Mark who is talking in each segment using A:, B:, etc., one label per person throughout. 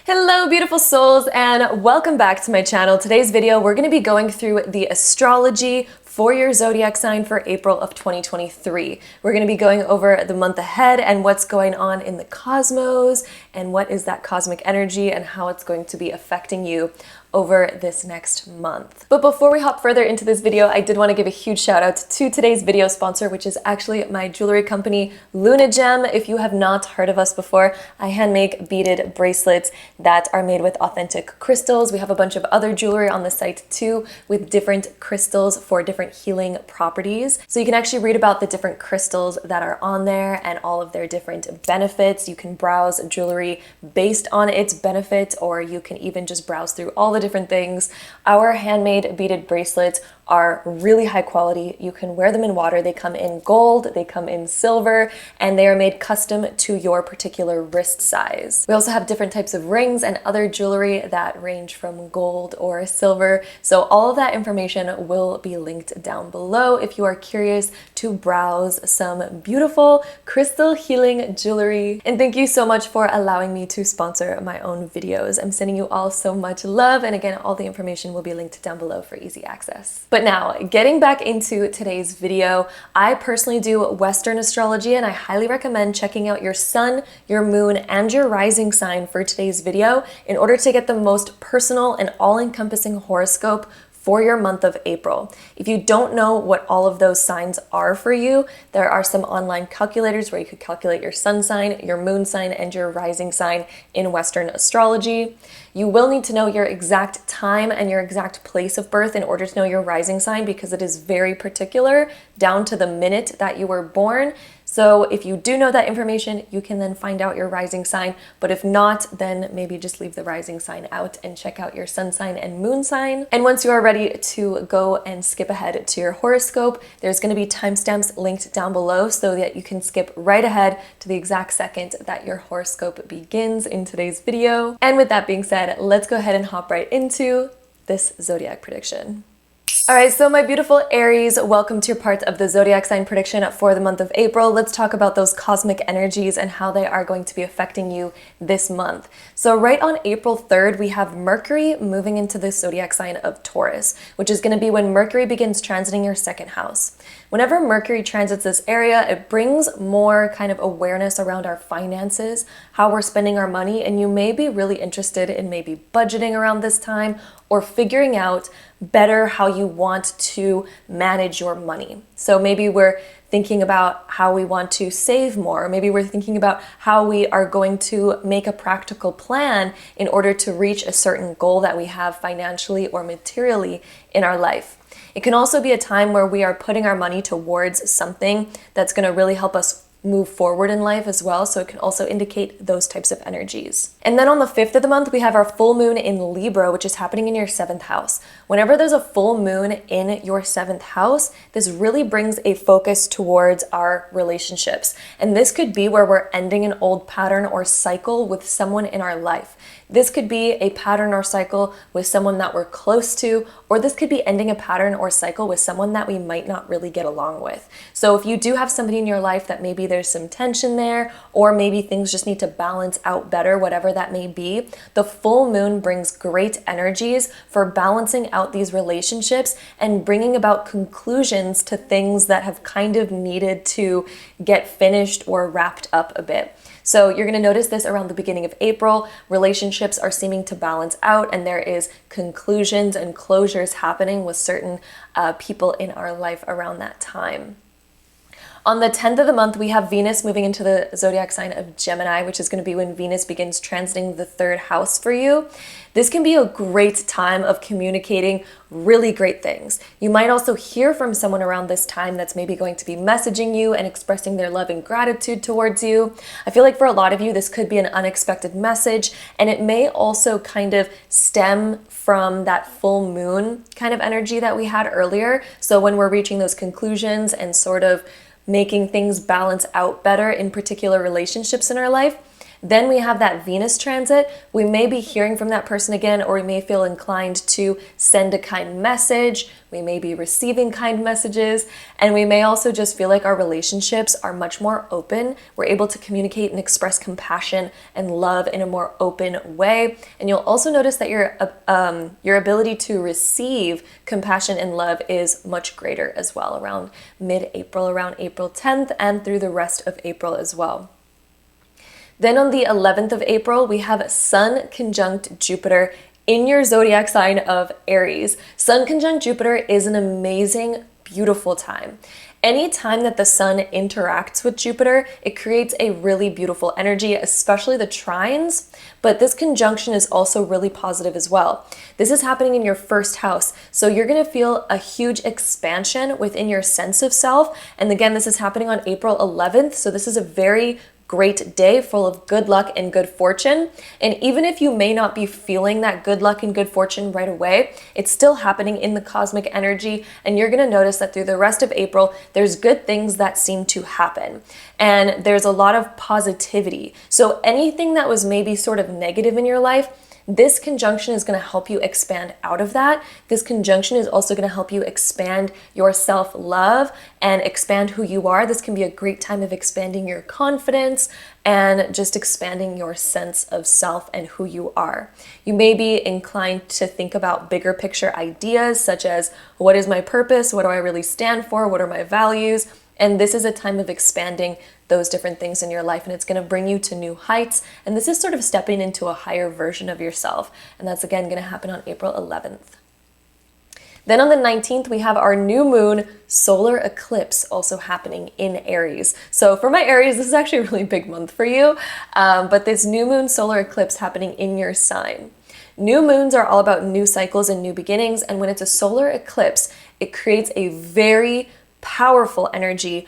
A: Hello beautiful souls and welcome back to my channel. Today's video we're going to be going through the astrology for your zodiac sign for April of 2023. We're going to be going over the month ahead and what's going on in the cosmos and what is that cosmic energy and how it's going to be affecting you over this next month. But before we hop further into this video, I did want to give a huge shout out to today's video sponsor, which is actually my jewelry company, Luna Gem. If you have not heard of us before, I hand make beaded bracelets that are made with authentic crystals. We have a bunch of other jewelry on the site too with different crystals for different healing properties. So you can actually read about the different crystals that are on there and all of their different benefits. You can browse jewelry based on its benefit, or you can even just browse through all the different things. Our handmade beaded bracelets are really high quality. You can wear them in water. They come in gold, they come in silver, and they are made custom to your particular wrist size. We also have different types of rings and other jewelry that range from gold or silver. So all of that information will be linked down below if you are curious to browse some beautiful crystal healing jewelry. And thank you so much for allowing me to sponsor my own videos. I'm sending you all so much love. And again, all the information will be linked down below for easy access. But now, getting back into today's video, I personally do Western astrology and I highly recommend checking out your sun, your moon, and your rising sign for today's video in order to get the most personal and all-encompassing horoscope for your month of April. If you don't know what all of those signs are for you, there are some online calculators where you could calculate your sun sign, your moon sign, and your rising sign in Western astrology. You will need to know your exact time and your exact place of birth in order to know your rising sign because it is very particular down to the minute that you were born. So if you do know that information, you can then find out your rising sign. But if not, then maybe just leave the rising sign out and check out your sun sign and moon sign. And once you are ready to go and skip ahead to your horoscope, there's going to be timestamps linked down below so that you can skip right ahead to the exact second that your horoscope begins in today's video. And with that being said, let's go ahead and hop right into this zodiac prediction. All right, so my beautiful Aries, welcome to your part of the zodiac sign prediction for the month of April. Let's talk about those cosmic energies and how they are going to be affecting you this month. So right on April 3rd, we have Mercury moving into the zodiac sign of Taurus, which is going to be when Mercury begins transiting your second house. Whenever Mercury transits this area, it brings more kind of awareness around our finances, how we're spending our money, and you may be really interested in maybe budgeting around this time or figuring out better how you want to manage your money. So maybe we're thinking about how we want to save more. Maybe we're thinking about how we are going to make a practical plan in order to reach a certain goal that we have financially or materially in our life. It can also be a time where we are putting our money towards something that's going to really help us move forward in life as well, so it can also indicate those types of energies. And then on the 5th of the month, we have our full moon in Libra, which is happening in your 7th house. Whenever there's a full moon in your 7th house, this really brings a focus towards our relationships. And this could be where we're ending an old pattern or cycle with someone in our life. This could be a pattern or cycle with someone that we're close to, or this could be ending a pattern or cycle with someone that we might not really get along with. So if you do have somebody in your life that maybe there's some tension there, or maybe things just need to balance out better, whatever that may be, the full moon brings great energies for balancing out these relationships and bringing about conclusions to things that have kind of needed to get finished or wrapped up a bit. So you're going to notice this around the beginning of April. Relationships are seeming to balance out and there is conclusions and closures happening with certain people in our life around that time. On the 10th of the month, we have Venus moving into the zodiac sign of Gemini, which is going to be when Venus begins transiting the 3rd house for you. This can be a great time of communicating really great things. You might also hear from someone around this time that's maybe going to be messaging you and expressing their love and gratitude towards you. I feel like for a lot of you, this could be an unexpected message, and it may also kind of stem from that full moon kind of energy that we had earlier. So when we're reaching those conclusions and sort of making things balance out better in particular relationships in our life, Then we have that Venus transit. We may be hearing from that person again, or we may feel inclined to send a kind message. We may be receiving kind messages, and we may also just feel like our relationships are much more open. We're able to communicate and express compassion and love in a more open way. And you'll also notice that your ability to receive compassion and love is much greater as well around mid-April, around April 10th, and through the rest of April as well. Then on the 11th of April, we have Sun conjunct Jupiter in your zodiac sign of Aries. Sun conjunct Jupiter is an amazing, beautiful time. Any time that the sun interacts with Jupiter, it creates a really beautiful energy, especially the trines, but this conjunction is also really positive as well. This is happening in your first house, so you're gonna feel a huge expansion within your sense of self. And again, this is happening on April 11th, so this is a very great day full of good luck and good fortune. And even if you may not be feeling that good luck and good fortune right away, it's still happening in the cosmic energy, and you're gonna notice that through the rest of April, there's good things that seem to happen. And there's a lot of positivity. So anything that was maybe sort of negative in your life, this conjunction is going to help you expand out of that. This conjunction is also going to help you expand your self-love and expand who you are. This can be a great time of expanding your confidence and just expanding your sense of self and who you are. You may be inclined to think about bigger picture ideas such as, what is my purpose? What do I really stand for? What are my values? And this is a time of expanding those different things in your life, and it's going to bring you to new heights. And this is sort of stepping into a higher version of yourself. And that's again going to happen on April 11th. Then on the 19th, we have our new moon solar eclipse also happening in Aries. So for my Aries, this is actually a really big month for you. But this new moon solar eclipse happening in your sign. New moons are all about new cycles and new beginnings. And when it's a solar eclipse, it creates a very powerful energy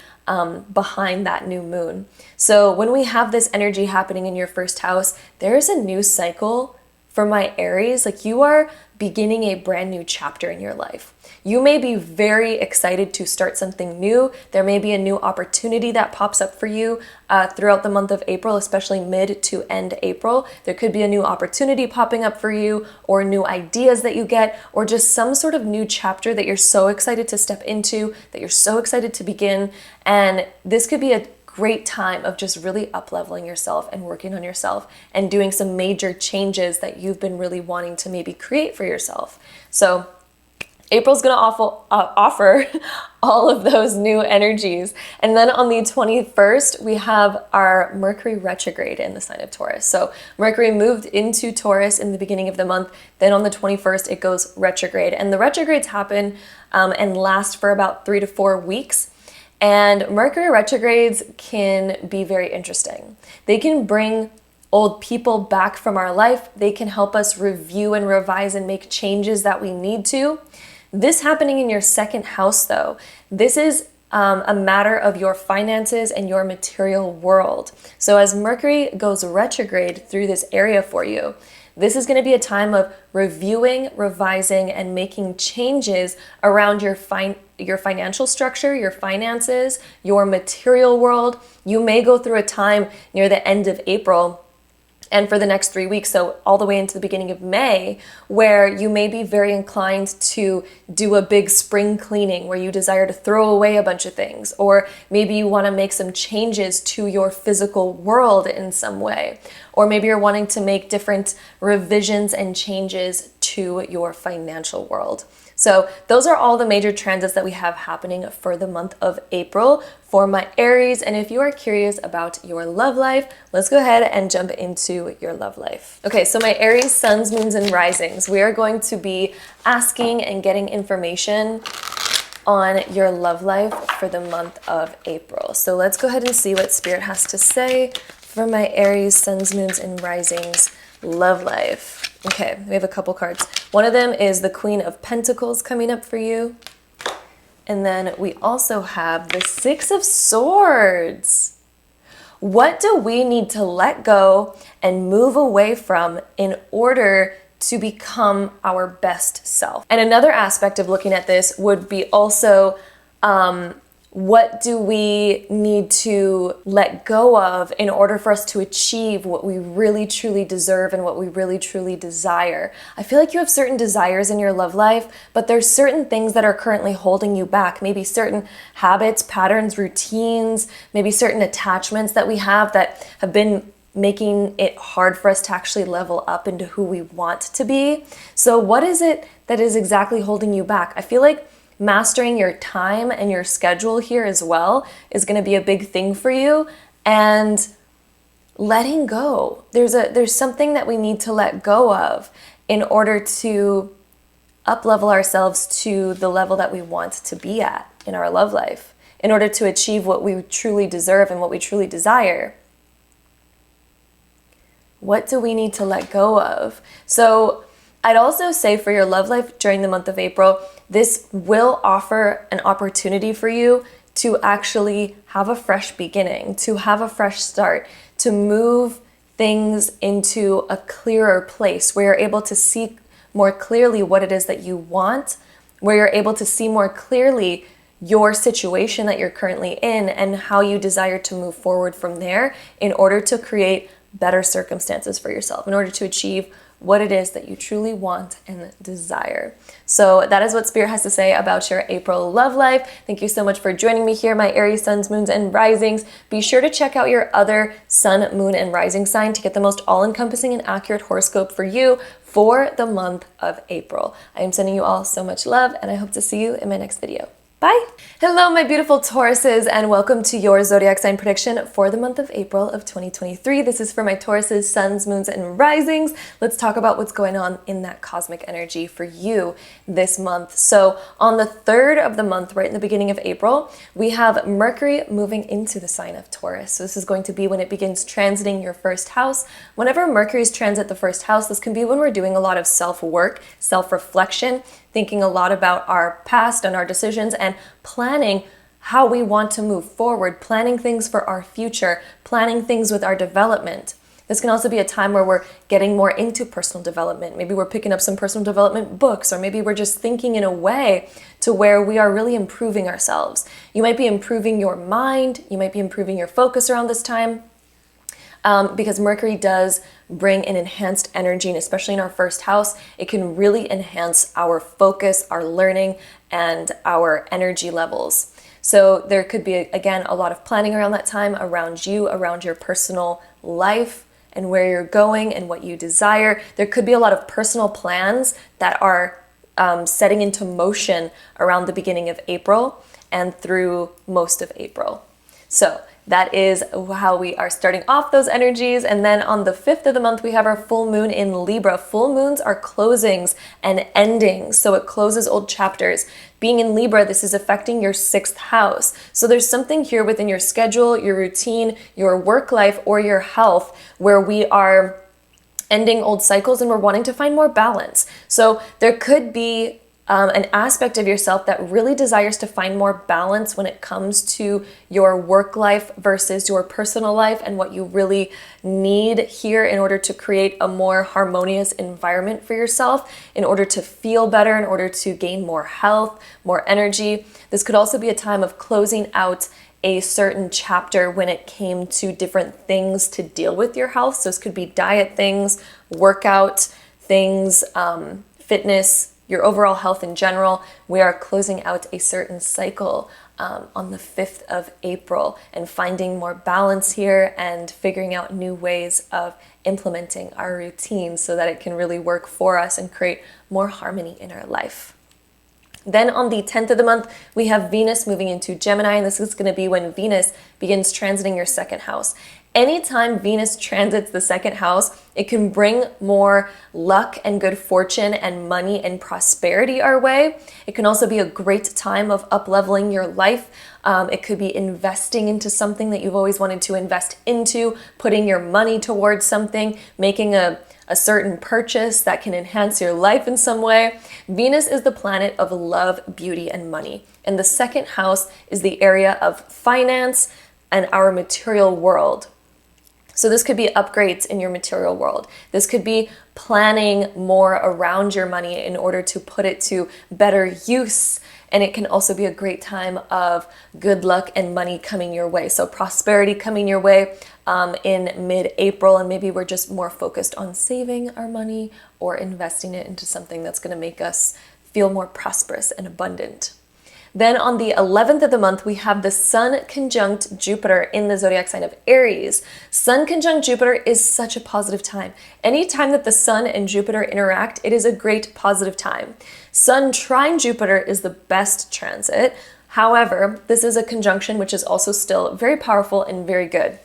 A: behind that new moon. So when we have this energy happening in your first house, there is a new cycle for my Aries. Like, you are beginning a brand new chapter in your life. You may be very excited to start something new. There may be a new opportunity that pops up for you throughout the month of April, especially mid to end April. There could be a new opportunity popping up for you, or new ideas that you get, or just some sort of new chapter that you're so excited to step into, that you're so excited to begin. And this could be a great time of just really up-leveling yourself and working on yourself and doing some major changes that you've been really wanting to maybe create for yourself. So April's gonna offer all of those new energies. And then on the 21st, we have our Mercury retrograde in the sign of Taurus. So Mercury moved into Taurus in the beginning of the month. Then on the 21st, it goes retrograde. And the retrogrades happen and last for about 3 to 4 weeks. And Mercury retrogrades can be very interesting. They can bring old people back from our life. They can help us review and revise and make changes that we need to. This happening in your second house, though, this is a matter of your finances and your material world. So as Mercury goes retrograde through this area for you, this is going to be a time of reviewing, revising, and making changes around your financial structure, your finances, your material world. You may go through a time near the end of April and for the next 3 weeks, so all the way into the beginning of May, where you may be very inclined to do a big spring cleaning where you desire to throw away a bunch of things, or maybe you want to make some changes to your physical world in some way, or maybe you're wanting to make different revisions and changes to your financial world. So those are all the major transits that we have happening for the month of April for my Aries. And if you are curious about your love life, let's go ahead and jump into your love life. Okay, so my Aries suns, moons, and risings, we are going to be asking and getting information on your love life for the month of April. So let's go ahead and see what Spirit has to say for my Aries suns, moons, and risings love life. Okay, we have a couple cards. One of them is the Queen of Pentacles coming up for you. And then we also have the Six of Swords. What do we need to let go and move away from in order to become our best self? And another aspect of looking at this would be also What do we need to let go of in order for us to achieve what we really truly deserve and what we really truly desire? I feel like you have certain desires in your love life, but there's certain things that are currently holding you back. Maybe certain habits, patterns, routines, maybe certain attachments that we have that have been making it hard for us to actually level up into who we want to be. So what is it that is exactly holding you back? I feel like mastering your time and your schedule here as well is going to be a big thing for you, and letting go. There's something that we need to let go of in order to up-level ourselves to the level that we want to be at in our love life, in order to achieve what we truly deserve and what we truly desire. What do we need to let go of? So I'd also say for your love life during the month of April, this will offer an opportunity for you to actually have a fresh beginning, to have a fresh start, to move things into a clearer place where you're able to see more clearly what it is that you want, where you're able to see more clearly your situation that you're currently in and how you desire to move forward from there in order to create better circumstances for yourself, in order to achieve what it is that you truly want and desire. So that is what Spirit has to say about your April love life. Thank you so much for joining me here, my Aries suns, moons, and risings. Be sure to check out your other sun, moon, and rising sign to get the most all-encompassing and accurate horoscope for you for the month of April. I am sending you all so much love, and I hope to see you in my next video. Bye. Hello, my beautiful Tauruses, and welcome to your zodiac sign prediction for the month of April of 2023. This is for my Tauruses, suns, moons, and risings. Let's talk about what's going on in that cosmic energy for you this month. So on the 3rd of the month, right in the beginning of April, we have Mercury moving into the sign of Taurus. So this is going to be when it begins transiting your first house. Whenever Mercury's transit the first house, this can be when we're doing a lot of self-work, self-reflection, thinking a lot about our past and our decisions and planning how we want to move forward, planning things for our future, planning things with our development. This can also be a time where we're getting more into personal development. Maybe we're picking up some personal development books, or maybe we're just thinking in a way to where we are really improving ourselves. You might be improving your mind, you might be improving your focus around this time. Because Mercury does bring an enhanced energy, and especially in our first house, it can really enhance our focus, our learning, and our energy levels. So there could be, again, a lot of planning around that time, around you, around your personal life, and where you're going and what you desire. There could be a lot of personal plans that are setting into motion around the beginning of April and through most of April. So that is how we are starting off those energies. And then on the 5th of the month, we have our full moon in Libra. Full moons are closings and endings, so it closes old chapters. Being in Libra, this is affecting your 6th house. So there's something here within your schedule, your routine, your work life, or your health where we are ending old cycles and we're wanting to find more balance. So there could be an aspect of yourself that really desires to find more balance when it comes to your work life versus your personal life and what you really need here in order to create a more harmonious environment for yourself, in order to feel better, in order to gain more health, more energy. This could also be a time of closing out a certain chapter when it came to different things to deal with your health. So this could be diet things, workout things, fitness, your overall health in general. We are closing out a certain cycle on the 5th of April and finding more balance here and figuring out new ways of implementing our routines so that it can really work for us and create more harmony in our life. Then on the 10th of the month, we have Venus moving into Gemini, and this is going to be when Venus begins transiting your 2nd house. Anytime Venus transits the 2nd house, it can bring more luck and good fortune and money and prosperity our way. It can also be a great time of up-leveling your life. It could be investing into something that you've always wanted to invest into, putting your money towards something, making a certain purchase that can enhance your life in some way. Venus is the planet of love, beauty, and money. And the 2nd house is the area of finance and our material world. So this could be upgrades in your material world. This could be planning more around your money in order to put it to better use And it can also be a great time of good luck and money coming your way. So prosperity coming your way in mid-April, and maybe we're just more focused on saving our money or investing it into something that's going to make us feel more prosperous and abundant. Then on the 11th of the month, we have the Sun conjunct Jupiter in the zodiac sign of Aries. Sun conjunct Jupiter is such a positive time. Anytime that the Sun and Jupiter interact, it is a great positive time. Sun trine Jupiter is the best transit. However, this is a conjunction which is also still very powerful and very good.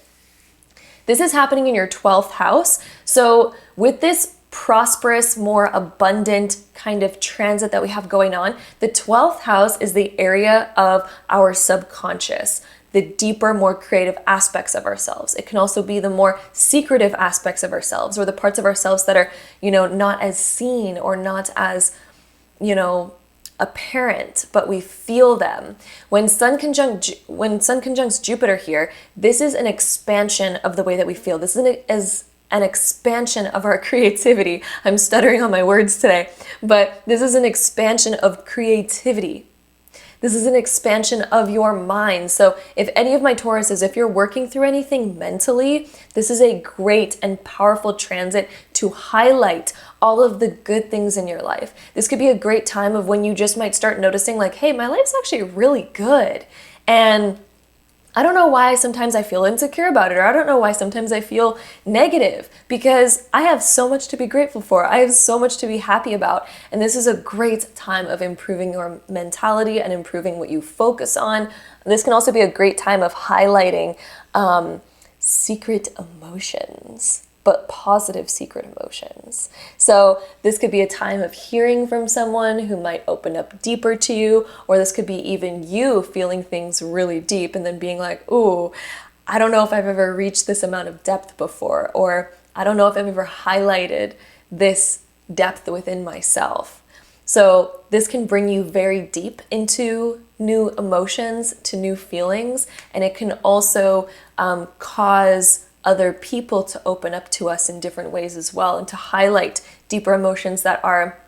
A: This is happening in your 12th house. So with this prosperous, more abundant kind of transit that we have going on, the 12th house is the area of our subconscious, the deeper, more creative aspects of ourselves. It can also be the more secretive aspects of ourselves, or the parts of ourselves that are, not as seen or not as, apparent, but we feel them. When Sun conjuncts Jupiter here, this is an expansion of the way that we feel. This is an expansion of our creativity. I'm stuttering on my words today, but this is an expansion of creativity. This is an expansion of your mind. So if any of my Tauruses, if you're working through anything mentally, this is a great and powerful transit to highlight all of the good things in your life. This could be a great time of when you just might start noticing like, hey, my life's actually really good. And I don't know why sometimes I feel insecure about it, or I don't know why sometimes I feel negative, because I have so much to be grateful for. I have so much to be happy about. And this is a great time of improving your mentality and improving what you focus on. This can also be a great time of highlighting secret emotions, but positive secret emotions. So this could be a time of hearing from someone who might open up deeper to you, or this could be even you feeling things really deep and then being like, ooh, I don't know if I've ever reached this amount of depth before, or I don't know if I've ever highlighted this depth within myself. So this can bring you very deep into new emotions, to new feelings, and it can also cause other people to open up to us in different ways as well, and to highlight deeper emotions that are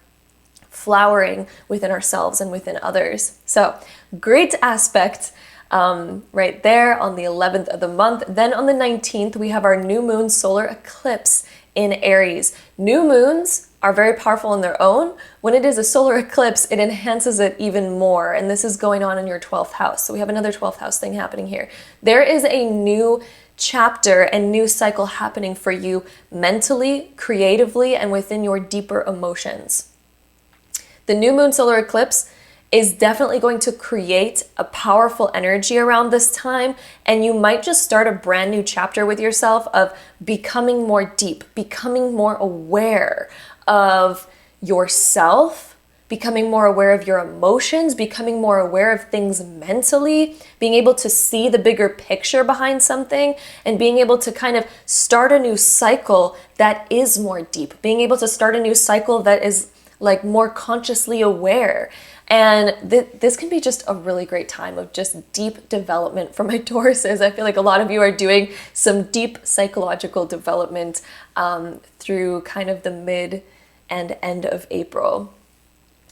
A: flowering within ourselves and within others. So great aspect right there on the 11th of the month. Then on the 19th, we have our new moon solar eclipse in Aries. New moons are very powerful on their own. When it is a solar eclipse, it enhances it even more. And this is going on in your 12th house. So we have another 12th house thing happening here. There is a new chapter and new cycle happening for you mentally, creatively, and within your deeper emotions. The new moon solar eclipse is definitely going to create a powerful energy around this time, and you might just start a brand new chapter with yourself of becoming more deep, becoming more aware of yourself, becoming more aware of your emotions, becoming more aware of things mentally, being able to see the bigger picture behind something, and being able to kind of start a new cycle that is more deep, being able to start a new cycle that is like more consciously aware. And this can be just a really great time of just deep development for my Tauruses. I feel like a lot of you are doing some deep psychological development through kind of the mid and end of April.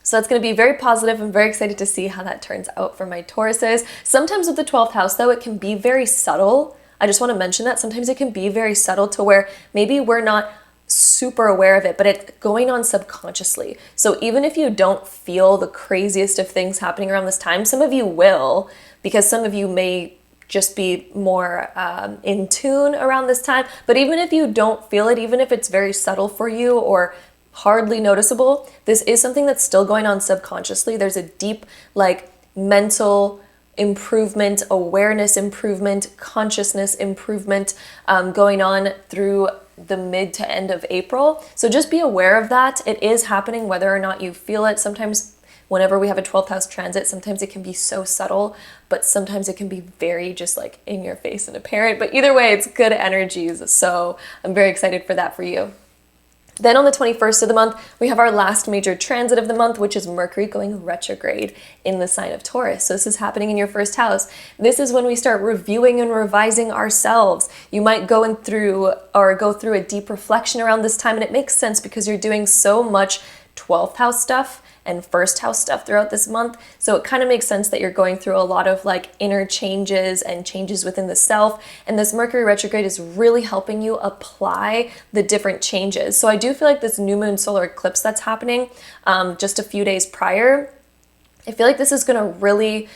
A: So it's going to be very positive. I'm very excited to see how that turns out for my Tauruses. Sometimes with the 12th house, though, it can be very subtle. I just want to mention that sometimes it can be very subtle to where maybe we're not super aware of it, but it's going on subconsciously. So even if you don't feel the craziest of things happening around this time, some of you will, because some of you may just be more in tune around this time. But even if you don't feel it, even if it's very subtle for you or hardly noticeable, this is something that's still going on subconsciously. There's a deep mental improvement, awareness improvement, consciousness improvement going on through the mid to end of April. So just be aware of that. It is happening whether or not you feel it. Sometimes whenever we have a 12th house transit, sometimes it can be so subtle, but sometimes it can be very just in your face and apparent. But either way, it's good energies. So I'm very excited for that for you. Then on the 21st of the month, we have our last major transit of the month, which is Mercury going retrograde in the sign of Taurus. So this is happening in your first house. This is when we start reviewing and revising ourselves. You might go through a deep reflection around this time, and it makes sense because you're doing so much 12th house stuff and first house stuff throughout this month. So it kind of makes sense that you're going through a lot of like inner changes and changes within the self. And this Mercury retrograde is really helping you apply the different changes. So I do feel like this new moon solar eclipse that's happening just a few days prior, I feel like this is going to really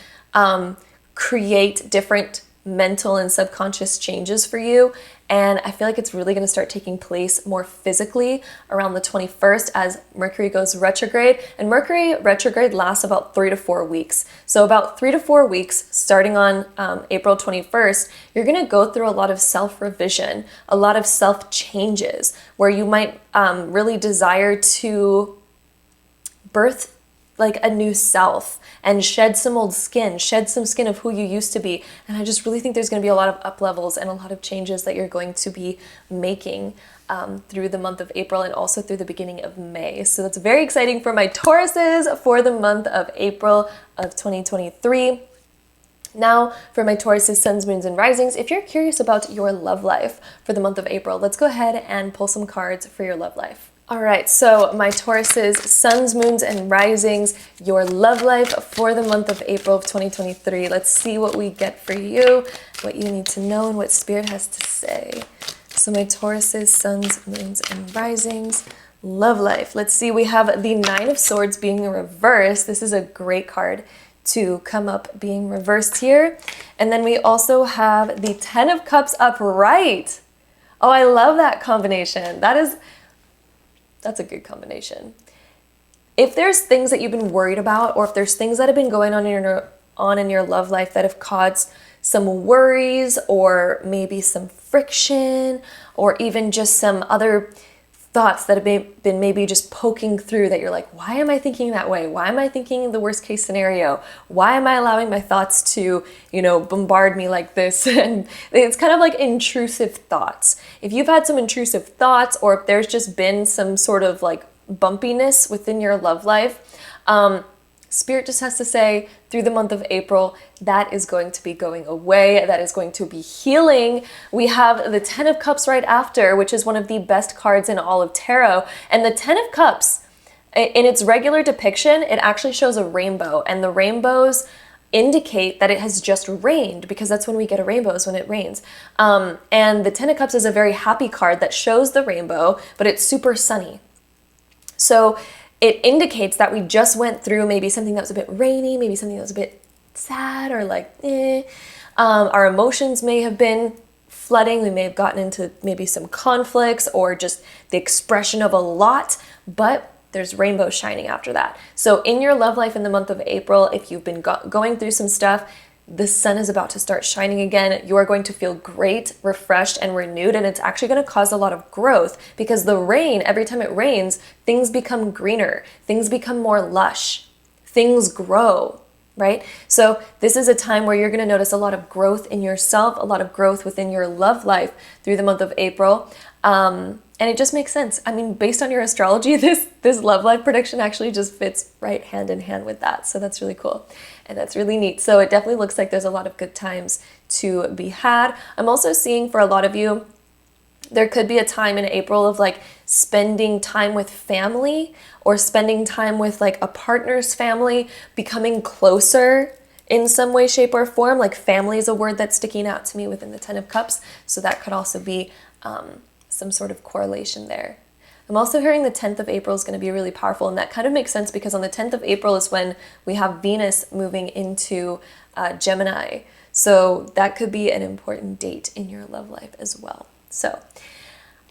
A: create different mental and subconscious changes for you. And I feel like it's really going to start taking place more physically around the 21st as Mercury goes retrograde. And Mercury retrograde lasts about 3 to 4 weeks. So about 3 to 4 weeks, starting on April 21st, you're going to go through a lot of self-revision, a lot of self-changes, where you might really desire to birth like a new self and shed some old skin, shed some skin of who you used to be. And I just really think there's going to be a lot of up levels and a lot of changes that you're going to be making through the month of April and also through the beginning of May. So that's very exciting for my Tauruses for the month of April of 2023. Now, for my Tauruses, suns, moons, and risings, if you're curious about your love life for the month of April, let's go ahead and pull some cards for your love life. All right, so my Tauruses, suns, moons, and risings, your love life for the month of April of 2023. Let's see what we get for you, what you need to know, and what Spirit has to say. So my Tauruses, suns, moons, and risings, love life. Let's see, we have the Nine of Swords being in reverse. This is a great card to come up being reversed here. And then we also have the Ten of Cups upright. Oh, I love that combination. That's a good combination. If there's things that you've been worried about, or if there's things that have been going on in your love life that have caused some worries, or maybe some friction, or even just some other thoughts that have been maybe just poking through that you're like, why am I thinking that way? Why am I thinking the worst case scenario? Why am I allowing my thoughts to, bombard me like this? And it's kind of like intrusive thoughts. If you've had some intrusive thoughts, or if there's just been some sort of like bumpiness within your love life, Spirit just has to say through the month of April, that is going to be going away. That is going to be healing. We have the Ten of Cups right after, which is one of the best cards in all of tarot. And the Ten of Cups, in its regular depiction, it actually shows a rainbow. And the rainbows indicate that it has just rained, because that's when we get a rainbow, is when it rains. And the Ten of Cups is a very happy card that shows the rainbow, but it's super sunny. So it indicates that we just went through maybe something that was a bit rainy, maybe something that was a bit sad, or like, Our emotions may have been flooding. We may have gotten into maybe some conflicts, or just the expression of a lot, but there's rainbow shining after that. So in your love life in the month of April, if you've been going through some stuff, the sun is about to start shining again. You are going to feel great, refreshed, and renewed, and it's actually going to cause a lot of growth, because the rain, every time it rains, things become greener, things become more lush, things grow, right? So this is a time where you're going to notice a lot of growth in yourself, a lot of growth within your love life through the month of April. And it just makes sense. I mean, based on your astrology, this love life prediction actually just fits right hand in hand with that. So that's really cool. And that's really neat. So it definitely looks like there's a lot of good times to be had. I'm also seeing for a lot of you, there could be a time in April of like spending time with family, or spending time with like a partner's family, becoming closer in some way, shape, or form. Like family is a word that's sticking out to me within the Ten of Cups. So that could also be some sort of correlation there. I'm also hearing the 10th of April is going to be really powerful, and that kind of makes sense because on the 10th of April is when we have Venus moving into Gemini. So that could be an important date in your love life as well. So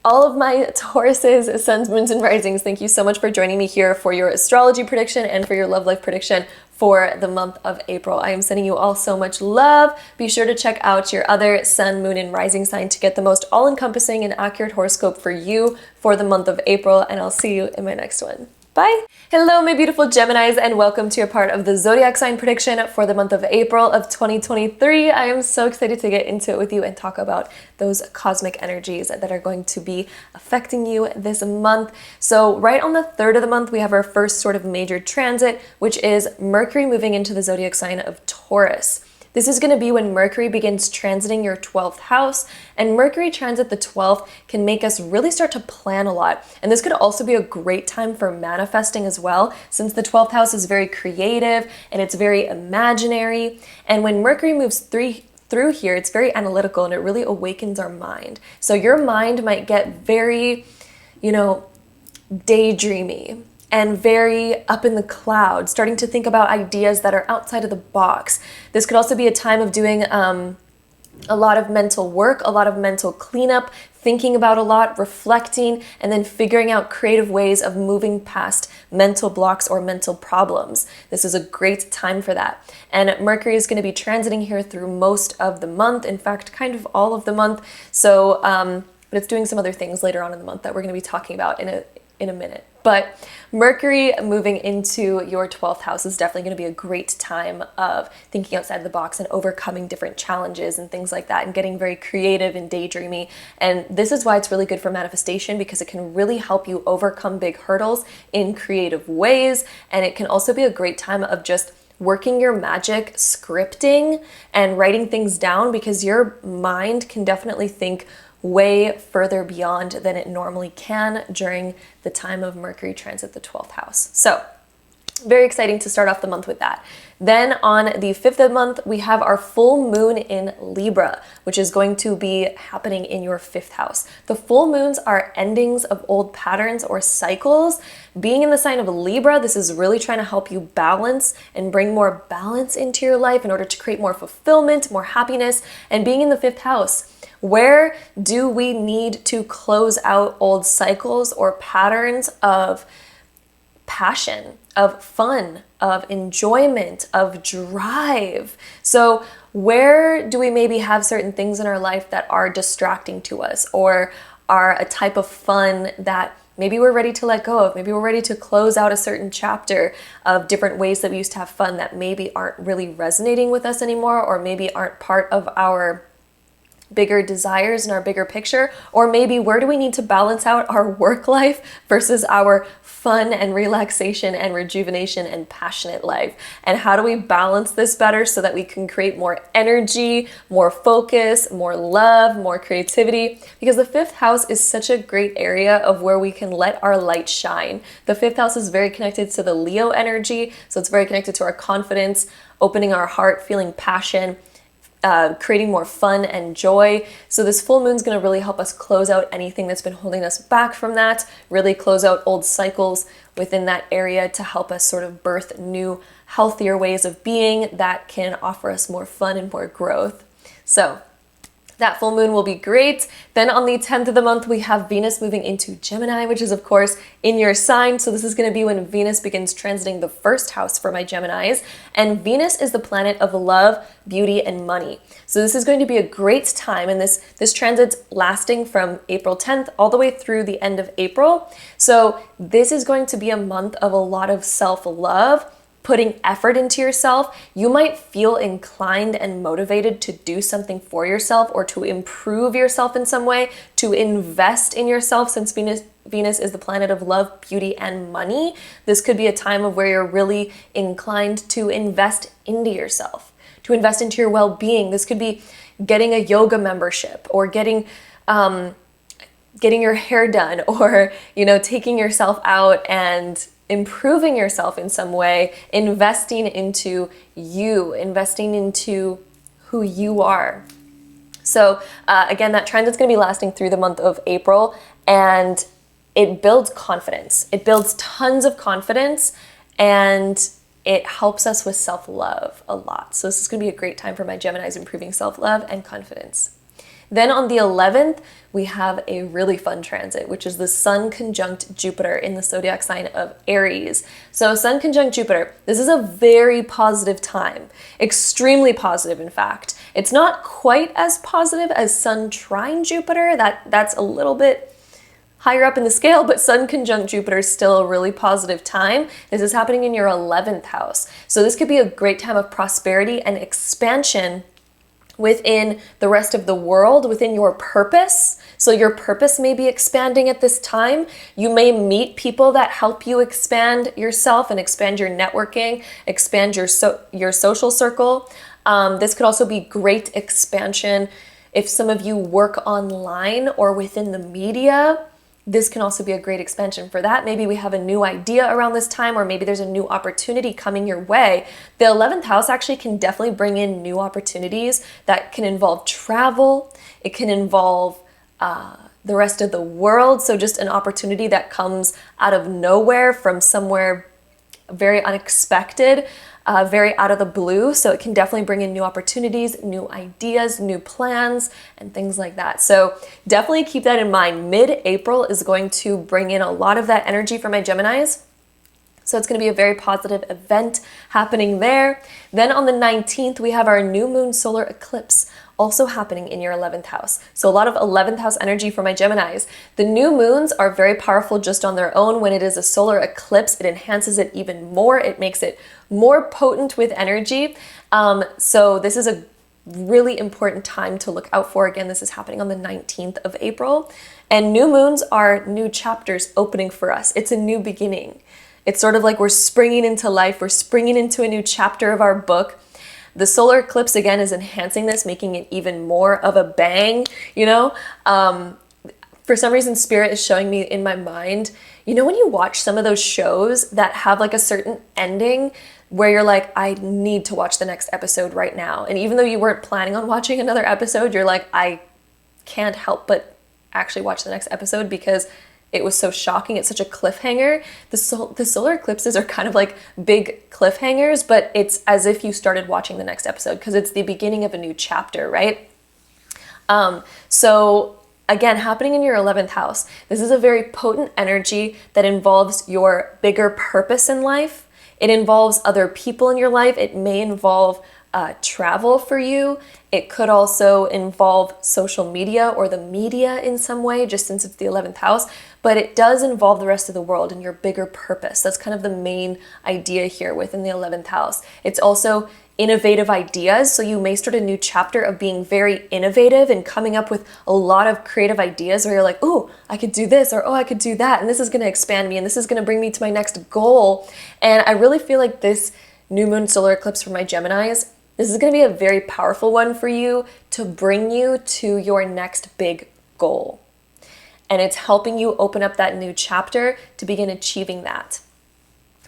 A: all of my Tauruses, suns, moons, and risings, thank you so much for joining me here for your astrology prediction and for your love life prediction for the month of April. I am sending you all so much love. Be sure to check out your other sun, moon, and rising sign to get the most all-encompassing and accurate horoscope for you for the month of April, and I'll see you in my next one. Bye! Hello, my beautiful Geminis, and welcome to your part of the Zodiac sign prediction for the month of April of 2023. I am so excited to get into it with you and talk about those cosmic energies that are going to be affecting you this month. So right on the 3rd of the month, we have our first sort of major transit, which is Mercury moving into the Zodiac sign of Taurus. This is going to be when Mercury begins transiting your 12th house, and Mercury transit the 12th can make us really start to plan a lot. And this could also be a great time for manifesting as well, since the 12th house is very creative and it's very imaginary. And when Mercury moves through here, it's very analytical and it really awakens our mind. So your mind might get very, daydreamy and very up in the clouds, starting to think about ideas that are outside of the box. This could also be a time of doing a lot of mental work, a lot of mental cleanup, thinking about a lot, reflecting, and then figuring out creative ways of moving past mental blocks or mental problems. This is a great time for that. And Mercury is going to be transiting here through most of the month, in fact, kind of all of the month. So, but it's doing some other things later on in the month that we're going to be talking about in a minute. But Mercury moving into your 12th house is definitely going to be a great time of thinking outside the box and overcoming different challenges and things like that, and getting very creative and daydreamy. And this is why it's really good for manifestation, because it can really help you overcome big hurdles in creative ways. And it can also be a great time of just working your magic, scripting and writing things down, because your mind can definitely think way further beyond than it normally can during the time of Mercury transit the 12th house. So very exciting to start off the month with that. Then on the 5th of the month, we have our full moon in Libra, which is going to be happening in your 5th house. The full moons are endings of old patterns or cycles. Being in the sign of Libra, this is really trying to help you balance and bring more balance into your life in order to create more fulfillment, more happiness. And being in the 5th house, where do we need to close out old cycles or patterns of passion, of fun, of enjoyment, of drive? So where do we maybe have certain things in our life that are distracting to us, or are a type of fun that maybe we're ready to let go of? Maybe we're ready to close out a certain chapter of different ways that we used to have fun that maybe aren't really resonating with us anymore, or maybe aren't part of our bigger desires and our bigger picture. Or maybe where do we need to balance out our work life versus our fun and relaxation and rejuvenation and passionate life? And how do we balance this better so that we can create more energy, more focus, more love, more creativity? Because the 5th house is such a great area of where we can let our light shine. The 5th house is very connected to the Leo energy, so it's very connected to our confidence, opening our heart, feeling passion, creating more fun and joy. So this full moon is going to really help us close out anything that's been holding us back from that, really close out old cycles within that area to help us sort of birth new, healthier ways of being that can offer us more fun and more growth. So that full moon will be great. Then on the 10th of the month, we have Venus moving into Gemini, which is of course in your sign. So this is going to be when Venus begins transiting the 1st house for my Geminis. And Venus is the planet of love, beauty, and money. So this is going to be a great time. And this transit's lasting from April 10th all the way through the end of April. So this is going to be a month of a lot of self-love, putting effort into yourself. You might feel inclined and motivated to do something for yourself or to improve yourself in some way, to invest in yourself, since Venus is the planet of love, beauty, and money. This could be a time of where you're really inclined to invest into yourself, to invest into your well-being. This could be getting a yoga membership, or getting your hair done, or taking yourself out and improving yourself in some way, investing into you, investing into who you are. So again, that trend is going to be lasting through the month of April, and it builds confidence. It builds tons of confidence, and it helps us with self-love a lot. So this is going to be a great time for my Geminis, improving self-love and confidence. Then on the 11th, we have a really fun transit, which is the Sun conjunct Jupiter in the zodiac sign of Aries. So Sun conjunct Jupiter, this is a very positive time, extremely positive in fact. It's not quite as positive as Sun trine Jupiter, that's a little bit higher up in the scale, but Sun conjunct Jupiter is still a really positive time. This is happening in your 11th house. So this could be a great time of prosperity and expansion within the rest of the world, within your purpose. So your purpose may be expanding at this time. You may meet people that help you expand yourself and expand your networking, expand your social circle. This could also be great expansion. If some of you work online or within the media, this can also be a great expansion for that. Maybe we have a new idea around this time, or maybe there's a new opportunity coming your way. The 11th house actually can definitely bring in new opportunities that can involve travel. It can involve the rest of the world. So just an opportunity that comes out of nowhere from somewhere very unexpected, very out of the blue. So it can definitely bring in new opportunities, new ideas, new plans, and things like that. So definitely keep that in mind. Mid-April is going to bring in a lot of that energy for my Geminis. So it's going to be a very positive event happening there. Then on the 19th, we have our new moon solar eclipse also happening in your 11th house. So a lot of 11th house energy for my Geminis. The new moons are very powerful just on their own. When it is a solar eclipse, it enhances it even more. It makes it more potent with energy. So this is a really important time to look out for. Again, this is happening on the 19th of April. And new moons are new chapters opening for us. It's a new beginning. It's sort of like we're springing into life. We're springing into a new chapter of our book. The solar eclipse, again, is enhancing this, making it even more of a bang, you know? For some reason, Spirit is showing me in my mind, you know, when you watch some of those shows that have like a certain ending where you're like, I need to watch the next episode right now. And even though you weren't planning on watching another episode, you're like, I can't help but actually watch the next episode because it was so shocking. It's such a cliffhanger. The solar eclipses are kind of like big cliffhangers, but it's as if you started watching the next episode because it's the beginning of a new chapter, right? So again, happening in your 11th house, this is a very potent energy that involves your bigger purpose in life. It involves other people in your life. It may involve travel for you. It could also involve social media or the media in some way, just since it's the 11th house, but it does involve the rest of the world and your bigger purpose. That's kind of the main idea here within the 11th house. It's also innovative ideas. So you may start a new chapter of being very innovative and coming up with a lot of creative ideas where you're like, oh, I could do this, or oh, I could do that. And this is going to expand me and this is going to bring me to my next goal. And I really feel like this new moon solar eclipse for my Geminis, this is going to be a very powerful one for you to bring you to your next big goal. And it's helping you open up that new chapter to begin achieving that.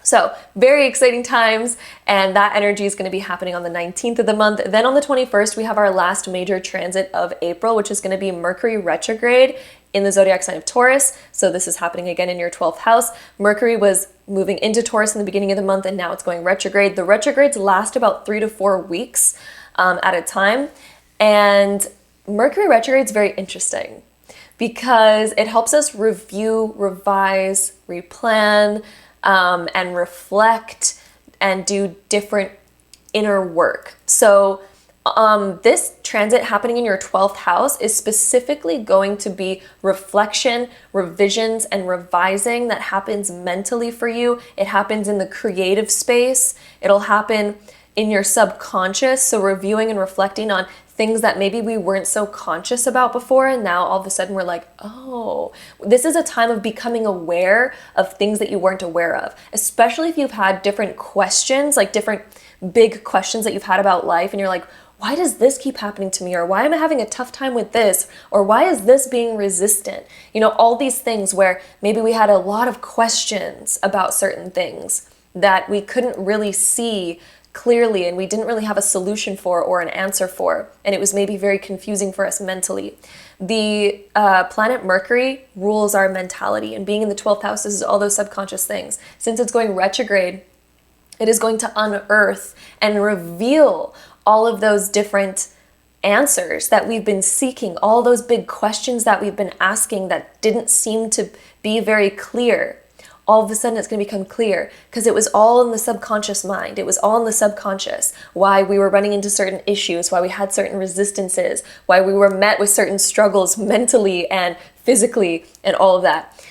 A: So very exciting times, and that energy is going to be happening on the 19th of the month. Then on the 21st, we have our last major transit of April, which is going to be Mercury retrograde in the zodiac sign of Taurus. So this is happening again in your 12th house. Mercury was moving into Taurus in the beginning of the month, and now it's going retrograde. The retrogrades last about 3 to 4 weeks at a time. And Mercury retrograde is very interesting because it helps us review, revise, replan, and reflect and do different inner work. So this transit happening in your 12th house is specifically going to be reflection, revisions, and revising that happens mentally for you. It happens in the creative space. It'll happen in your subconscious. So reviewing and reflecting on things that maybe we weren't so conscious about before, and now all of a sudden we're like, oh, this is a time of becoming aware of things that you weren't aware of, especially if you've had different questions, like different big questions that you've had about life, and you're like, why does this keep happening to me? Or why am I having a tough time with this? Or why is this being resistant? You know, all these things where maybe we had a lot of questions about certain things that we couldn't really see clearly and we didn't really have a solution for or an answer for, and it was maybe very confusing for us mentally. The planet Mercury rules our mentality, and being in the 12th house is all those subconscious things. Since it's going retrograde, it is going to unearth and reveal all of those different answers that we've been seeking, all those big questions that we've been asking that didn't seem to be very clear. All of a sudden it's going to become clear because it was all in the subconscious mind. It was all in the subconscious. Why we were running into certain issues, why we had certain resistances, why we were met with certain struggles mentally and physically and all of that.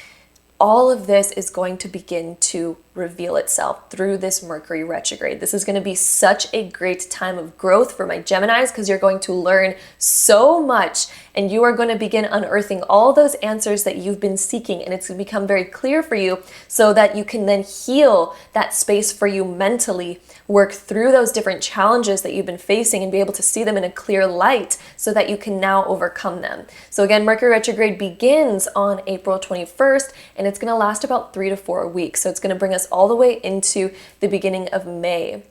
A: All of this is going to begin to reveal itself through this Mercury retrograde. This is going to be such a great time of growth for my Geminis because you're going to learn so much and you are going to begin unearthing all those answers that you've been seeking, and it's going to become very clear for you so that you can then heal that space for you mentally, work through those different challenges that you've been facing and be able to see them in a clear light so that you can now overcome them. So again, Mercury retrograde begins on April 21st, and it's going to last about 3 to 4 weeks. So it's going to bring us all the way into the beginning of May.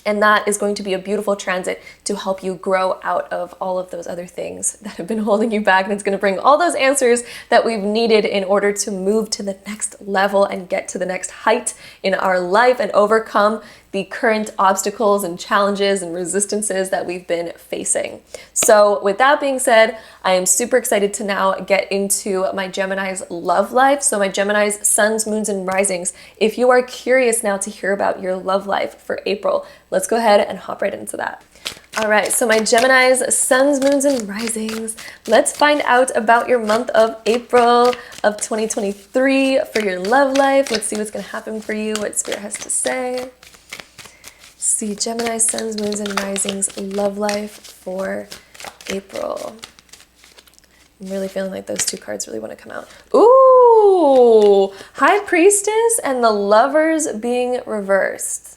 A: And that is going to be a beautiful transit to help you grow out of all of those other things that have been holding you back. And it's going to bring all those answers that we've needed in order to move to the next level and get to the next height in our life and overcome the current obstacles and challenges and resistances that we've been facing. So with that being said, I am super excited to now get into my Gemini's love life. So my Gemini's suns, moons, and risings. If you are curious now to hear about your love life for April, let's go ahead and hop right into that. All right, so my Gemini's suns, moons, and risings. Let's find out about your month of April of 2023 for your love life. Let's see what's gonna happen for you, what Spirit has to say. See, Gemini, suns, moons, and risings, love life for April. I'm really feeling like those two cards really want to come out. Ooh, High Priestess and the Lovers being reversed.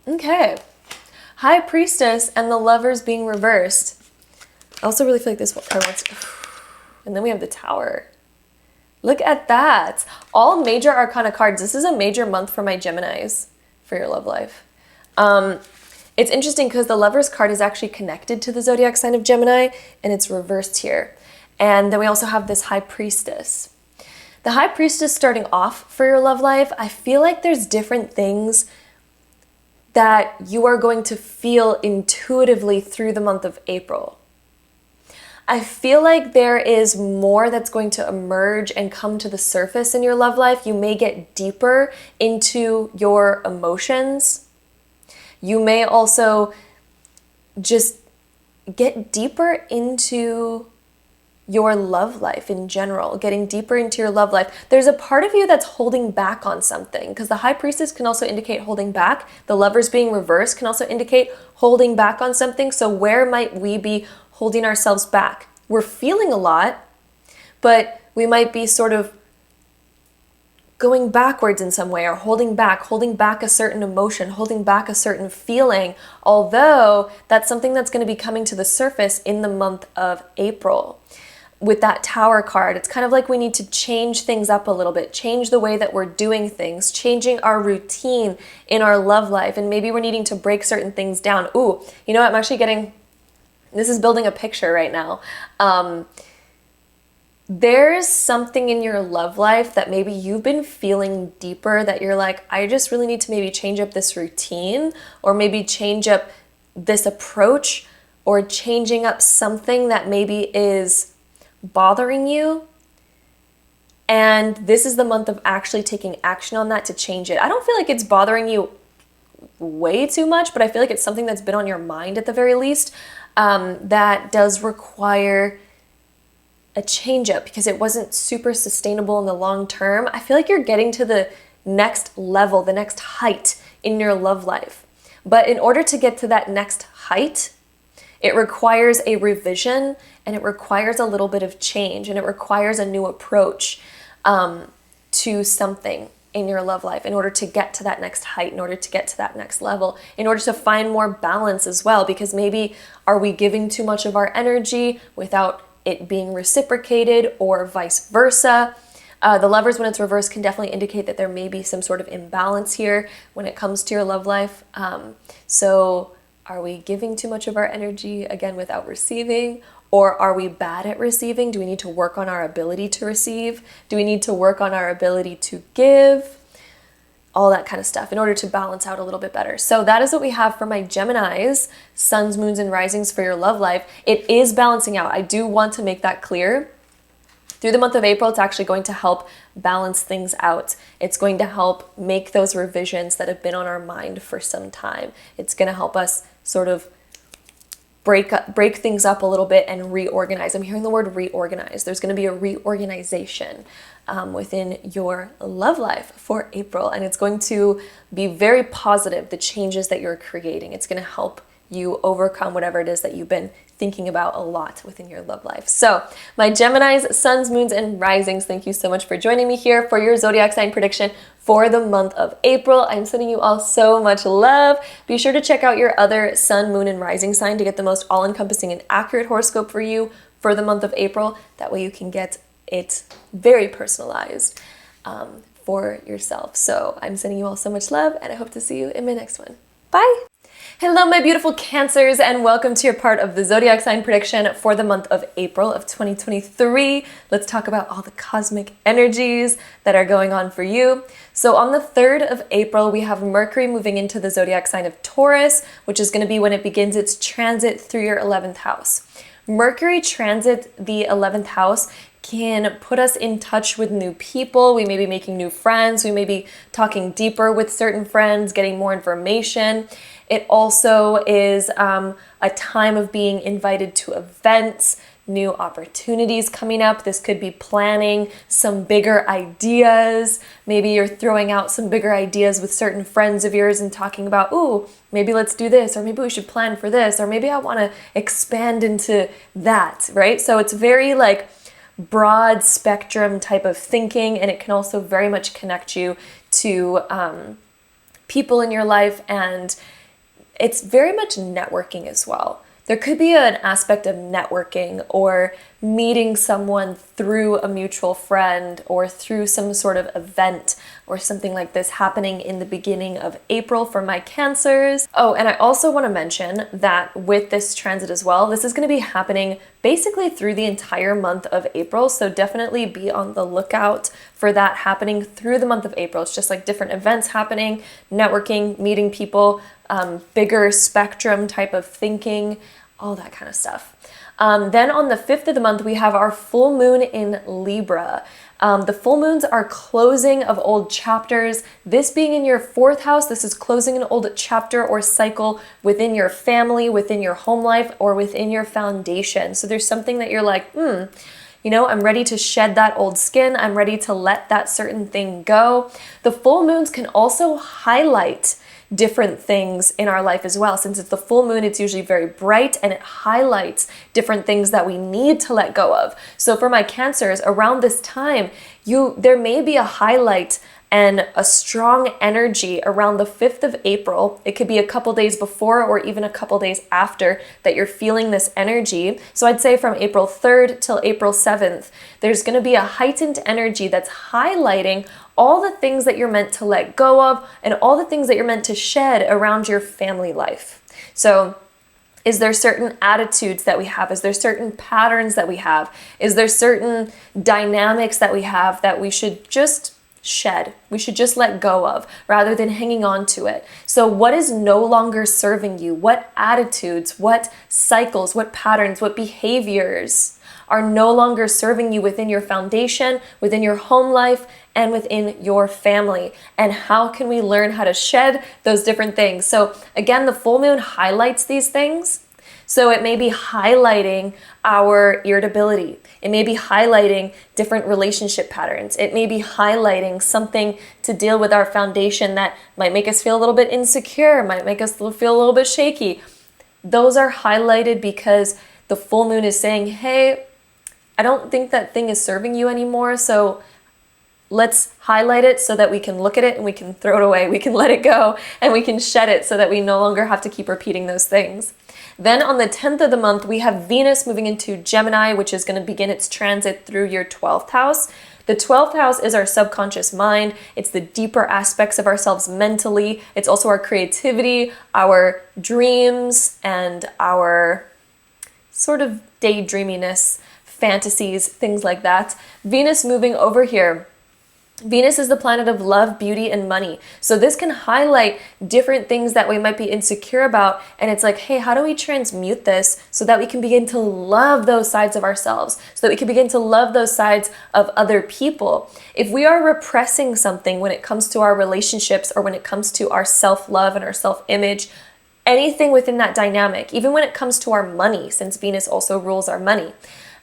A: Okay, High Priestess and the Lovers being reversed. I also really feel like this card wants to... And then we have the Tower. Look at that. All major arcana cards. This is a major month for my Geminis for your love life. It's interesting because the Lover's card is actually connected to the zodiac sign of Gemini, and it's reversed here. And then we also have this High Priestess. The High Priestess starting off for your love life, I feel like there's different things that you are going to feel intuitively through the month of April. I feel like there is more that's going to emerge and come to the surface in your love life. You may get deeper into your emotions. You may also just get deeper into your love life in general, getting deeper into your love life. There's a part of you that's holding back on something, because the High Priestess can also indicate holding back. The Lovers being reversed can also indicate holding back on something. So where might we be holding ourselves back? We're feeling a lot, but we might be sort of going backwards in some way, or holding back a certain emotion, holding back a certain feeling, although that's something that's going to be coming to the surface in the month of April. With that Tower card, it's kind of like we need to change things up a little bit, change the way that we're doing things, changing our routine in our love life, and maybe we're needing to break certain things down. Ooh, you know what, I'm actually getting, this is building a picture right now. There's something in your love life that maybe you've been feeling deeper, that you're like, I just really need to maybe change up this routine, or maybe change up this approach, or changing up something that maybe is bothering you. And this is the month of actually taking action on that to change it. I don't feel like it's bothering you way too much, but I feel like it's something that's been on your mind at the very least, that does require a change up because it wasn't super sustainable in the long term. I feel like you're getting to the next level, the next height in your love life. But in order to get to that next height, it requires a revision, and it requires a little bit of change, and it requires a new approach to something in your love life in order to get to that next height, in order to get to that next level, in order to find more balance as well. Because maybe are we giving too much of our energy without it being reciprocated, or vice versa? The Lovers, when it's reversed, can definitely indicate that there may be some sort of imbalance here when it comes to your love life. So are we giving too much of our energy, again, without receiving? Or are we bad at receiving? Do we need to work on our ability to receive? Do we need to work on our ability to give? All that kind of stuff in order to balance out a little bit better. So that is what we have for my Geminis, suns, moons, and risings for your love life. It is balancing out. I do want to make that clear. Through the month of April, it's actually going to help balance things out. It's going to help make those revisions that have been on our mind for some time. It's going to help us sort of break things up a little bit and reorganize. I'm hearing the word reorganize. There's going to be a reorganization within your love life for April, and it's going to be very positive, the changes that you're creating. It's going to help you overcome whatever it is that you've been thinking about a lot within your love life. So my Geminis, suns, moons, and risings, thank you so much for joining me here for your zodiac sign prediction for the month of April. I'm sending you all so much love. Be sure to check out your other sun, moon, and rising sign to get the most all-encompassing and accurate horoscope for you for the month of April. That way you can get it very personalized for yourself. So I'm sending you all so much love, and I hope to see you in my next one. Bye! Hello, my beautiful Cancers, and welcome to your part of the zodiac sign prediction for the month of April of 2023. Let's talk about all the cosmic energies that are going on for you. So on the 3rd of April, we have Mercury moving into the zodiac sign of Taurus, which is going to be when it begins its transit through your 11th house. Mercury transit the 11th house can put us in touch with new people. We may be making new friends. We may be talking deeper with certain friends, getting more information. It also is a time of being invited to events, new opportunities coming up. This could be planning some bigger ideas. Maybe you're throwing out some bigger ideas with certain friends of yours and talking about, ooh, maybe let's do this, or maybe we should plan for this, or maybe I want to expand into that, right? So it's very like broad spectrum type of thinking, and it can also very much connect you to people in your life, and it's very much networking as well. There could be an aspect of networking or meeting someone through a mutual friend or through some sort of event or something like this happening in the beginning of April for my Cancers. Oh, and I also want to mention that with this transit as well, this is going to be happening basically through the entire month of April. So definitely be on the lookout for that happening through the month of April. It's just like different events happening, networking, meeting people, bigger spectrum type of thinking, all that kind of stuff. Then on the 5th of the month, we have our full moon in Libra. The full moons are closing of old chapters. This being in your 4th house, this is closing an old chapter or cycle within your family, within your home life, or within your foundation. So there's something that you're like, you know, I'm ready to shed that old skin. I'm ready to let that certain thing go. The full moons can also highlight different things in our life as well. Since it's the full moon, it's usually very bright and it highlights different things that we need to let go of. So for my Cancers, around this time, there may be a highlight and a strong energy around the 5th of April. It could be a couple days before or even a couple days after that you're feeling this energy. So I'd say from April 3rd till April 7th, there's going to be a heightened energy that's highlighting all the things that you're meant to let go of and all the things that you're meant to shed around your family life. So is there certain attitudes that we have? Is there certain patterns that we have? Is there certain dynamics that we have that we should just shed? We should just let go of rather than hanging on to it. So what is no longer serving you? What attitudes, what cycles, what patterns, what behaviors are no longer serving you within your foundation, within your home life, and within your family? And how can we learn how to shed those different things? So again, the full moon highlights these things. So it may be highlighting our irritability. It may be highlighting different relationship patterns. It may be highlighting something to deal with our foundation that might make us feel a little bit insecure, might make us feel a little bit shaky. Those are highlighted because the full moon is saying, hey, I don't think that thing is serving you anymore, so let's highlight it so that we can look at it and we can throw it away, we can let it go, and we can shed it so that we no longer have to keep repeating those things. Then on the 10th of the month, we have Venus moving into Gemini, which is going to begin its transit through your 12th house. The 12th house is our subconscious mind. It's the deeper aspects of ourselves mentally. It's also our creativity, our dreams, and our sort of daydreaminess, fantasies, things like that. Venus moving over here. Venus is the planet of love, beauty, and money. So this can highlight different things that we might be insecure about. And it's like, hey, how do we transmute this so that we can begin to love those sides of ourselves, so that we can begin to love those sides of other people? If we are repressing something when it comes to our relationships or when it comes to our self-love and our self-image, anything within that dynamic, even when it comes to our money, since Venus also rules our money,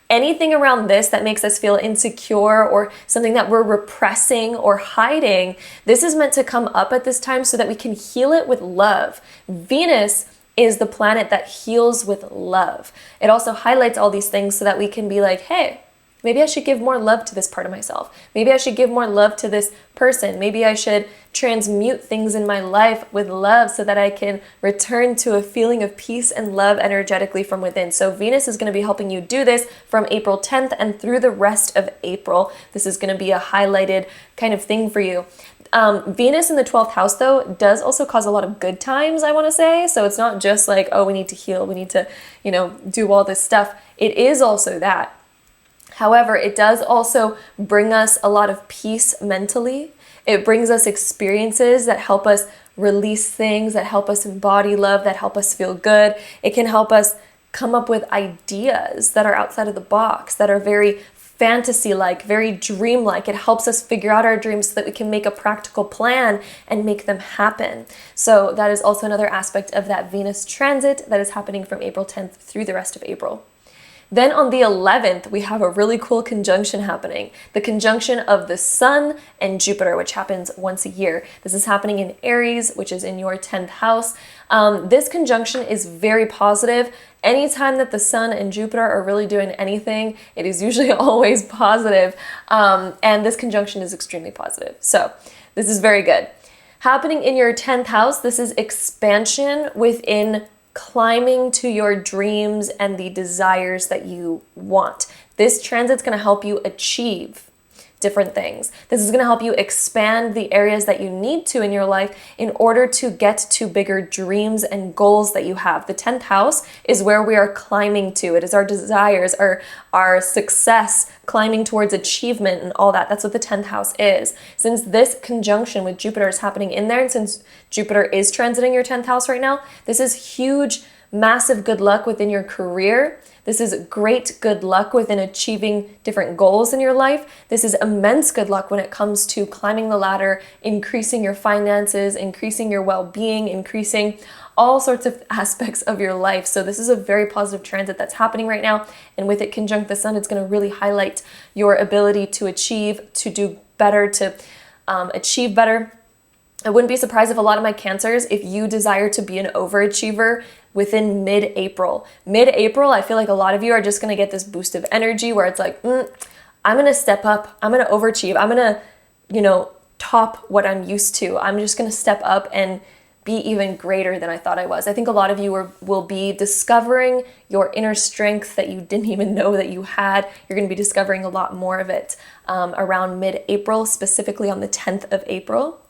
A: anything around this that makes us feel insecure or something that we're repressing or hiding, this is meant to come up at this time so that we can heal it with love. Venus is the planet that heals with love. It also highlights all these things so that we can be like, hey, maybe I should give more love to this part of myself. Maybe I should give more love to this person. Maybe I should transmute things in my life with love so that I can return to a feeling of peace and love energetically from within. So Venus is going to be helping you do this from April 10th and through the rest of April. This is going to be a highlighted kind of thing for you. Venus in the 12th house, though, does also cause a lot of good times, I want to say. So it's not just like, oh, we need to heal, we need to, do all this stuff. It is also that. However, it does also bring us a lot of peace mentally. It brings us experiences that help us release things, that help us embody love, that help us feel good. It can help us come up with ideas that are outside of the box, that are very fantasy-like, very dream-like. It helps us figure out our dreams so that we can make a practical plan and make them happen. So that is also another aspect of that Venus transit that is happening from April 10th through the rest of April. Then on the 11th, we have a really cool conjunction happening. The conjunction of the Sun and Jupiter, which happens once a year. This is happening in Aries, which is in your 10th house. This conjunction is very positive. Anytime that the Sun and Jupiter are really doing anything, it is usually always positive. And this conjunction is extremely positive. So this is very good. Happening in your 10th house, this is expansion within climbing to your dreams and the desires that you want. This transit's going to help you achieve different things. This is going to help you expand the areas that you need to in your life in order to get to bigger dreams and goals that you have. The 10th house is where we are climbing to. It is our desires, our success, climbing towards achievement and all that. That's what the 10th house is. Since this conjunction with Jupiter is happening in there, and since Jupiter is transiting your 10th house right now, this is huge, massive good luck within your career. This is great good luck within achieving different goals in your life. This is immense good luck when it comes to climbing the ladder, increasing your finances, increasing your well-being, increasing all sorts of aspects of your life. So this is a very positive transit that's happening right now. And with it conjunct the Sun, it's going to really highlight your ability to achieve, to do better, to achieve better. I wouldn't be surprised if a lot of my Cancers, if you desire to be an overachiever within mid-April. Mid-April, I feel like a lot of you are just going to get this boost of energy where it's like, I'm going to step up. I'm going to overachieve. I'm going to, top what I'm used to. I'm just going to step up and be even greater than I thought I was. I think a lot of you will be discovering your inner strength that you didn't even know that you had. You're going to be discovering a lot more of it around mid-April, specifically on the 10th of April.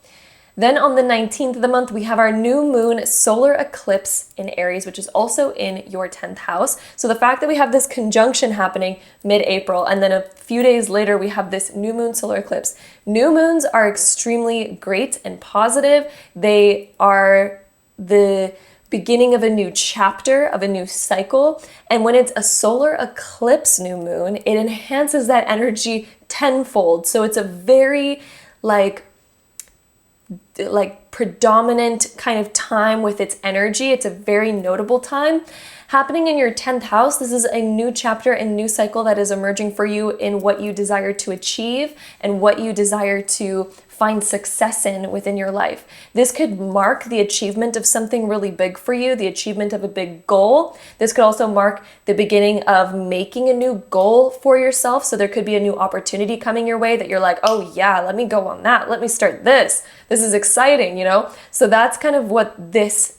A: Then on the 19th of the month, we have our new moon solar eclipse in Aries, which is also in your 10th house. So the fact that we have this conjunction happening mid-April, and then a few days later, we have this new moon solar eclipse. New moons are extremely great and positive. They are the beginning of a new chapter, of a new cycle. And when it's a solar eclipse new moon, it enhances that energy tenfold. So it's a very like predominant kind of time with its energy. It's a very notable time. Happening in your 10th house, this is a new chapter and new cycle that is emerging for you in what you desire to achieve and what you desire to find success in within your life. This could mark the achievement of something really big for you, the achievement of a big goal. This could also mark the beginning of making a new goal for yourself. So there could be a new opportunity coming your way that you're like, oh yeah, let me go on that. Let me start this. This is exciting, So that's kind of what this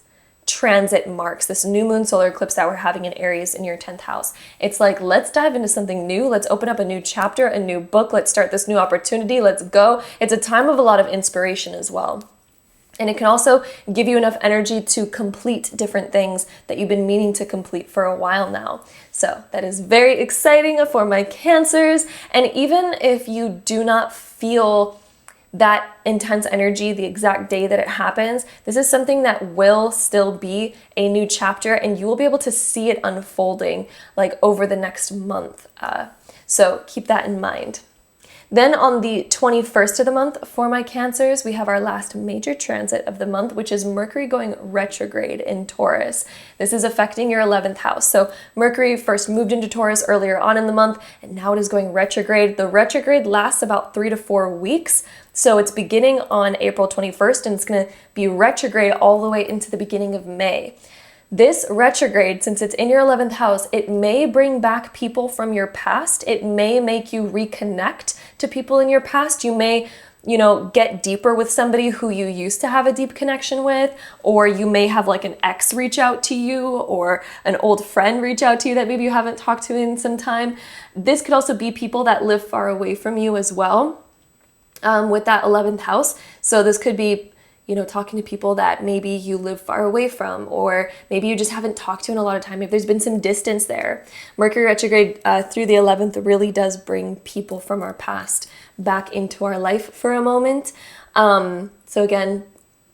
A: transit marks, this new moon solar eclipse that we're having in Aries in your 10th house. It's like, let's dive into something new. Let's open up a new chapter, a new book. Let's start this new opportunity. Let's go. It's a time of a lot of inspiration as well. And it can also give you enough energy to complete different things that you've been meaning to complete for a while now. So that is very exciting for my Cancers. And even if you do not feel that intense energy the exact day that it happens, this is something that will still be a new chapter, and you will be able to see it unfolding like over the next month. So keep that in mind. Then on the 21st of the month for my Cancers, we have our last major transit of the month, which is Mercury going retrograde in Taurus. This is affecting your 11th house. So Mercury first moved into Taurus earlier on in the month, and now it is going retrograde. The retrograde lasts about 3 to 4 weeks. So it's beginning on April 21st, and it's going to be retrograde all the way into the beginning of May. This retrograde, since it's in your 11th house, it may bring back people from your past. It may make you reconnect to people in your past. You may, get deeper with somebody who you used to have a deep connection with, or you may have like an ex reach out to you or an old friend reach out to you that maybe you haven't talked to in some time. This could also be people that live far away from you as well, with that 11th house. So this could be talking to people that maybe you live far away from, or maybe you just haven't talked to in a lot of time. Maybe there's been some distance there. Mercury retrograde through the 11th really does bring people from our past back into our life for a moment. So again,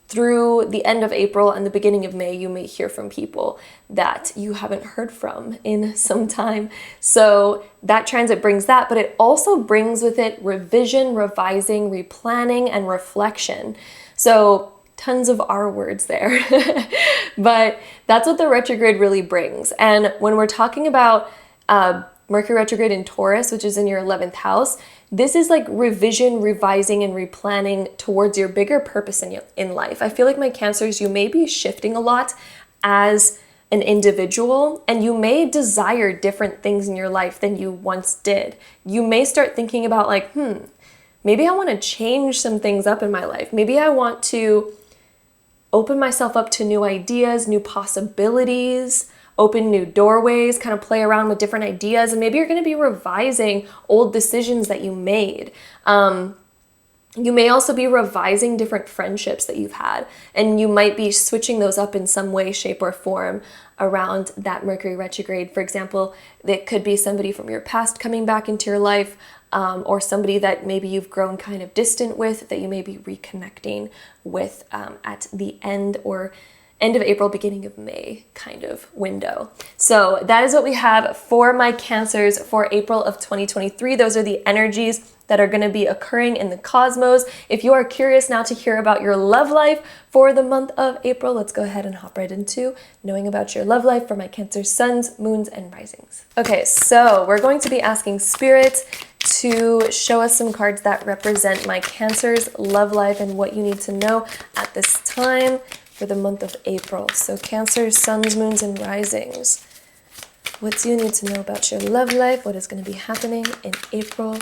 A: through the end of April and the beginning of May, you may hear from people that you haven't heard from in some time. So that transit brings that, but it also brings with it revision, revising, replanning, and reflection. So tons of R words there, but that's what the retrograde really brings. And when we're talking about Mercury retrograde in Taurus, which is in your 11th house, this is like revision, revising, and replanning towards your bigger purpose in life. I feel like my Cancers, you may be shifting a lot as an individual, and you may desire different things in your life than you once did. You may start thinking about like, maybe I want to change some things up in my life. Maybe I want to open myself up to new ideas, new possibilities, open new doorways, kind of play around with different ideas. And maybe you're going to be revising old decisions that you made. You may also be revising different friendships that you've had, and you might be switching those up in some way, shape, or form around that Mercury retrograde. For example, it could be somebody from your past coming back into your life, or somebody that maybe you've grown kind of distant with that you may be reconnecting with at the end of April, beginning of May kind of window. So that is what we have for my Cancers for April of 2023. Those are the energies that are going to be occurring in the cosmos. If you are curious now to hear about your love life for the month of April, let's go ahead and hop right into knowing about your love life for my Cancer suns, moons, and risings. Okay, so we're going to be asking Spirit to show us some cards that represent my Cancer's love life and what you need to know at this time for the month of April. So Cancer, suns, moons, and risings. What do you need to know about your love life? What is going to be happening in April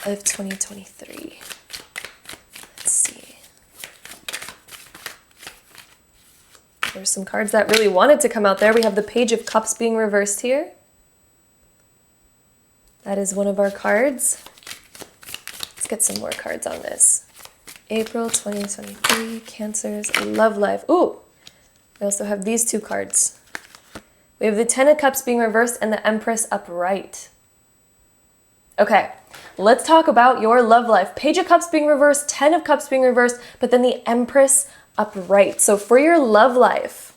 A: of 2023? Let's see. There's some cards that really wanted to come out there. We have the Page of Cups being reversed here. That is one of our cards. Let's get some more cards on this. April 2023, Cancer's love life. Ooh, we also have these two cards. We have the Ten of Cups being reversed and the Empress upright. Okay, let's talk about your love life. Page of Cups being reversed, Ten of Cups being reversed, but then the Empress upright. So for your love life,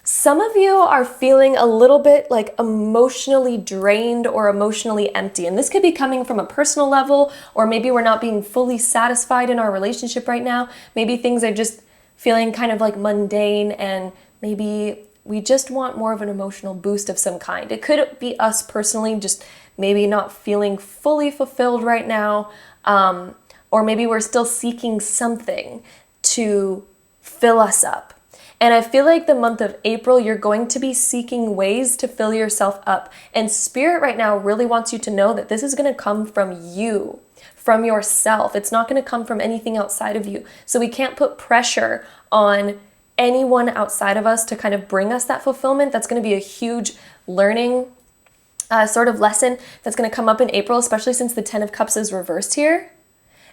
A: some of you are feeling a little bit like emotionally drained or emotionally empty. And this could be coming from a personal level, or maybe we're not being fully satisfied in our relationship right now. Maybe things are just feeling kind of like mundane, and maybe we just want more of an emotional boost of some kind. It could be us personally just maybe not feeling fully fulfilled right now, or maybe we're still seeking something to fill us up. And I feel like the month of April, you're going to be seeking ways to fill yourself up. And Spirit right now really wants you to know that this is going to come from you, from yourself. It's not going to come from anything outside of you. So we can't put pressure on anyone outside of us to kind of bring us that fulfillment. That's going to be a huge learning sort of lesson that's going to come up in April, especially since the Ten of Cups is reversed here.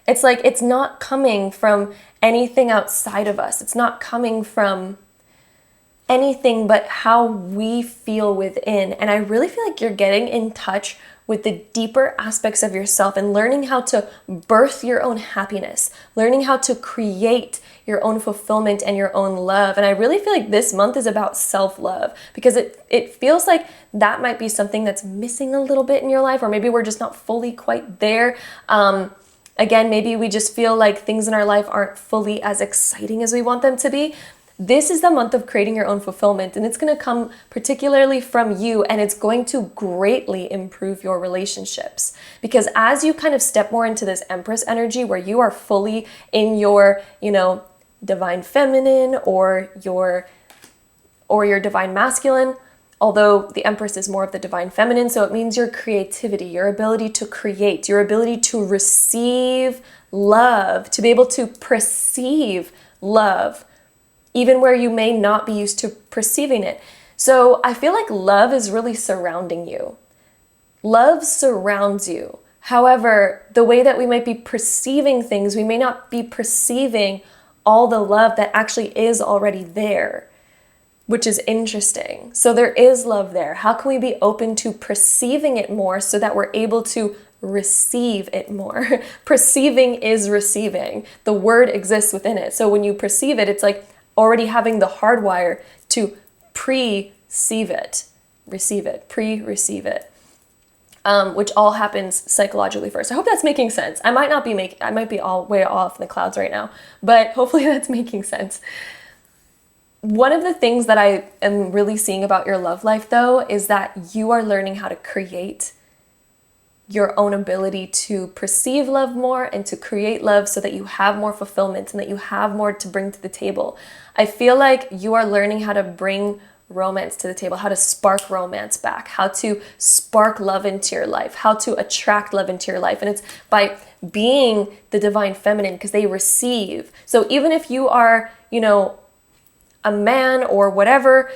A: It's like it's not coming from anything outside of us. It's not coming from anything but how we feel within. And I really feel like you're getting in touch with the deeper aspects of yourself and learning how to birth your own happiness, learning how to create your own fulfillment and your own love. And I really feel like this month is about self-love, because it feels like that might be something that's missing a little bit in your life, or maybe we're just not fully quite there. Again, maybe we just feel like things in our life aren't fully as exciting as we want them to be. This is the month of creating your own fulfillment, and it's going to come particularly from you, and it's going to greatly improve your relationships. Because as you kind of step more into this Empress energy where you are fully in your, divine feminine or your or your divine masculine, although the Empress is more of the divine feminine. So it means your creativity, your ability to create, your ability to receive love, to be able to perceive love, even where you may not be used to perceiving it. So I feel like love is really surrounding you. Love surrounds you. However, the way that we might be perceiving things, we may not be perceiving all the love that actually is already there, which is interesting. So there is love there. How can we be open to perceiving it more so that we're able to receive it more? Perceiving is receiving. The word exists within it. So when you perceive it, it's like already having the hardwire to receive it, pre-receive it. Which all happens psychologically first. I hope that's making sense. I might be all way off in the clouds right now, but hopefully that's making sense. One of the things that I am really seeing about your love life, though, is that you are learning how to create your own ability to perceive love more and to create love so that you have more fulfillment and that you have more to bring to the table. I feel like you are learning how to bring romance to the table, how to spark romance back, how to spark love into your life, how to attract love into your life. And it's by being the divine feminine, because they receive. So even if you are, a man or whatever,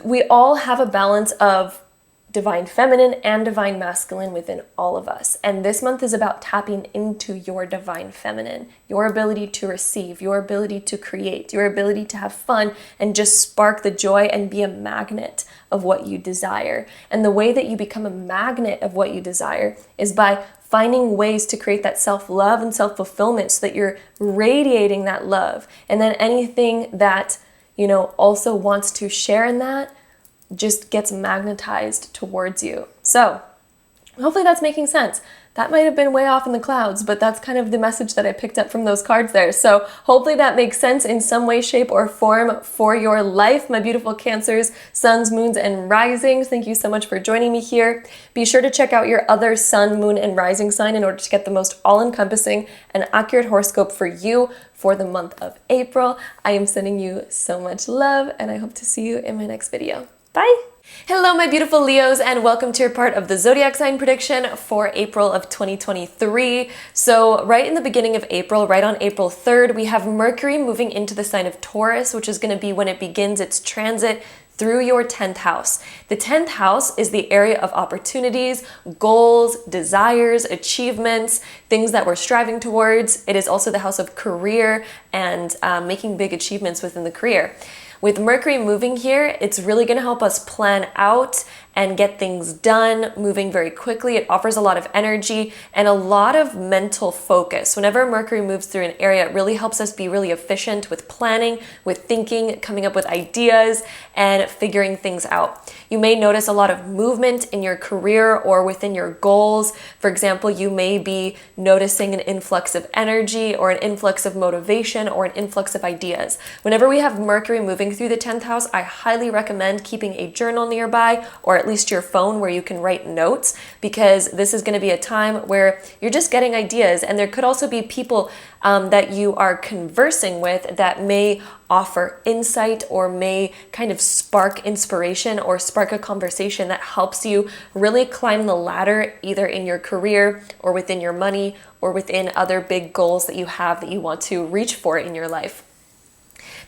A: we all have a balance of divine feminine and divine masculine within all of us. And this month is about tapping into your divine feminine, your ability to receive, your ability to create, your ability to have fun and just spark the joy and be a magnet of what you desire. And the way that you become a magnet of what you desire is by finding ways to create that self-love and self-fulfillment so that you're radiating that love. And then anything that, also wants to share in that just gets magnetized towards you. So hopefully that's making sense. That might have been way off in the clouds, but that's kind of the message that I picked up from those cards there. So hopefully that makes sense in some way, shape, or form for your life. My beautiful Cancers, suns, moons, and risings, thank you so much for joining me here. Be sure to check out your other sun, moon, and rising sign in order to get the most all-encompassing and accurate horoscope for you for the month of April. I am sending you so much love, and I hope to see you in my next video. Bye! Hello, my beautiful Leos, and welcome to your part of the Zodiac sign prediction for April of 2023. So right in the beginning of April, right on April 3rd, we have Mercury moving into the sign of Taurus, which is going to be when it begins its transit through your 10th house. The 10th house is the area of opportunities, goals, desires, achievements, things that we're striving towards. It is also the house of career and making big achievements within the career. With Mercury moving here, it's really going to help us plan out and get things done, moving very quickly. It offers a lot of energy and a lot of mental focus. Whenever Mercury moves through an area, it really helps us be really efficient with planning, with thinking, coming up with ideas, and figuring things out. You may notice a lot of movement in your career or within your goals. For example, you may be noticing an influx of energy or an influx of motivation or an influx of ideas. Whenever we have Mercury moving through the 10th house, I highly recommend keeping a journal nearby, or at least your phone where you can write notes, because this is going to be a time where you're just getting ideas. And there could also be people that you are conversing with that may offer insight or may kind of spark inspiration or spark a conversation that helps you really climb the ladder, either in your career or within your money or within other big goals that you have that you want to reach for in your life.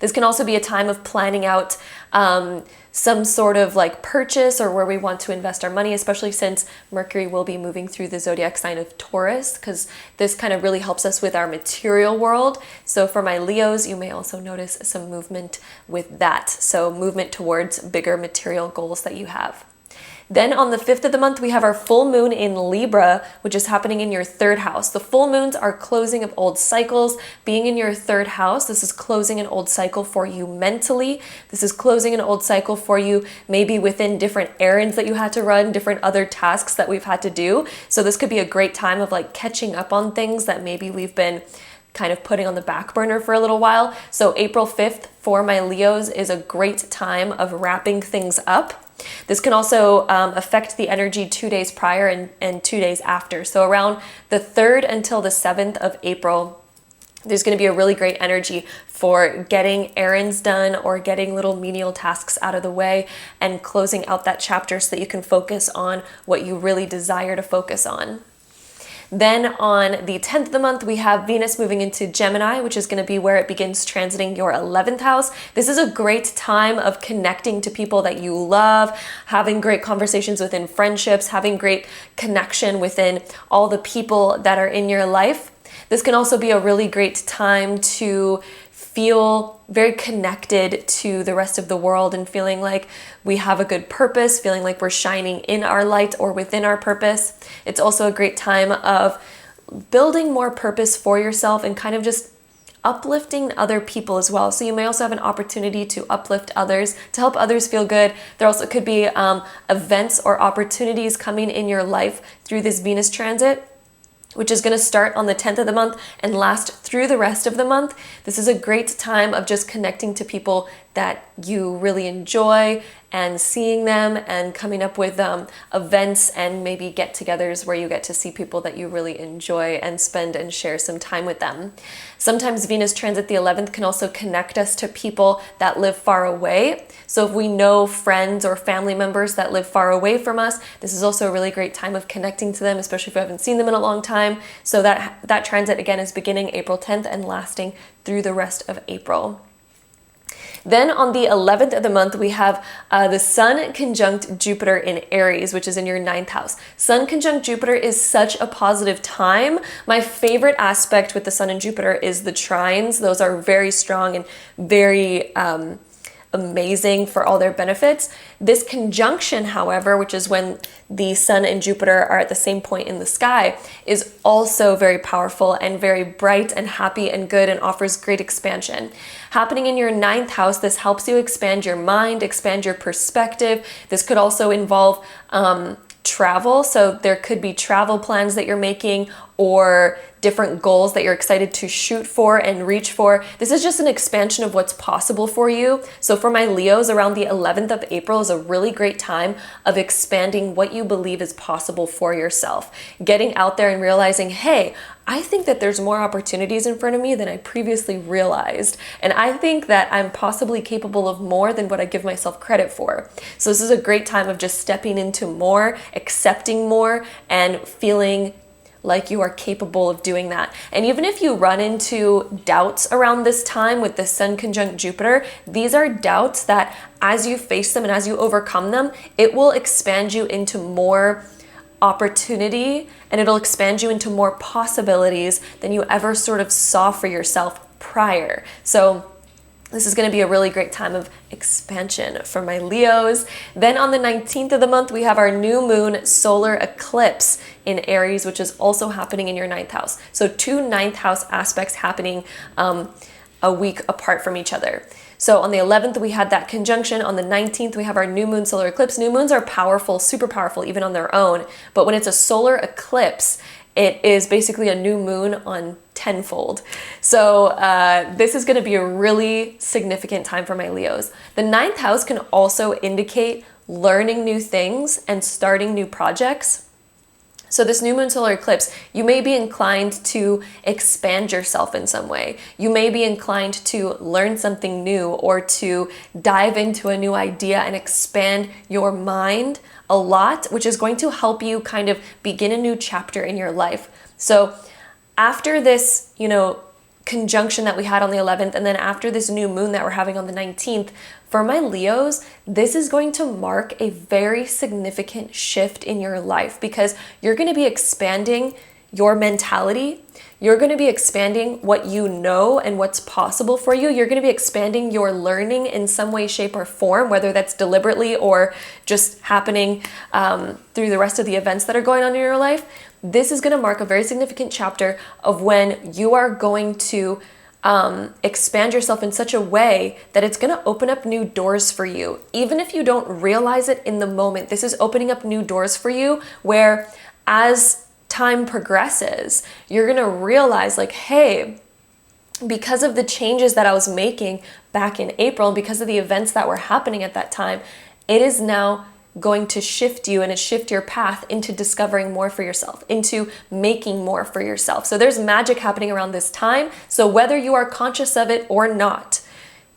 A: This can also be a time of planning out some sort of like purchase or where we want to invest our money, especially since Mercury will be moving through the zodiac sign of Taurus, because this kind of really helps us with our material world. So for my Leos, you may also notice some movement with that. So movement towards bigger material goals that you have. Then on the 5th of the month, we have our full moon in Libra, which is happening in your 3rd house. The full moons are closing of old cycles. Being in your 3rd house, this is closing an old cycle for you mentally. This is closing an old cycle for you maybe within different errands that you had to run, different other tasks that we've had to do. So this could be a great time of like catching up on things that maybe we've been kind of putting on the back burner for a little while. So April 5th for my Leos is a great time of wrapping things up. This can also affect the energy 2 days prior and 2 days after. So around the 3rd until the 7th of April, There's going to be a really great energy for getting errands done or getting little menial tasks out of the way and closing out that chapter so that you can focus on what you really desire to focus on. Then on the 10th of the month, we have Venus moving into Gemini, which is going to be where it begins transiting your 11th house. This is a great time of connecting to people that you love, having great conversations within friendships, having great connection within all the people that are in your life. This can also be a really great time to feel very connected to the rest of the world and feeling like we have a good purpose, feeling like we're shining in our light or within our purpose. It's also a great time of building more purpose for yourself and kind of just uplifting other people as well. So you may also have an opportunity to uplift others, to help others feel good. There also could be events or opportunities coming in your life through this Venus transit, which is going to start on the 10th of the month and last through the rest of the month. This is a great time of just connecting to people that you really enjoy and seeing them and coming up with events and maybe get-togethers where you get to see people that you really enjoy and spend and share some time with them. Sometimes Venus transit the 11th can also connect us to people that live far away. So if we know friends or family members that live far away from us, this is also a really great time of connecting to them, especially if you haven't seen them in a long time. So that transit again is beginning April 10th and lasting through the rest of April. Then on the 11th of the month, we have the Sun conjunct Jupiter in Aries, which is in your 9th house. Sun conjunct Jupiter is such a positive time. My favorite aspect with the Sun and Jupiter is the trines. Those are very strong and very amazing for all their benefits. This conjunction, however, which is when the Sun and Jupiter are at the same point in the sky, is also very powerful and very bright and happy and good and offers great expansion. Happening in your 9th house, this helps you expand your mind, expand your perspective. This could also involve travel. So there could be travel plans that you're making or different goals that you're excited to shoot for and reach for. This is just an expansion of what's possible for you. So for my Leos, around the 11th of April is a really great time of expanding what you believe is possible for yourself. Getting out there and realizing, hey, I think that there's more opportunities in front of me than I previously realized. And I think that I'm possibly capable of more than what I give myself credit for. So this is a great time of just stepping into more, accepting more, and feeling like you are capable of doing that. And even if you run into doubts around this time with the Sun conjunct Jupiter, these are doubts that as you face them and as you overcome them, it will expand you into more opportunity and it'll expand you into more possibilities than you ever sort of saw for yourself prior. So this is going to be a really great time of expansion for my Leos. Then on the 19th of the month, we have our new moon solar eclipse in Aries, which is also happening in your 9th house. So two 9th house aspects happening a week apart from each other. So on the 11th, we had that conjunction. On the 19th, we have our new moon solar eclipse. New moons are powerful, super powerful, even on their own. But when it's a solar eclipse, it is basically a new moon on tenfold. So this is going to be a really significant time for my Leos. The 9th house can also indicate learning new things and starting new projects. So this new moon solar eclipse, you may be inclined to expand yourself in some way. You may be inclined to learn something new or to dive into a new idea and expand your mind a lot, which is going to help you kind of begin a new chapter in your life. So after this, conjunction that we had on the 11th, and then after this new moon that we're having on the 19th, for my Leos, this is going to mark a very significant shift in your life because you're going to be expanding your mentality. You're going to be expanding what you know and what's possible for you. You're going to be expanding your learning in some way, shape, or form, whether that's deliberately or just happening through the rest of the events that are going on in your life. This is going to mark a very significant chapter of when you are going to expand yourself in such a way that it's going to open up new doors for you. Even if you don't realize it in the moment, this is opening up new doors for you where as time progresses, you're going to realize like, hey, because of the changes that I was making back in April and because of the events that were happening at that time, it is now going to shift you and shift your path into discovering more for yourself, into making more for yourself. So there's magic happening around this time. So whether you are conscious of it or not,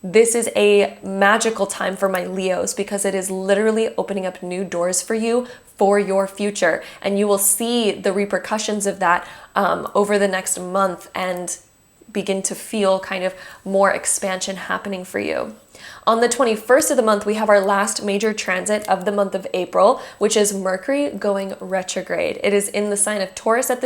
A: this is a magical time for my Leos because it is literally opening up new doors for you for your future. And you will see the repercussions of that over the next month and begin to feel kind of more expansion happening for you. On the 21st of the month, we have our last major transit of the month of April, which is Mercury going retrograde. It is in the sign of Taurus at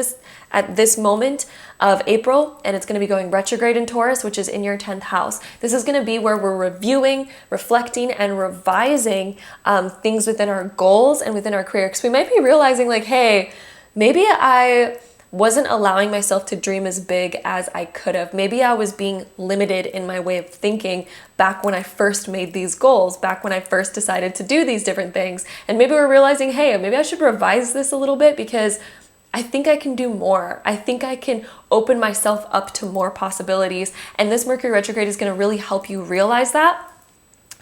A: this moment of April, and it's going to be going retrograde in Taurus, which is in your 10th house. This is going to be where we're reviewing, reflecting, and revising things within our goals and within our career. Because we might be realizing like, hey, maybe I wasn't allowing myself to dream as big as I could have. Maybe I was being limited in my way of thinking back when I first made these goals, back when I first decided to do these different things. And maybe we're realizing, hey, maybe I should revise this a little bit because I think I can do more. I think I can open myself up to more possibilities. And this Mercury retrograde is going to really help you realize that.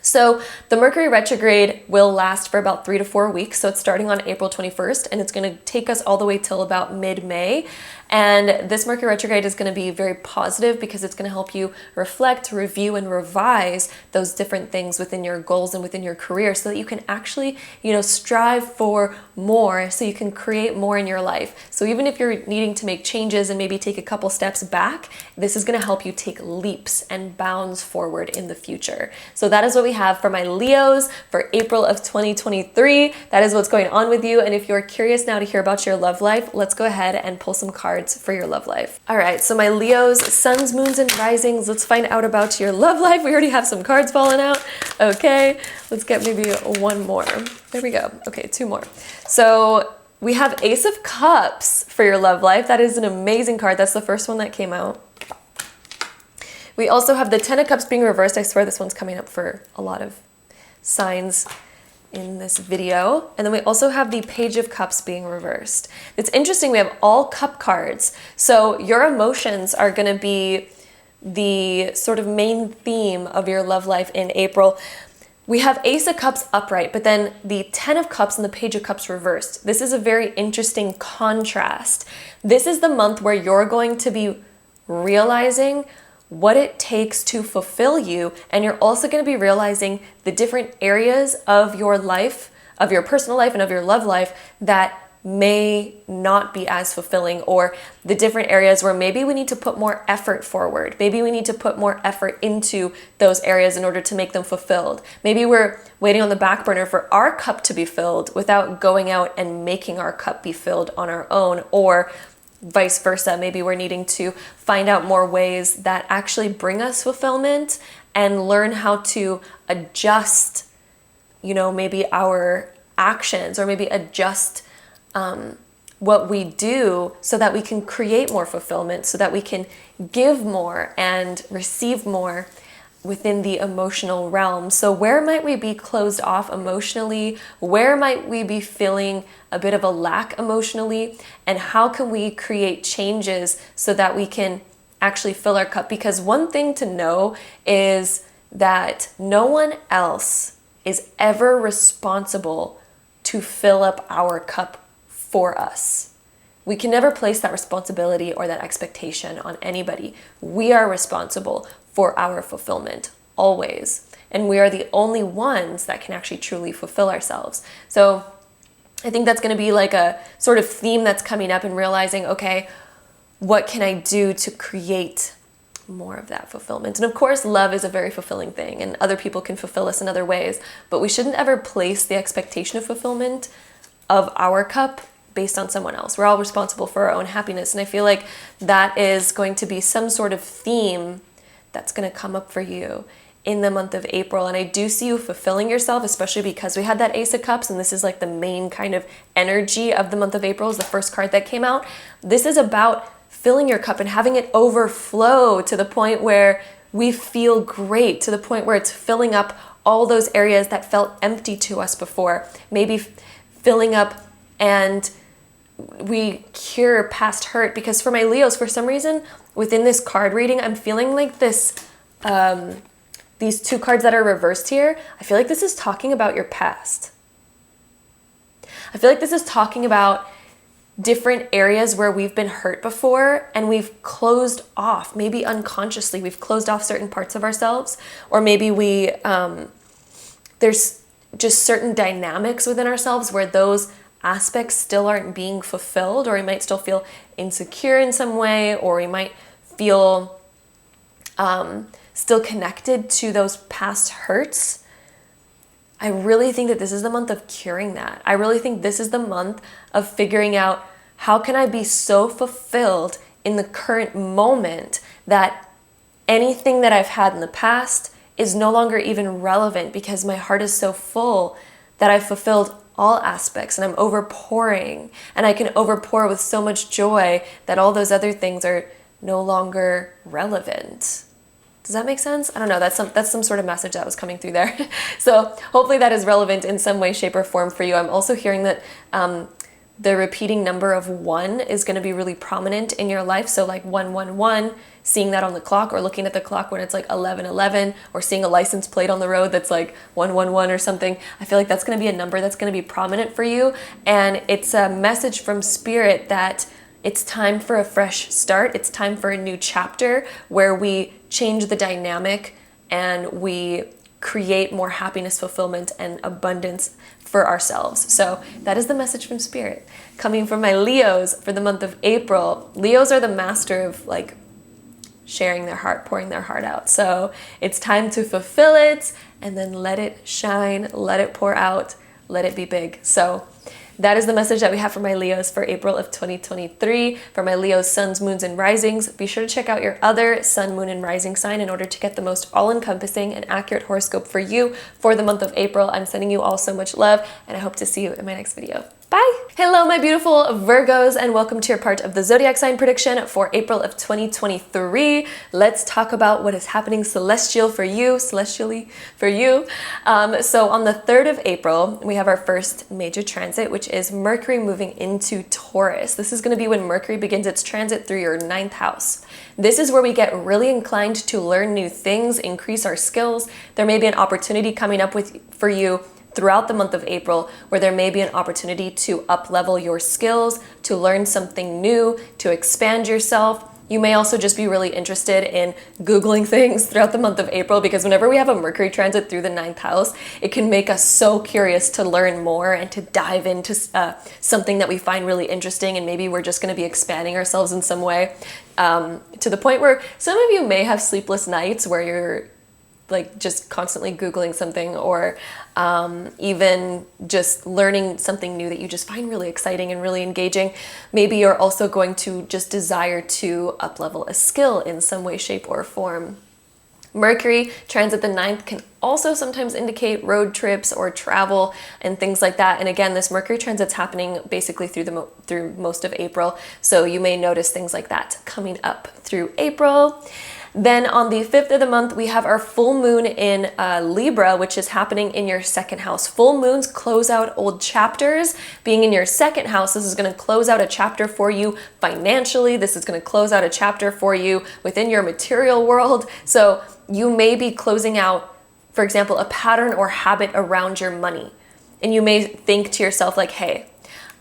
A: So the Mercury retrograde will last for about 3 to 4 weeks. So it's starting on April 21st and it's going to take us all the way till about mid-May. And this Mercury retrograde is going to be very positive because it's going to help you reflect, review, and revise those different things within your goals and within your career so that you can actually, strive for more, so you can create more in your life. So even if you're needing to make changes and maybe take a couple steps back, this is going to help you take leaps and bounds forward in the future. So that is what we have for my Leos for April of 2023. That is what's going on with you. And if you're curious now to hear about your love life, let's go ahead and pull some cards for your love life. All right, so my Leos, suns, moons, and risings, let's find out about your love life. We already have some cards falling out. Okay, let's get maybe one more. There we go. Okay, 2 more. So we have Ace of Cups for your love life. That is an amazing card. That's the first one that came out. We also have the 10 of Cups being reversed. I swear this one's coming up for a lot of signs in this video. And then we also have the Page of Cups being reversed. It's interesting, we have all cup cards. So your emotions are going to be the sort of main theme of your love life in April. We have Ace of Cups upright, but then the 10 of Cups and the Page of Cups reversed. This is a very interesting contrast. This is the month where you're going to be realizing what it takes to fulfill you, and you're also going to be realizing the different areas of your life, of your personal life and of your love life that may not be as fulfilling, or the different areas where maybe we need to put more effort forward. Maybe we need to put more effort into those areas in order to make them fulfilled. Maybe we're waiting on the back burner for our cup to be filled without going out and making our cup be filled on our own, or vice versa. Maybe we're needing to find out more ways that actually bring us fulfillment and learn how to adjust, maybe our actions, or maybe adjust what we do so that we can create more fulfillment, so that we can give more and receive more within the emotional realm. So where might we be closed off emotionally? Where might we be feeling a bit of a lack emotionally? And how can we create changes so that we can actually fill our cup? Because one thing to know is that no one else is ever responsible to fill up our cup for us. We can never place that responsibility or that expectation on anybody. We are responsible for our fulfillment, always. And we are the only ones that can actually truly fulfill ourselves. So I think that's going to be like a sort of theme that's coming up, and realizing, okay, what can I do to create more of that fulfillment? And of course, love is a very fulfilling thing, and other people can fulfill us in other ways, but we shouldn't ever place the expectation of fulfillment of our cup based on someone else. We're all responsible for our own happiness. And I feel like that is going to be some sort of theme that's going to come up for you in the month of April. And I do see you fulfilling yourself, especially because we had that Ace of Cups, and this is like the main kind of energy of the month of April, is the first card that came out. This is about filling your cup and having it overflow to the point where we feel great, to the point where it's filling up all those areas that felt empty to us before. Maybe filling up, and we cure past hurt. Because for my Leos, for some reason, within this card reading, I'm feeling like this, these 2 cards that are reversed here, I feel like this is talking about your past. I feel like this is talking about different areas where we've been hurt before and we've closed off, maybe unconsciously, we've closed off certain parts of ourselves, or maybe there's just certain dynamics within ourselves where those aspects still aren't being fulfilled, or we might still feel insecure in some way, or we might feel still connected to those past hurts. I really think that this is the month of curing that. I really think this is the month of figuring out, how can I be so fulfilled in the current moment that anything that I've had in the past is no longer even relevant, because my heart is so full that I've fulfilled all aspects and I'm overpouring, and I can overpour with so much joy that all those other things are no longer relevant. Does that make sense? I don't know. That's some sort of message that was coming through there. So hopefully that is relevant in some way, shape, or form for you. I'm also hearing that the repeating number of 1 is going to be really prominent in your life. So like 111, seeing that on the clock, or looking at the clock when it's like 1111, or seeing a license plate on the road that's like 111 or something. I feel like that's going to be a number that's going to be prominent for you. And it's a message from Spirit that it's time for a fresh start. It's time for a new chapter where we change the dynamic and we create more happiness, fulfillment, and abundance for ourselves. So that is the message from Spirit coming from my Leos for the month of April. Leos are the master of like sharing their heart, pouring their heart out. So it's time to fulfill it and then let it shine, let it pour out, let it be big. So that is the message that we have for my Leos for April of 2023. For my Leos, suns, moons, and risings, be sure to check out your other sun, moon, and rising sign in order to get the most all-encompassing and accurate horoscope for you for the month of April. I'm sending you all so much love, and I hope to see you in my next video. Bye! Hello, my beautiful Virgos, and welcome to your part of the Zodiac sign prediction for April of 2023. Let's talk about what is happening celestially for you. So on the 3rd of April, we have our first major transit, which is Mercury moving into Taurus. This is going to be when Mercury begins its transit through your 9th house. This is where we get really inclined to learn new things, increase our skills. There may be an opportunity coming up for you throughout the month of April, where there may be an opportunity to up-level your skills, to learn something new, to expand yourself. You may also just be really interested in Googling things throughout the month of April, because whenever we have a Mercury transit through the 9th house, it can make us so curious to learn more and to dive into something that we find really interesting, and maybe we're just going to be expanding ourselves in some way, to the point where some of you may have sleepless nights where you're like just constantly Googling something, or even just learning something new that you just find really exciting and really engaging. Maybe you're also going to just desire to up-level a skill in some way, shape, or form. Mercury transit the 9th can also sometimes indicate road trips or travel and things like that. And again, this Mercury transit's happening basically through most of April, so you may notice things like that coming up through April. Then on the 5th of the month, we have our full moon in Libra, which is happening in your 2nd house. Full moons close out old chapters. Being in your 2nd house, this is going to close out a chapter for you financially. This is going to close out a chapter for you within your material world. So you may be closing out, for example, a pattern or habit around your money. And you may think to yourself like, hey,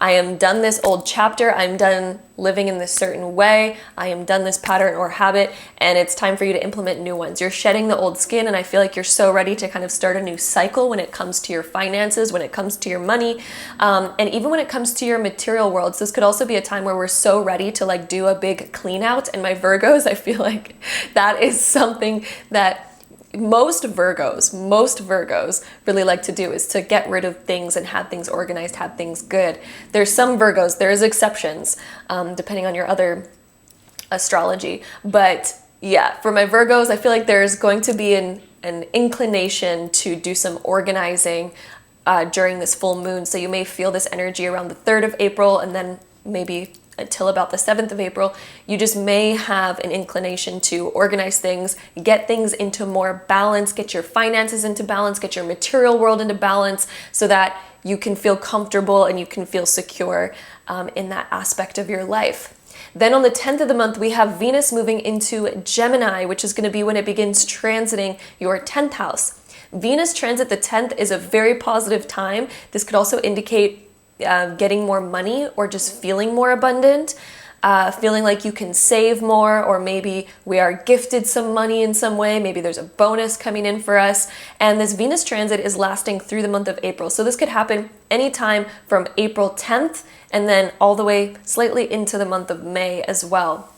A: I am done this old chapter. I'm done living in this certain way. I am done this pattern or habit, and it's time for you to implement new ones. You're shedding the old skin, and I feel like you're so ready to kind of start a new cycle when it comes to your finances, when it comes to your money, and even when it comes to your material worlds. This could also be a time where we're so ready to like do a big clean out. And my Virgos, I feel like that is something that most Virgos really like to do, is to get rid of things and have things organized, have things good. There's some Virgos, there's exceptions, depending on your other astrology. But yeah, for my Virgos, I feel like there's going to be an inclination to do some organizing during this full moon. So you may feel this energy around the 3rd of April, and then maybe until about the 7th of April, you just may have an inclination to organize things, get things into more balance, get your finances into balance, get your material world into balance, so that you can feel comfortable and you can feel secure in that aspect of your life. Then on the 10th of the month, we have Venus moving into Gemini, which is going to be when it begins transiting your 10th house. Venus transit the 10th is a very positive time. This could also indicate getting more money or just feeling more abundant. Feeling like you can save more, or maybe we are gifted some money in some way. Maybe there's a bonus coming in for us. And this Venus transit is lasting through the month of April. So this could happen anytime from April 10th and then all the way slightly into the month of May as well.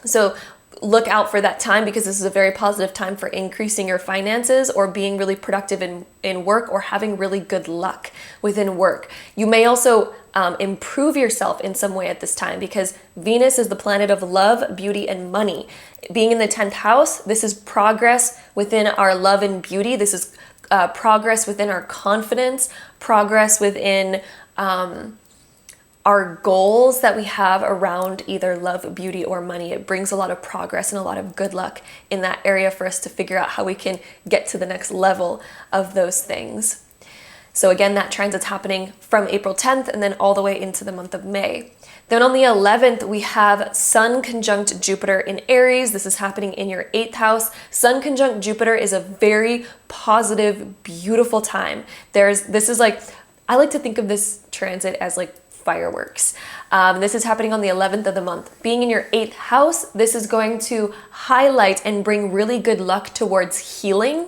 A: So look out for that time, because this is a very positive time for increasing your finances or being really productive in work, or having really good luck within work. You may also improve yourself in some way at this time, because Venus is the planet of love, beauty, and money. Being in the 10th house, this is progress within our love and beauty. This is progress within our confidence, progress within our goals that we have around either love, beauty, or money. It brings a lot of progress and a lot of good luck in that area for us to figure out how we can get to the next level of those things. So again, that transit's happening from April 10th and then all the way into the month of May. Then on the 11th, we have Sun conjunct Jupiter in Aries. This is happening in your 8th house. Sun conjunct Jupiter is a very positive, beautiful time. This is like, I like to think of this transit as like fireworks. This is happening on the 11th of the month. Being in your 8th house, this is going to highlight and bring really good luck towards healing.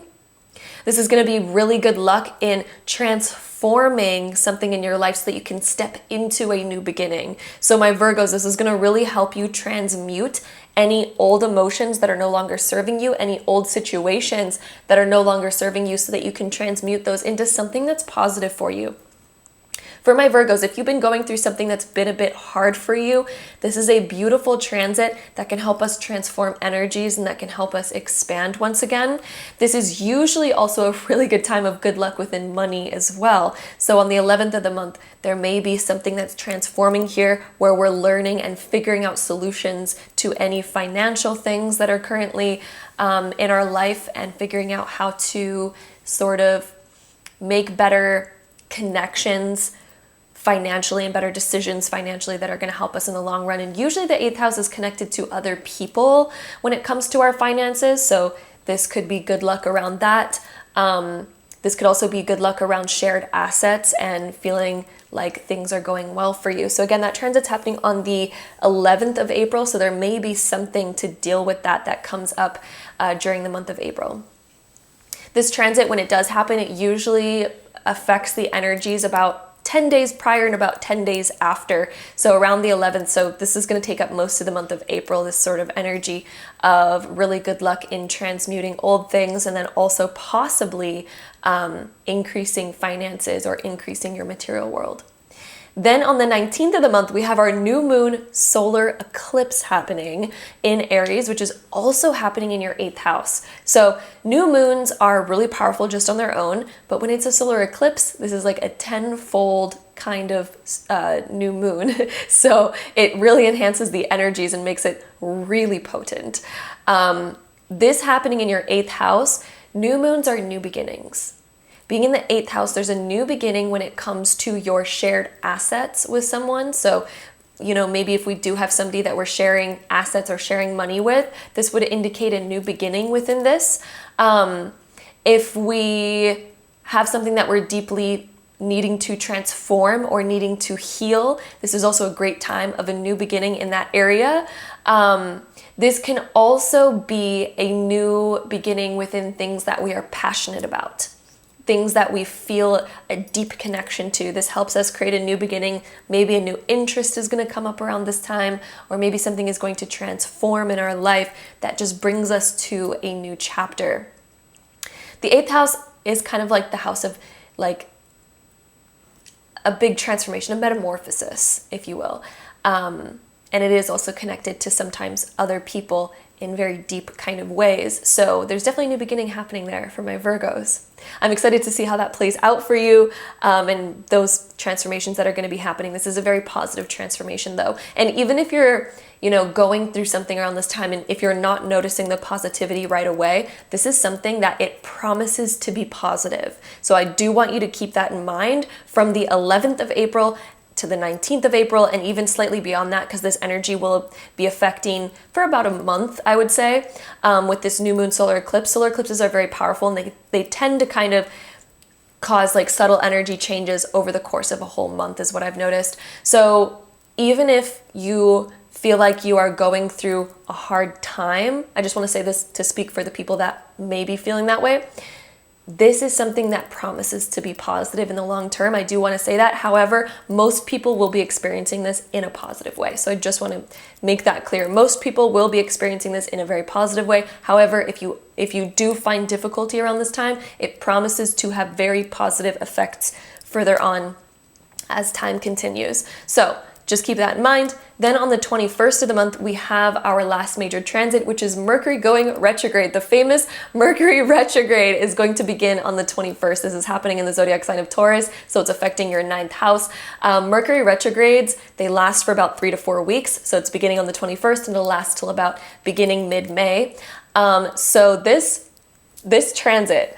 A: This is going to be really good luck in transforming something in your life so that you can step into a new beginning. So my Virgos, this is going to really help you transmute any old emotions that are no longer serving you, any old situations that are no longer serving you, so that you can transmute those into something that's positive for you. For my Virgos, if you've been going through something that's been a bit hard for you, this is a beautiful transit that can help us transform energies and that can help us expand once again. This is usually also a really good time of good luck within money as well. So on the 11th of the month, there may be something that's transforming here where we're learning and figuring out solutions to any financial things that are currently in our life, and figuring out how to sort of make better connections financially and better decisions financially that are going to help us in the long run. And usually the 8th house is connected to other people when it comes to our finances. So this could be good luck around that. This could also be good luck around shared assets and feeling like things are going well for you. So again, that transit's happening on the 11th of April. So there may be something to deal with that comes up during the month of April. This transit, when it does happen, it usually affects the energies about 10 days prior and about 10 days after. So around the 11th. So this is going to take up most of the month of April, this sort of energy of really good luck in transmuting old things, and then also possibly increasing finances or increasing your material world. Then on the 19th of the month, we have our new moon solar eclipse happening in Aries, which is also happening in your 8th house. So new moons are really powerful just on their own, but when it's a solar eclipse, this is like a tenfold kind of new moon. So it really enhances the energies and makes it really potent. This happening in your 8th house, new moons are new beginnings. Being in the 8th house, there's a new beginning when it comes to your shared assets with someone. So, you know, maybe if we do have somebody that we're sharing assets or sharing money with, this would indicate a new beginning within this. If we have something that we're deeply needing to transform or needing to heal, this is also a great time of a new beginning in that area. This can also be a new beginning within things that we are passionate about, things that we feel a deep connection to. This helps us create a new beginning. Maybe a new interest is going to come up around this time, or maybe something is going to transform in our life that just brings us to a new chapter. The 8th house is kind of like the house of like a big transformation, a metamorphosis, if you will. And it is also connected to sometimes other people in very deep kind of ways. So there's definitely a new beginning happening there for my Virgos. I'm excited to see how that plays out for you and those transformations that are going to be happening. This is a very positive transformation though. And even if you're, you know, going through something around this time, and if you're not noticing the positivity right away, this is something that it promises to be positive. So I do want you to keep that in mind from the 11th of April to the 19th of April, and even slightly beyond that, because this energy will be affecting for about a month, I would say, with this new moon solar eclipse. Solar eclipses are very powerful, and they tend to kind of cause like subtle energy changes over the course of a whole month is what I've noticed. So even if you feel like you are going through a hard time, I just want to say this to speak for the people that may be feeling that way. This is something that promises to be positive in the long term. I do want to say that. However, most people will be experiencing this in a positive way. So I just want to make that clear. Most people will be experiencing this in a very positive way. However, if you do find difficulty around this time, it promises to have very positive effects further on as time continues. So just keep that in mind. Then on the 21st of the month, we have our last major transit, which is Mercury going retrograde. The famous Mercury retrograde is going to begin on the 21st. This is happening in the zodiac sign of Taurus, so it's affecting your 9th house. Mercury retrogrades, they last for about 3 to 4 weeks. So it's beginning on the 21st and it'll last till about beginning mid-May. So this transit,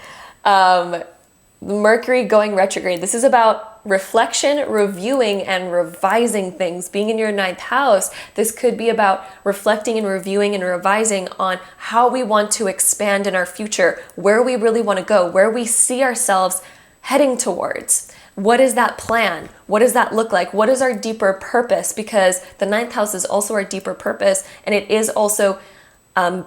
A: Mercury going retrograde, this is about reflection, reviewing, and revising things. Being in your 9th house, this could be about reflecting and reviewing and revising on how we want to expand in our future, where we really want to go, where we see ourselves heading towards. What is that plan? What does that look like? What is our deeper purpose? Because the 9th house is also our deeper purpose, and it is also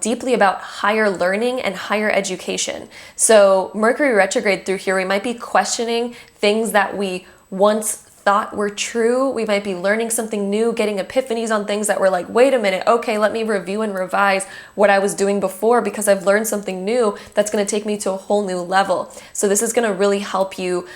A: deeply about higher learning and higher education. So Mercury retrograde through here, we might be questioning things that we once thought were true. We might be learning something new, getting epiphanies on things that were like, wait a minute, okay, let me review and revise what I was doing before because I've learned something new that's going to take me to a whole new level. So this is going to really help you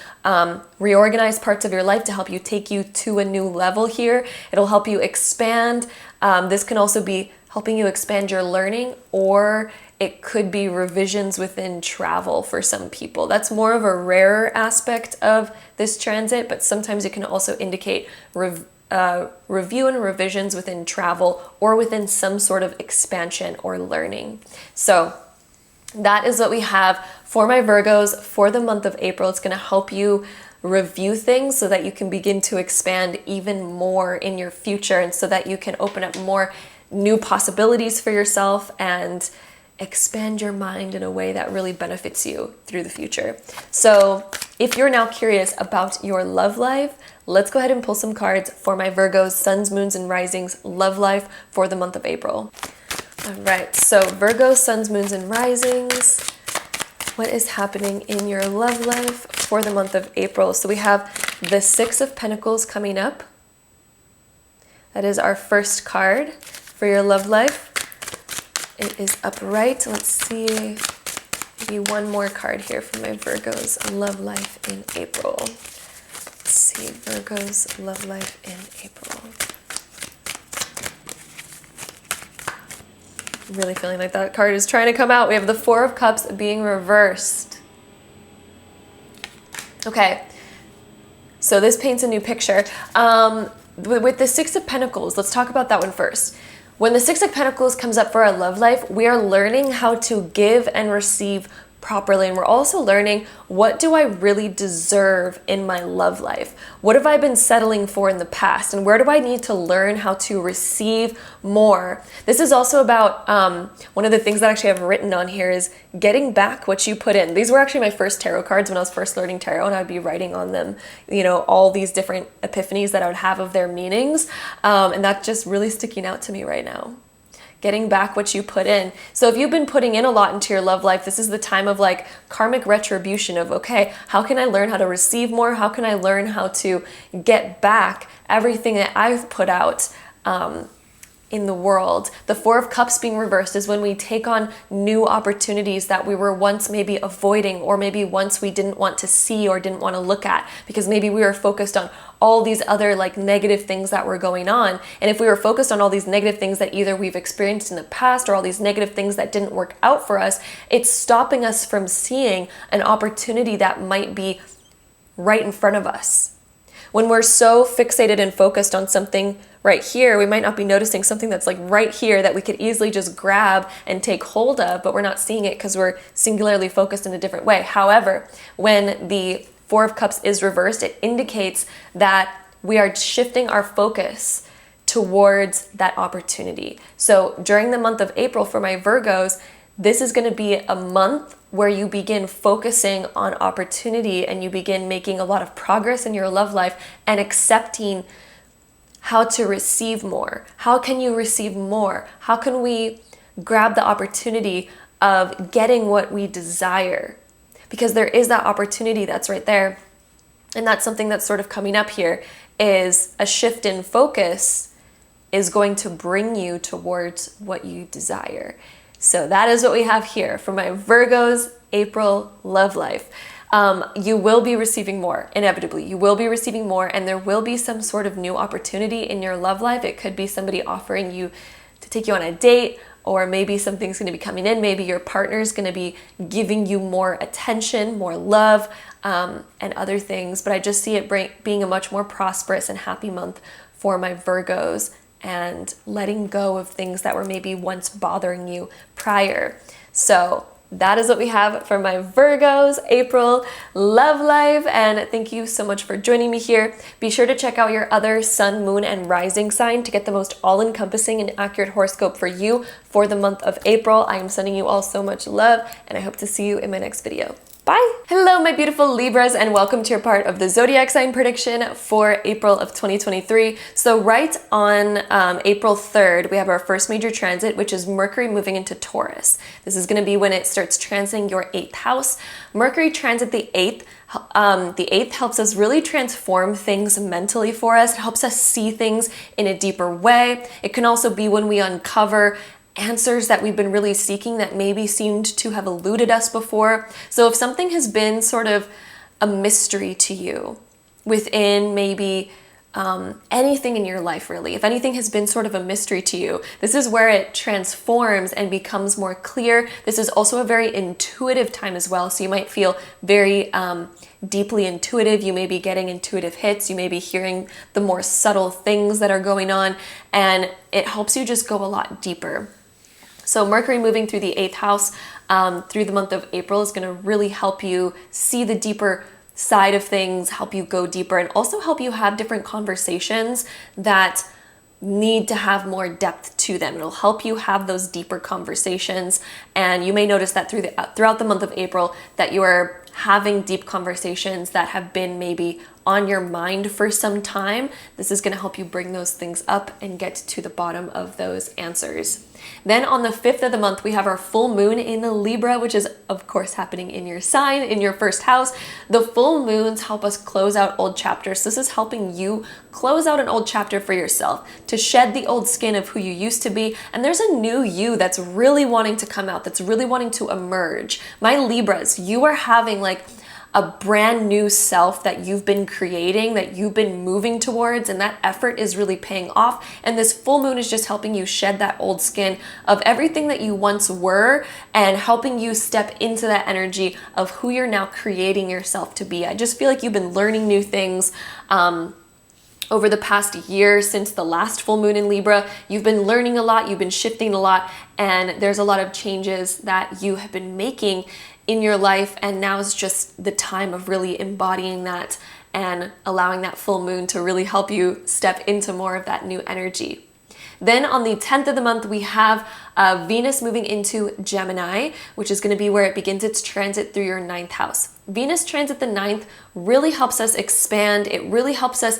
A: reorganize parts of your life to help you take you to a new level here. It'll help you expand. This can also be helping you expand your learning, or it could be revisions within travel for some people. That's more of a rarer aspect of this transit, but sometimes it can also indicate review and revisions within travel or within some sort of expansion or learning. So that is what we have for my Virgos for the month of April. It's going to help you review things so that you can begin to expand even more in your future, and so that you can open up more new possibilities for yourself and expand your mind in a way that really benefits you through the future. So if you're now curious about your love life, let's go ahead and pull some cards for my Virgos, suns, moons, and risings love life for the month of April. All right, so Virgo, suns, moons, and risings, what is happening in your love life for the month of April? So we have the Six of Pentacles coming up. That is our first card for your love life. It is upright. Let's see, maybe one more card here for my Virgo's love life in April. Let's see, Virgo's love life in April. I'm really feeling like that card is trying to come out. We have the Four of Cups being reversed. Okay, so this paints a new picture. With the Six of Pentacles, let's talk about that one first. When the Six of Pentacles comes up for our love life, we are learning how to give and receive properly. And we're also learning, what do I really deserve in my love life? What have I been settling for in the past? And where do I need to learn how to receive more? This is also about, one of the things that actually I've written on here is getting back what you put in. These were actually my first tarot cards when I was first learning tarot, and I'd be writing on them, you know, all these different epiphanies that I would have of their meanings. And that's just really sticking out to me right now. Getting back what you put in. So if you've been putting in a lot into your love life, this is the time of like karmic retribution of, okay, how can I learn how to receive more? How can I learn how to get back everything that I've put out in the world? The Four of Cups being reversed is when we take on new opportunities that we were once maybe avoiding, or maybe once we didn't want to see or didn't want to look at, because maybe we were focused on all these other like negative things that were going on. And if we were focused on all these negative things that either we've experienced in the past or all these negative things that didn't work out for us, it's stopping us from seeing an opportunity that might be right in front of us. When we're so fixated and focused on something right here, we might not be noticing something that's like right here that we could easily just grab and take hold of, but we're not seeing it because we're singularly focused in a different way. However, when the Four of Cups is reversed, it indicates that we are shifting our focus towards that opportunity. So during the month of April for my Virgos, this is going to be a month where you begin focusing on opportunity and you begin making a lot of progress in your love life and accepting how to receive more. How can you receive more? How can we grab the opportunity of getting what we desire? Because there is that opportunity that's right there. And that's something that's sort of coming up here, is a shift in focus is going to bring you towards what you desire. So that is what we have here for my Virgo's April love life. You will be receiving more, inevitably. You will be receiving more, and there will be some sort of new opportunity in your love life. It could be somebody offering you to take you on a date, or maybe something's going to be coming in. Maybe your partner's going to be giving you more attention, more love, and other things. But I just see it being a much more prosperous and happy month for my Virgos, and letting go of things that were maybe once bothering you prior. So that is what we have for my Virgos April love life, and thank you so much for joining me here. Be sure to check out your other sun, moon, and rising sign to get the most all-encompassing and accurate horoscope for you for the month of April. I am sending you all so much love, and I hope to see you in my next video. Bye! Hello, my beautiful Libras, and welcome to your part of the Zodiac sign prediction for April of 2023. So right on April 3rd, we have our first major transit, which is Mercury moving into Taurus. This is going to be when it starts transiting your 8th house. Mercury transit the 8th. The 8th helps us really transform things mentally for us. It helps us see things in a deeper way. It can also be when we uncover answers that we've been really seeking that maybe seemed to have eluded us before. So if something has been sort of a mystery to you within maybe anything in your life, really, if anything has been sort of a mystery to you, this is where it transforms and becomes more clear. This is also a very intuitive time as well. So you might feel very deeply intuitive. You may be getting intuitive hits. You may be hearing the more subtle things that are going on, and it helps you just go a lot deeper. So Mercury moving through the 8th house through the month of April is going to really help you see the deeper side of things, help you go deeper, and also help you have different conversations that need to have more depth to them. It'll help you have those deeper conversations, and you may notice that throughout the month of April that you are having deep conversations that have been maybe on your mind for some time. This is going to help you bring those things up and get to the bottom of those answers. Then on the 5th of the month, we have our full moon in Libra, which is of course happening in your sign, in your first house. The full moons help us close out old chapters. This is helping you close out an old chapter for yourself, to shed the old skin of who you used to be. And there's a new you that's really wanting to come out, that's really wanting to emerge. My Libras, you are having like a brand new self that you've been creating, that you've been moving towards, and that effort is really paying off. And this full moon is just helping you shed that old skin of everything that you once were, and helping you step into that energy of who you're now creating yourself to be. I just feel like you've been learning new things over the past year since the last full moon in Libra. You've been learning a lot, you've been shifting a lot, and there's a lot of changes that you have been making in your life, and now is just the time of really embodying that and allowing that full moon to really help you step into more of that new energy. Then on the 10th of the month, we have Venus moving into Gemini, which is going to be where it begins its transit through your 9th house. Venus transit the 9th really helps us expand. It really helps us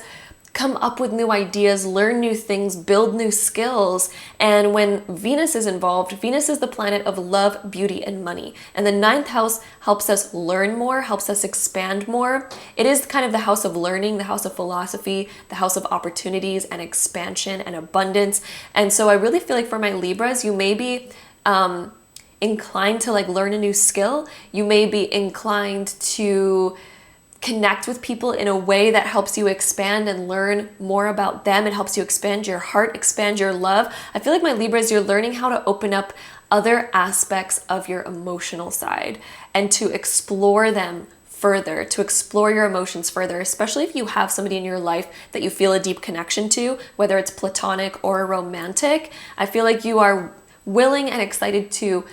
A: come up with new ideas, learn new things, build new skills. And when Venus is involved, Venus is the planet of love, beauty, and money. And the 9th house helps us learn more, helps us expand more. It is kind of the house of learning, the house of philosophy, the house of opportunities and expansion and abundance. And so I really feel like for my Libras, you may be inclined to like learn a new skill. You may be inclined to connect with people in a way that helps you expand and learn more about them. It helps you expand your heart, expand your love. I feel like my Libras, you're learning how to open up other aspects of your emotional side and to explore them further, to explore your emotions further, especially if you have somebody in your life that you feel a deep connection to, whether it's platonic or romantic. I feel like you are willing and excited to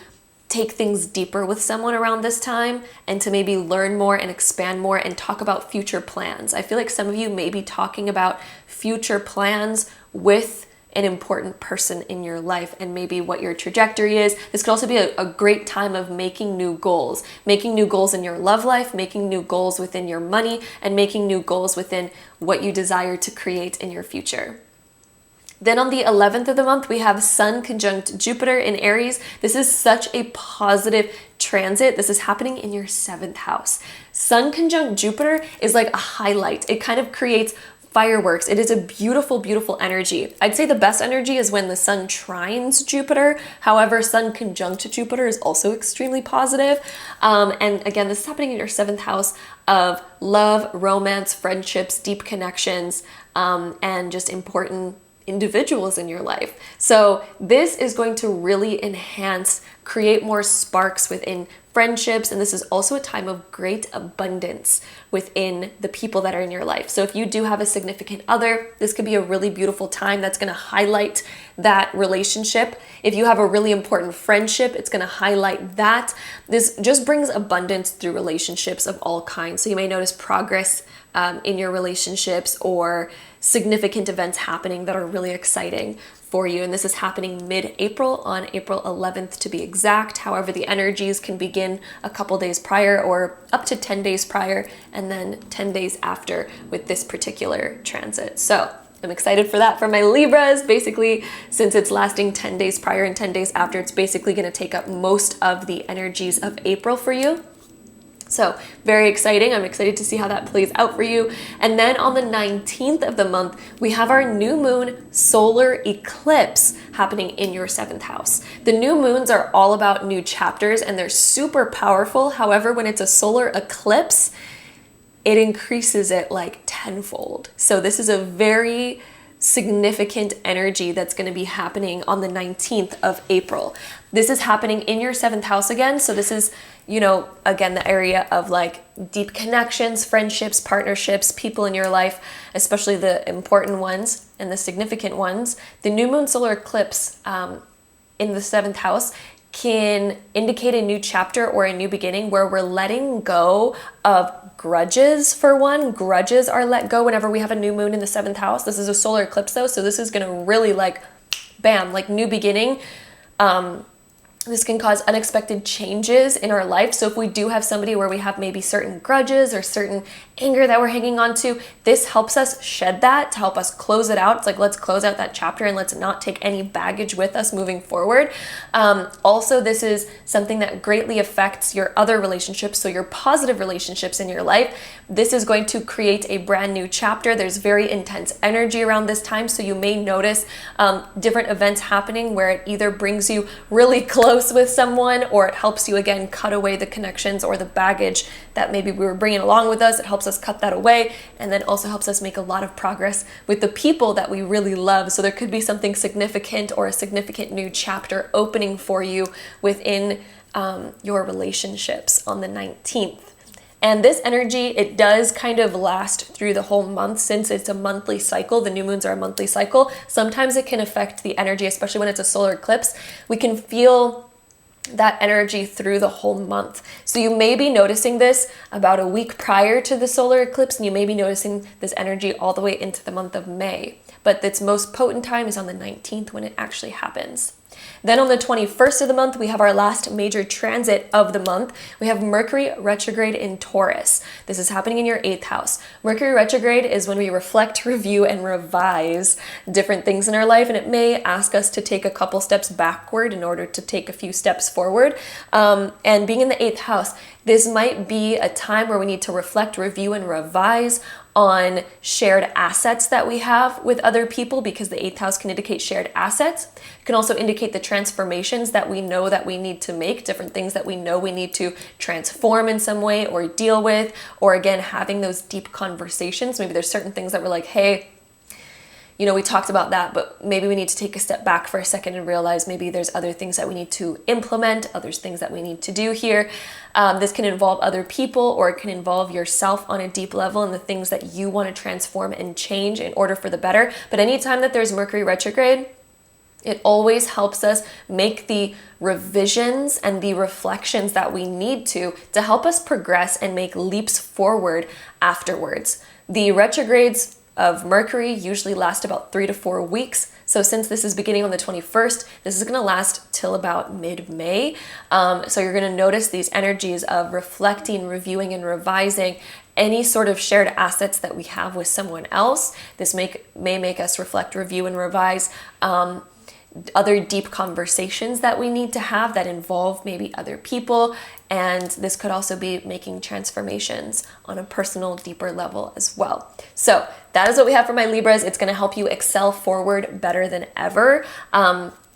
A: take things deeper with someone around this time, and to maybe learn more and expand more and talk about future plans. I feel like some of you may be talking about future plans with an important person in your life and maybe what your trajectory is. This could also be a great time of making new goals in your love life, making new goals within your money, and making new goals within what you desire to create in your future. Then on the 11th of the month, we have Sun conjunct Jupiter in Aries. This is such a positive transit. This is happening in your 7th house. Sun conjunct Jupiter is like a highlight. It kind of creates fireworks. It is a beautiful, beautiful energy. I'd say the best energy is when the Sun trines Jupiter. However, Sun conjunct Jupiter is also extremely positive. And again, this is happening in your 7th house of love, romance, friendships, deep connections, and just important individuals in your life. So this is going to really create more sparks within friendships, and this is also a time of great abundance within the people that are in your life. So if you do have a significant other, this could be a really beautiful time that's going to highlight that relationship. If you have a really important friendship, it's going to highlight that. This just brings abundance through relationships of all kinds. So you may notice progress in your relationships or significant events happening that are really exciting for you. And this is happening mid-April, on April 11th to be exact. However, the energies can begin a couple days prior or up to 10 days prior, and then 10 days after with this particular transit. So I'm excited for that for my Libras. Basically, since it's lasting 10 days prior and 10 days after, it's basically going to take up most of the energies of April for you. So very exciting. I'm excited to see how that plays out for you. And then on the 19th of the month, we have our new moon solar eclipse happening in your 7th house. The new moons are all about new chapters and they're super powerful. However, when it's a solar eclipse, it increases it like tenfold. So this is a very significant energy that's going to be happening on the 19th of April. This is happening in your 7th house again. So this is, again, the area of like deep connections, friendships, partnerships, people in your life, especially the important ones and the significant ones. The new moon solar eclipse in the 7th house can indicate a new chapter or a new beginning where we're letting go of grudges. For one, grudges are let go whenever we have a new moon in the 7th house. This is a solar eclipse though, so this is going to really like, bam, like new beginning. This can cause unexpected changes in our life. So if we do have somebody where we have maybe certain grudges or certain anger that we're hanging on to, this helps us shed that to help us close it out. It's like, let's close out that chapter and let's not take any baggage with us moving forward. Also, this is something that greatly affects your other relationships. So your positive relationships in your life. This is going to create a brand new chapter. There's very intense energy around this time. So you may notice different events happening where it either brings you really close with someone, or it helps you again cut away the connections or the baggage that maybe we were bringing along with us. It helps us cut that away, and then also helps us make a lot of progress with the people that we really love. So there could be something significant or a significant new chapter opening for you within your relationships on the 19th. And this energy, it does kind of last through the whole month since it's a monthly cycle. The new moons are a monthly cycle. Sometimes it can affect the energy, especially when it's a solar eclipse. We can feel that energy through the whole month. So you may be noticing this about a week prior to the solar eclipse, and you may be noticing this energy all the way into the month of May. But its most potent time is on the 19th when it actually happens. Then on the 21st of the month, we have our last major transit of the month. We have Mercury retrograde in Taurus. This is happening in your 8th house. Mercury retrograde is when we reflect, review, and revise different things in our life, and it may ask us to take a couple steps backward in order to take a few steps forward. And being in the 8th house, this might be a time where we need to reflect, review, and revise on shared assets that we have with other people, because the 8th house can indicate shared assets. It can also indicate the transformations that we know that we need to make, different things that we know we need to transform in some way or deal with, or again, having those deep conversations. Maybe there's certain things that we're like, hey, we talked about that, but maybe we need to take a step back for a second and realize maybe there's other things that we need to implement, other things that we need to do here. This can involve other people, or it can involve yourself on a deep level and the things that you want to transform and change in order for the better. But anytime that there's Mercury retrograde, it always helps us make the revisions and the reflections that we need to help us progress and make leaps forward afterwards. The retrogrades of Mercury usually last about 3 to 4 weeks. So since this is beginning on the 21st, this is going to last till about mid-May. So you're going to notice these energies of reflecting, reviewing, and revising any sort of shared assets that we have with someone else. This may make us reflect, review, and revise other deep conversations that we need to have that involve maybe other people. And this could also be making transformations on a personal, deeper level as well. So that is what we have for my Libras. It's going to help you excel forward better than ever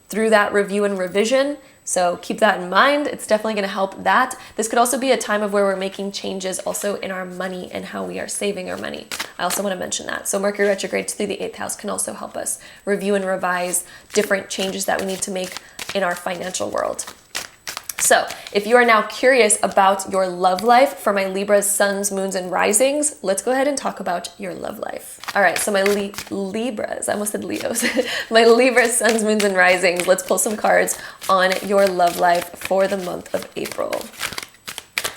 A: through that review and revision. So keep that in mind. It's definitely going to help that. This could also be a time of where we're making changes also in our money and how we are saving our money. I also want to mention that. So Mercury retrogrades through the 8th house can also help us review and revise different changes that we need to make in our financial world. So if you are now curious about your love life for my Libras, suns, moons, and risings, let's go ahead and talk about your love life. All right, so my Libras, I almost said Leos, my Libras, suns, moons, and risings, let's pull some cards on your love life for the month of April.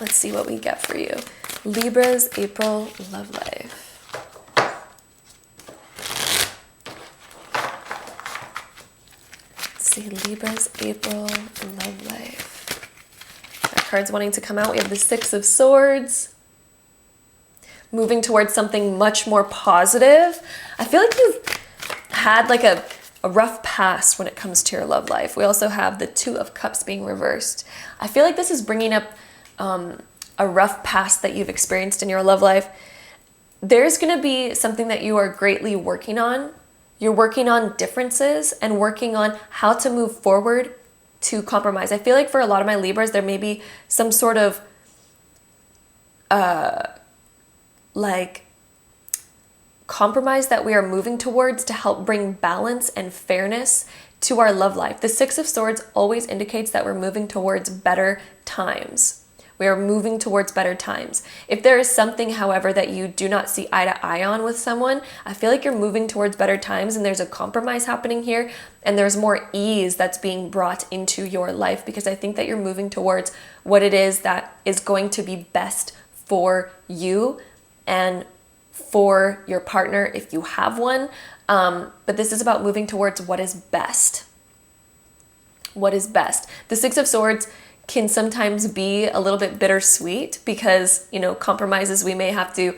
A: Let's see what we get for you. Libras, April, love life. Let's see, Libras, April, love life. Cards wanting to come out. We have the Six of Swords, moving towards something much more positive. I feel like you've had like a rough past when it comes to your love life. We also have the Two of Cups being reversed. I feel like this is bringing up a rough past that you've experienced in your love life. There's going to be something that you are greatly working on. You're working on differences and working on how to move forward to compromise. I feel like for a lot of my Libras, there may be some sort of like compromise that we are moving towards to help bring balance and fairness to our love life. The Six of Swords always indicates that we're moving towards better times. We are moving towards better times. If there is something, however, that you do not see eye to eye on with someone, I feel like you're moving towards better times and there's a compromise happening here and there's more ease that's being brought into your life because I think that you're moving towards what it is that is going to be best for you and for your partner if you have one. But this is about moving towards what is best. What is best? The Six of Swords can sometimes be a little bit bittersweet because, compromises, we may have to,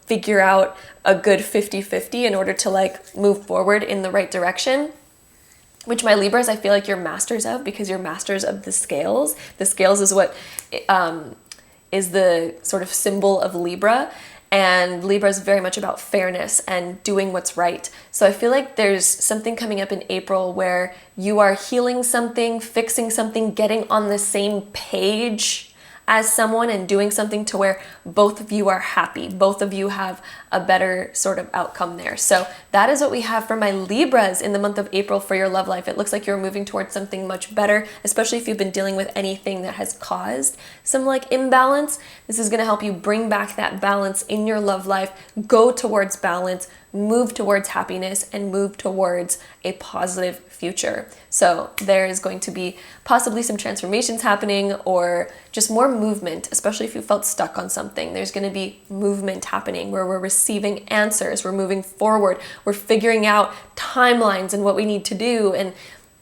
A: figure out a good 50-50 in order to like move forward in the right direction, which my Libras, I feel like you're masters of because you're masters of the scales. The scales is what is the sort of symbol of Libra. And Libra is very much about fairness and doing what's right. So I feel like there's something coming up in April where you are healing something, fixing something, getting on the same page as someone and doing something to where both of you are happy. Both of you have a better sort of outcome there. So that is what we have for my Libras in the month of April for your love life. It looks like you're moving towards something much better, especially if you've been dealing with anything that has caused some like imbalance. This is going to help you bring back that balance in your love life, go towards balance, move towards happiness, and move towards a positive future. So there is going to be possibly some transformations happening or just more movement, especially if you felt stuck on something. There's going to be movement happening where we're receiving answers, we're moving forward, we're figuring out timelines and what we need to do and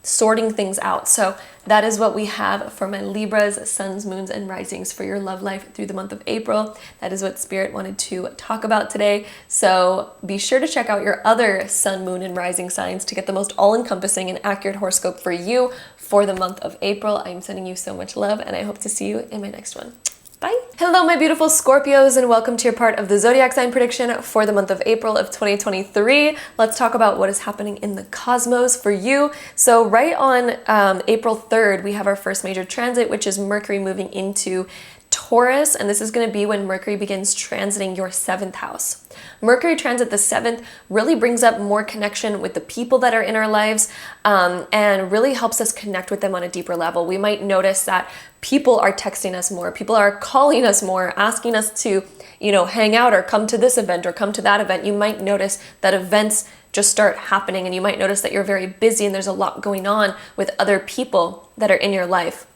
A: sorting things out. So that is what we have for my Libras, suns, moons, and risings for your love life through the month of April. That is what Spirit wanted to talk about today. So be sure to check out your other sun, moon, and rising signs to get the most all-encompassing and accurate horoscope for you for the month of April. I'm sending you so much love and I hope to see you in my next one. Bye. Hello, my beautiful Scorpios, and welcome to your part of the Zodiac sign prediction for the month of April of 2023. Let's talk about what is happening in the cosmos for you. So right on April 3rd, we have our first major transit, which is Mercury moving into Taurus, and this is going to be when Mercury begins transiting your 7th house. Mercury transit the 7th really brings up more connection with the people that are in our lives and really helps us connect with them on a deeper level. We might notice that people are texting us more, people are calling us more, asking us to, hang out or come to this event or come to that event. You might notice that events just start happening and you might notice that you're very busy and there's a lot going on with other people that are in your life.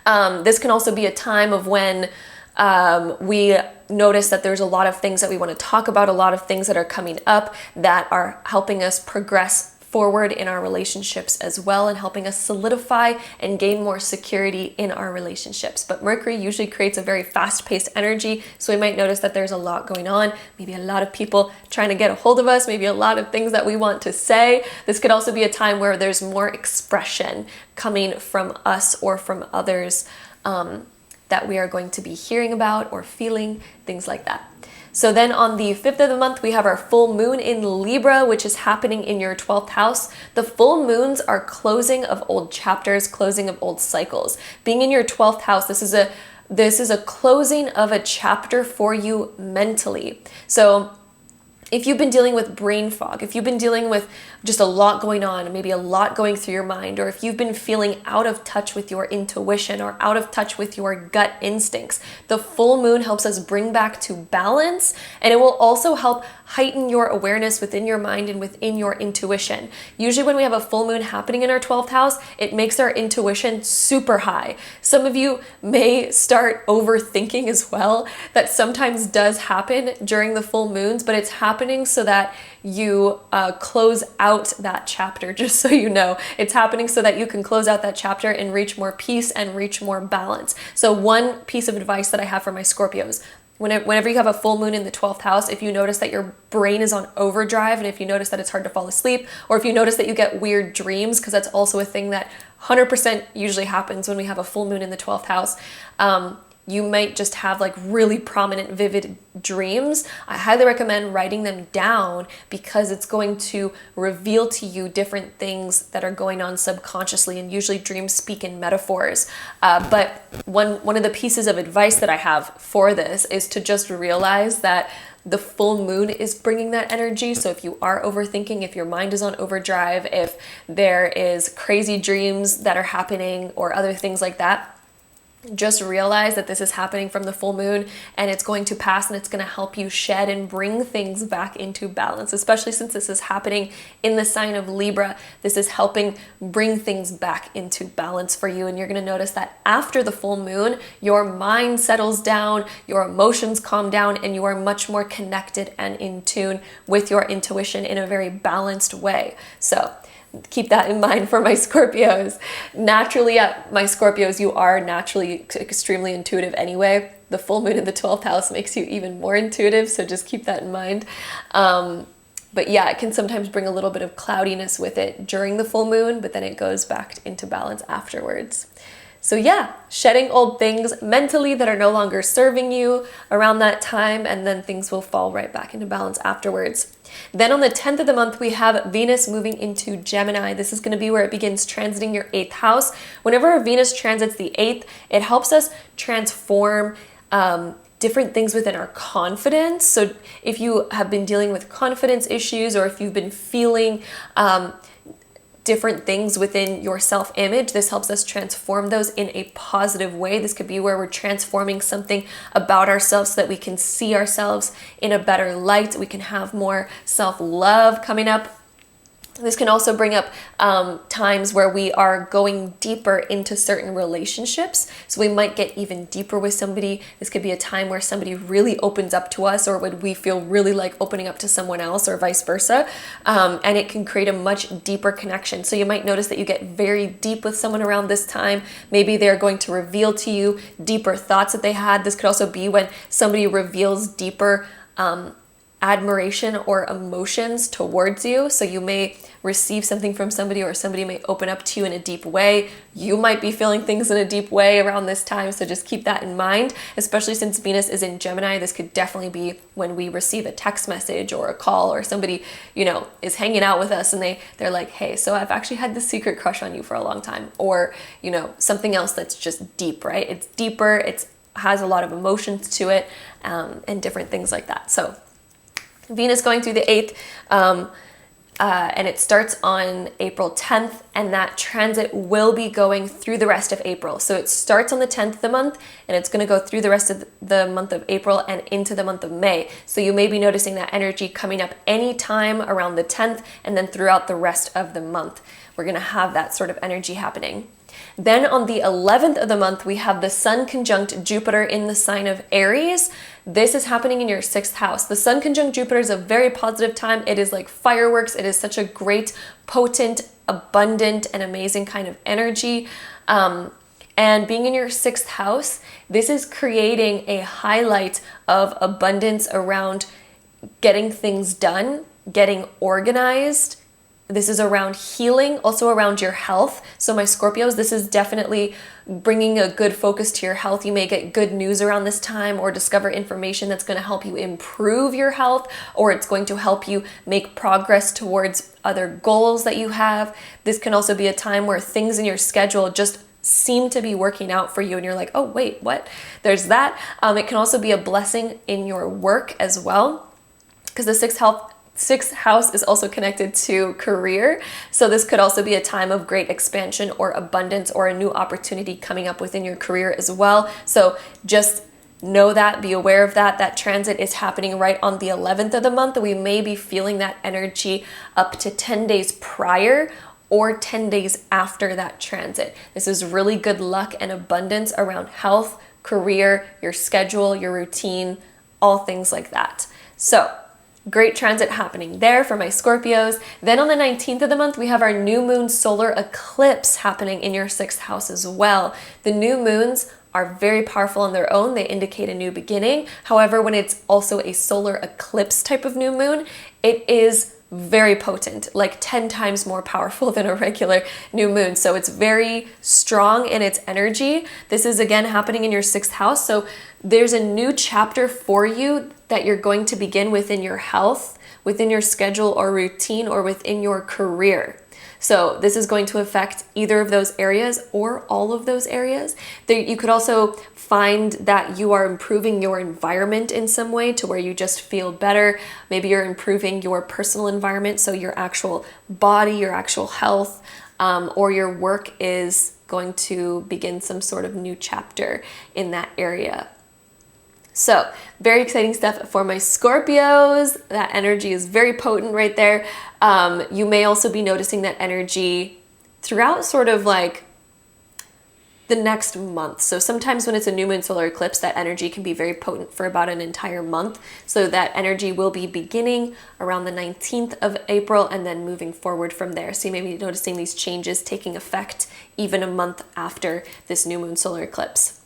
A: This can also be a time of when we, notice that there's a lot of things that we want to talk about, a lot of things that are coming up that are helping us progress forward in our relationships as well, and helping us solidify and gain more security in our relationships. But Mercury usually creates a very fast-paced energy, so we might notice that there's a lot going on, maybe a lot of people trying to get a hold of us, maybe a lot of things that we want to say. This could also be a time where there's more expression coming from us or from others that we are going to be hearing about or feeling, things like that. So then on the 5th of the month, we have our full moon in Libra, which is happening in your 12th house. The full moons are closing of old chapters, closing of old cycles. Being in your 12th house, this is a closing of a chapter for you mentally. So if you've been dealing with brain fog, if you've been dealing with just a lot going on, maybe a lot going through your mind, or if you've been feeling out of touch with your intuition or out of touch with your gut instincts, the full moon helps us bring back to balance, and it will also help heighten your awareness within your mind and within your intuition. Usually when we have a full moon happening in our 12th house, it makes our intuition super high. Some of you may start overthinking as well. That sometimes does happen during the full moons, but it's happening so that you close out that chapter, just so you know. It's happening so that you can close out that chapter and reach more peace and reach more balance. So one piece of advice that I have for my Scorpios: whenever you have a full moon in the 12th house, if you notice that your brain is on overdrive, and if you notice that it's hard to fall asleep, or if you notice that you get weird dreams, because that's also a thing that 100% usually happens when we have a full moon in the 12th house, you might just have like really prominent, vivid dreams. I highly recommend writing them down, because it's going to reveal to you different things that are going on subconsciously, and usually dreams speak in metaphors. But one of the pieces of advice that I have for this is to just realize that the full moon is bringing that energy. So if you are overthinking, if your mind is on overdrive, if there is crazy dreams that are happening or other things like that, just realize that this is happening from the full moon, and it's going to pass, and it's going to help you shed and bring things back into balance, especially since this is happening in the sign of Libra. This is helping bring things back into balance for you, and you're going to notice that after the full moon, your mind settles down, your emotions calm down, and you are much more connected and in tune with your intuition in a very balanced way. So keep that in mind for my Scorpios. Naturally, my Scorpios, you are naturally extremely intuitive anyway. The full moon in the 12th house makes you even more intuitive, so just keep that in mind. But yeah, it can sometimes bring a little bit of cloudiness with it during the full moon, but then it goes back into balance afterwards. So yeah, shedding old things mentally that are no longer serving you around that time, and then things will fall right back into balance afterwards. Then on the 10th of the month, we have Venus moving into Gemini. This is going to be where it begins transiting your 8th house. Whenever Venus transits the 8th, it helps us transform different things within our confidence. So if you have been dealing with confidence issues, or if you've been feeling different things within your self-image, this helps us transform those in a positive way. This could be where we're transforming something about ourselves so that we can see ourselves in a better light. We can have more self-love coming up. This can also bring up times where we are going deeper into certain relationships. So we might get even deeper with somebody. This could be a time where somebody really opens up to us, or would we feel really like opening up to someone else, or vice versa. And it can create a much deeper connection. So you might notice that you get very deep with someone around this time. Maybe they're going to reveal to you deeper thoughts that they had. This could also be when somebody reveals deeper admiration or emotions towards you. So you may receive something from somebody, or somebody may open up to you in a deep way. You might be feeling things in a deep way around this time, so just keep that in mind, especially since Venus is in Gemini. This could definitely be when we receive a text message or a call, or somebody, you know, is hanging out with us and they're like, hey, so I've actually had this secret crush on you for a long time, or, you know, something else that's just deep, right? It's deeper, it has a lot of emotions to it, and different things like that. So Venus going through the 8th, and it starts on April 10th, and that transit will be going through the rest of April. So it starts on the 10th of the month, and it's going to go through the rest of the month of April and into the month of May. So you may be noticing that energy coming up anytime around the 10th, and then throughout the rest of the month. We're going to have that sort of energy happening. Then on the 11th of the month, we have the Sun conjunct Jupiter in the sign of Aries. This is happening in your 6th house. The Sun conjunct Jupiter is a very positive time. It is like fireworks. It is such a great, potent, abundant, and amazing kind of energy. And being in your 6th house, this is creating a highlight of abundance around getting things done, getting organized. This is around healing, also around your health. So my Scorpios, this is definitely bringing a good focus to your health. You may get good news around this time or discover information that's going to help you improve your health, or it's going to help you make progress towards other goals that you have. This can also be a time where things in your schedule just seem to be working out for you and you're like, oh wait, what? There's that. It can also be a blessing in your work as well, because the 6th house is also connected to career. So this could also be a time of great expansion or abundance or a new opportunity coming up within your career as well. So just know that, be aware of that. That transit is happening right on the 11th of the month. We may be feeling that energy up to 10 days prior or 10 days after that transit. This is really good luck and abundance around health, career, your schedule, your routine, all things like that. So great transit happening there for my Scorpios. Then on the 19th of the month, we have our new moon solar eclipse happening in your 6th house as well. The new moons are very powerful on their own. They indicate a new beginning. However, when it's also a solar eclipse type of new moon, it is very potent, like 10 times more powerful than a regular new moon. So it's very strong in its energy. This is again happening in your 6th house. So there's a new chapter for you that you're going to begin within your health, within your schedule or routine, or within your career. So this is going to affect either of those areas or all of those areas. You could also find that you are improving your environment in some way to where you just feel better. Maybe you're improving your personal environment, so your actual body, your actual health, or your work is going to begin some sort of new chapter in that area. So very exciting stuff for my Scorpios. That energy is very potent right there. You may also be noticing that energy throughout sort of like the next month. So sometimes when it's a new moon solar eclipse, that energy can be very potent for about an entire month. So that energy will be beginning around the 19th of April and then moving forward from there. So you may be noticing these changes taking effect even a month after this new moon solar eclipse.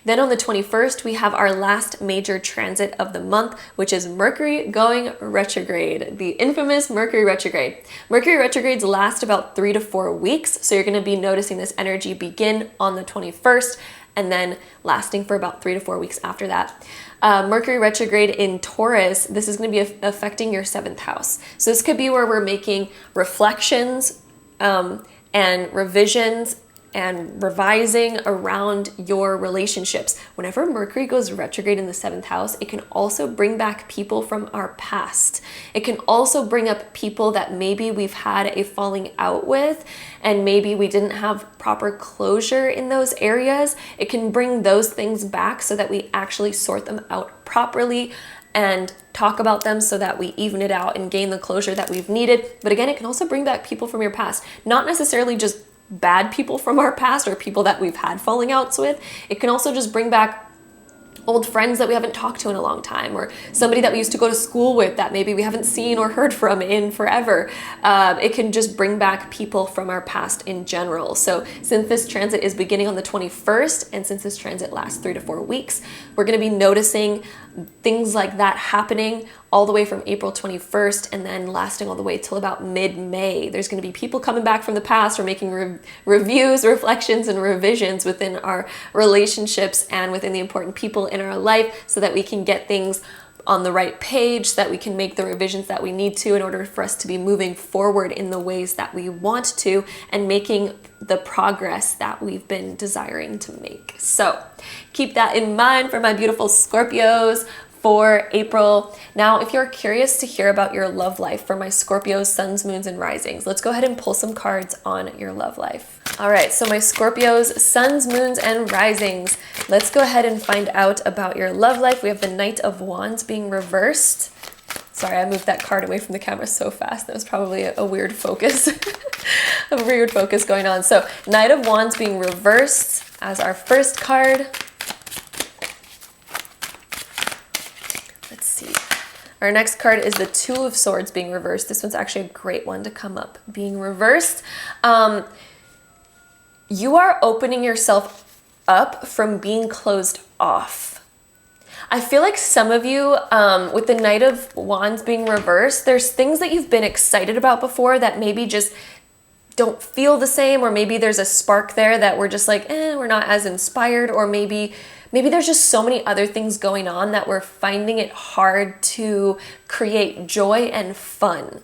A: Then on the 21st, we have our last major transit of the month, which is Mercury going retrograde, the infamous Mercury retrograde. Mercury retrogrades last about 3 to 4 weeks. So you're going to be noticing this energy begin on the 21st and then lasting for about 3 to 4 weeks after that. Mercury retrograde in Taurus, this is going to be affecting your 7th house. So this could be where we're making reflections and revisions and revising around your relationships. Whenever Mercury goes retrograde in the 7th house, it can also bring back people from our past. It can also bring up people that maybe we've had a falling out with and maybe we didn't have proper closure in those areas. It can bring those things back so that we actually sort them out properly and talk about them so that we even it out and gain the closure that we've needed. But again, it can also bring back people from your past, not necessarily just bad people from our past or people that we've had falling outs with. It can also just bring back old friends that we haven't talked to in a long time, or somebody that we used to go to school with that maybe we haven't seen or heard from in forever. It can just bring back people from our past in general. So since this transit is beginning on the 21st, and since this transit lasts 3 to 4 weeks, we're going to be noticing things like that happening all the way from April 21st and then lasting all the way till about mid-May. There's going to be people coming back from the past or making reviews, reflections, and revisions within our relationships and within the important people in our life so that we can get things on the right page, so that we can make the revisions that we need to in order for us to be moving forward in the ways that we want to and making the progress that we've been desiring to make. So keep that in mind for my beautiful Scorpios for April. Now, if you're curious to hear about your love life for my Scorpios, suns, moons, and risings, let's go ahead and pull some cards on your love life. All right, so my Scorpios, suns, moons, and risings. Let's go ahead and find out about your love life. We have the Knight of Wands being reversed. Let's Sorry, I moved that card away from the camera so fast. That was probably a weird focus, a weird focus going on. So Knight of Wands being reversed as our first card. Let's see. Our next card is the Two of Swords being reversed. This one's actually a great one to come up being reversed. You are opening yourself up from being closed off. I feel like some of you, with the Knight of Wands being reversed, there's things that you've been excited about before that maybe just don't feel the same, or maybe there's a spark there that we're just like, we're not as inspired, or maybe there's just so many other things going on that we're finding it hard to create joy and fun.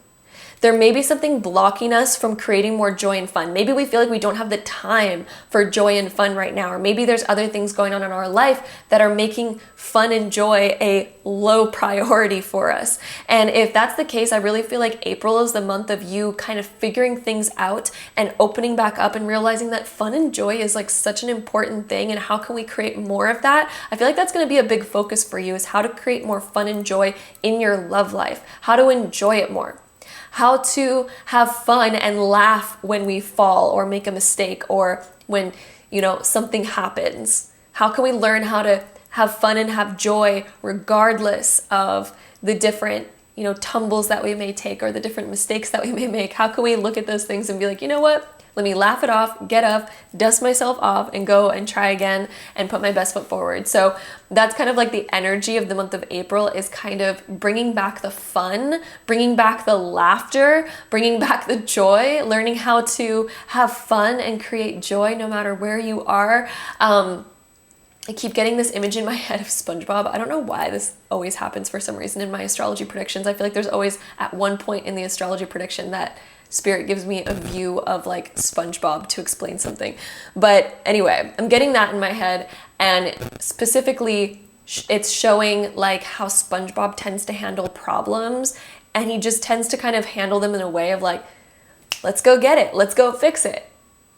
A: There may be something blocking us from creating more joy and fun. Maybe we feel like we don't have the time for joy and fun right now, or maybe there's other things going on in our life that are making fun and joy a low priority for us. And if that's the case, I really feel like April is the month of you kind of figuring things out and opening back up and realizing that fun and joy is like such an important thing, and how can we create more of that? I feel like that's going to be a big focus for you, is how to create more fun and joy in your love life, how to enjoy it more, how to have fun and laugh when we fall or make a mistake, or when, something happens. How can we learn how to have fun and have joy regardless of the different, tumbles that we may take, or the different mistakes that we may make? How can we look at those things and be like, you know what? Let me laugh it off, get up, dust myself off, and go and try again and put my best foot forward. So that's kind of like the energy of the month of April, is kind of bringing back the fun, bringing back the laughter, bringing back the joy, learning how to have fun and create joy no matter where you are. I keep getting this image in my head of SpongeBob. I don't know why this always happens for some reason in my astrology predictions. I feel like there's always at one point in the astrology prediction that Spirit gives me a view of like SpongeBob to explain something. But anyway, I'm getting that in my head, and specifically it's showing like how SpongeBob tends to handle problems, and he just tends to kind of handle them in a way of like, let's go get it, let's go fix it,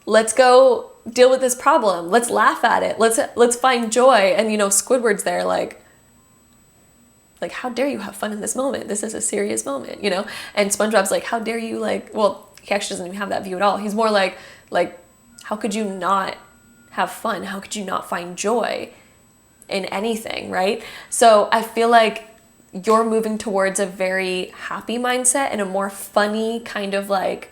A: let's go deal with this problem, let's laugh at it, let's find joy. And Squidward's there like, how dare you have fun in this moment? This is a serious moment, And SpongeBob's like, how dare you, well, he actually doesn't even have that view at all. He's more like, how could you not have fun? How could you not find joy in anything, right? So I feel like you're moving towards a very happy mindset and a more funny kind of like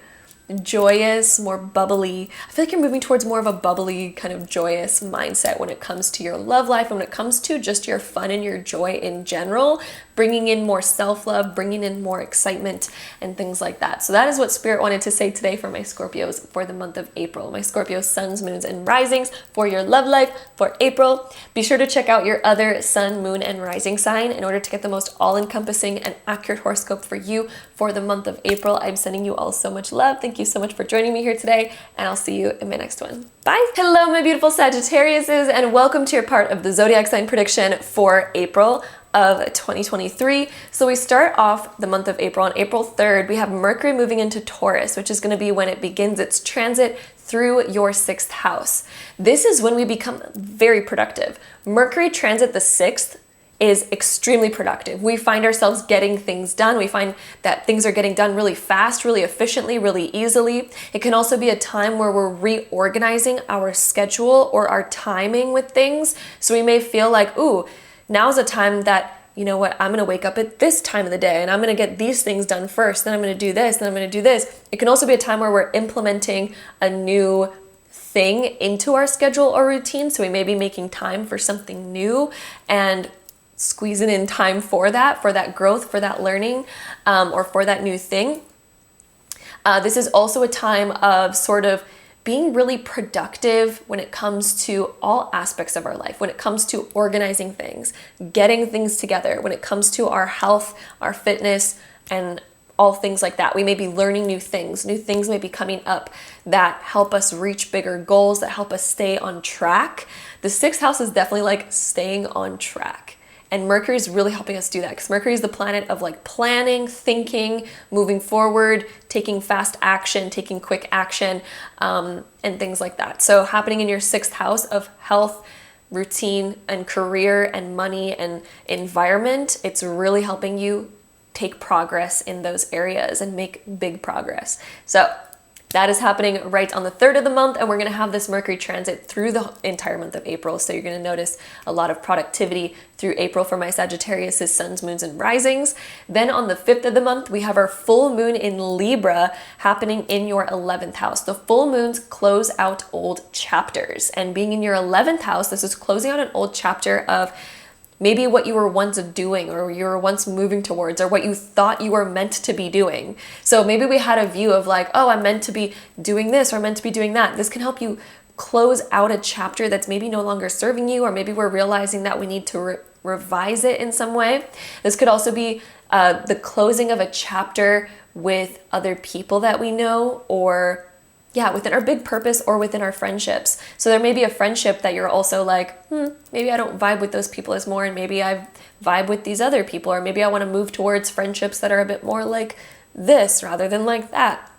A: joyous, more bubbly. I feel like you're moving towards more of a bubbly kind of joyous mindset when it comes to your love life, and when it comes to just your fun and your joy in general, bringing in more self-love, bringing in more excitement and things like that. So that is what Spirit wanted to say today for my Scorpios for the month of April, my Scorpio suns, moons, and risings for your love life for April. Be sure to check out your other sun, moon, and rising sign in order to get the most all-encompassing and accurate horoscope for you for the month of April. I'm sending you all so much love. Thank you so much for joining me here today, and I'll see you in my next one. Bye. Hello, my beautiful Sagittariuses, and welcome to your part of the zodiac sign prediction for April of 2023. So we start off the month of April. On April 3rd, we have Mercury moving into Taurus, which is going to be when it begins its transit through your 6th house. This is when we become very productive. Mercury transit the 6th is extremely productive. We find ourselves getting things done. We find that things are getting done really fast, really efficiently, really easily. It can also be a time where we're reorganizing our schedule or our timing with things. So we may feel like, ooh, now's a time that, you know what, I'm going to wake up at this time of the day and I'm going to get these things done first, then I'm going to do this, then I'm going to do this. It can also be a time where we're implementing a new thing into our schedule or routine. So we may be making time for something new and squeezing in time for that growth, for that learning, or for that new thing. This is also a time of sort of being really productive when it comes to all aspects of our life, when it comes to organizing things, getting things together, when it comes to our health, our fitness, and all things like that. We may be learning new things. New things may be coming up that help us reach bigger goals, that help us stay on track. The 6th house is definitely like staying on track. And Mercury is really helping us do that, because Mercury is the planet of like planning, thinking, moving forward, taking fast action, taking quick action, and things like that. So happening in your 6th house of health, routine, and career, and money, and environment, it's really helping you take progress in those areas and make big progress. So that is happening right on the 3rd of the month, and we're going to have this Mercury transit through the entire month of April. So you're going to notice a lot of productivity through April for my Sagittarius' suns, moons, and risings. Then on the 5th of the month, we have our full moon in Libra happening in your 11th house. The full moons close out old chapters, and being in your 11th house, this is closing out an old chapter of maybe what you were once doing, or you were once moving towards, or what you thought you were meant to be doing. So maybe we had a view of like, oh, I'm meant to be doing this, or I'm meant to be doing that. This can help you close out a chapter that's maybe no longer serving you, or maybe we're realizing that we need to revise it in some way. This could also be the closing of a chapter with other people that we know, or within our big purpose or within our friendships. So there may be a friendship that you're also like, maybe I don't vibe with those people as more, and maybe I vibe with these other people, or maybe I want to move towards friendships that are a bit more like this rather than like that.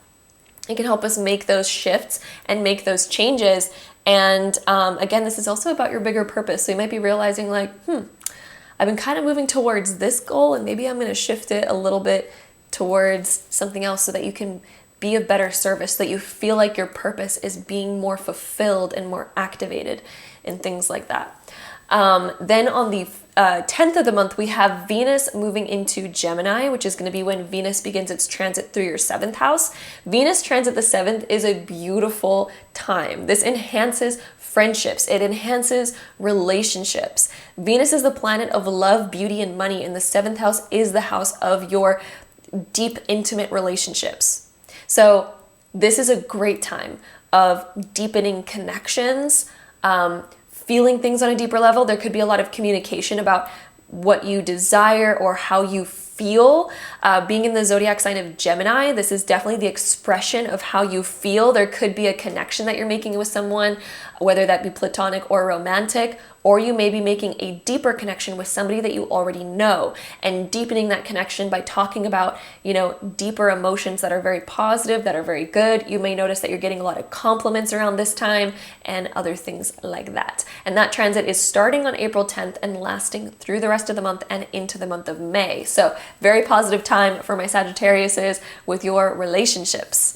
A: It can help us make those shifts and make those changes. And again, this is also about your bigger purpose. So you might be realizing like, I've been kind of moving towards this goal, and maybe I'm going to shift it a little bit towards something else so that you can be of better service, so that you feel like your purpose is being more fulfilled and more activated and things like that. Then on the 10th of the month, we have Venus moving into Gemini, which is going to be when Venus begins its transit through your 7th house. Venus transit the 7th is a beautiful time. This enhances friendships. It enhances relationships. Venus is the planet of love, beauty, and money, and the 7th house is the house of your deep, intimate relationships. So this is a great time of deepening connections, feeling things on a deeper level. There could be a lot of communication about what you desire or how you feel. Being in the zodiac sign of Gemini, this is definitely the expression of how you feel. There could be a connection that you're making with someone, whether that be platonic or romantic, or you may be making a deeper connection with somebody that you already know, and deepening that connection by talking about, deeper emotions that are very positive, that are very good. You may notice that you're getting a lot of compliments around this time and other things like that. And that transit is starting on April 10th and lasting through the rest of the month and into the month of May. So very positive time for my Sagittariuses with your relationships.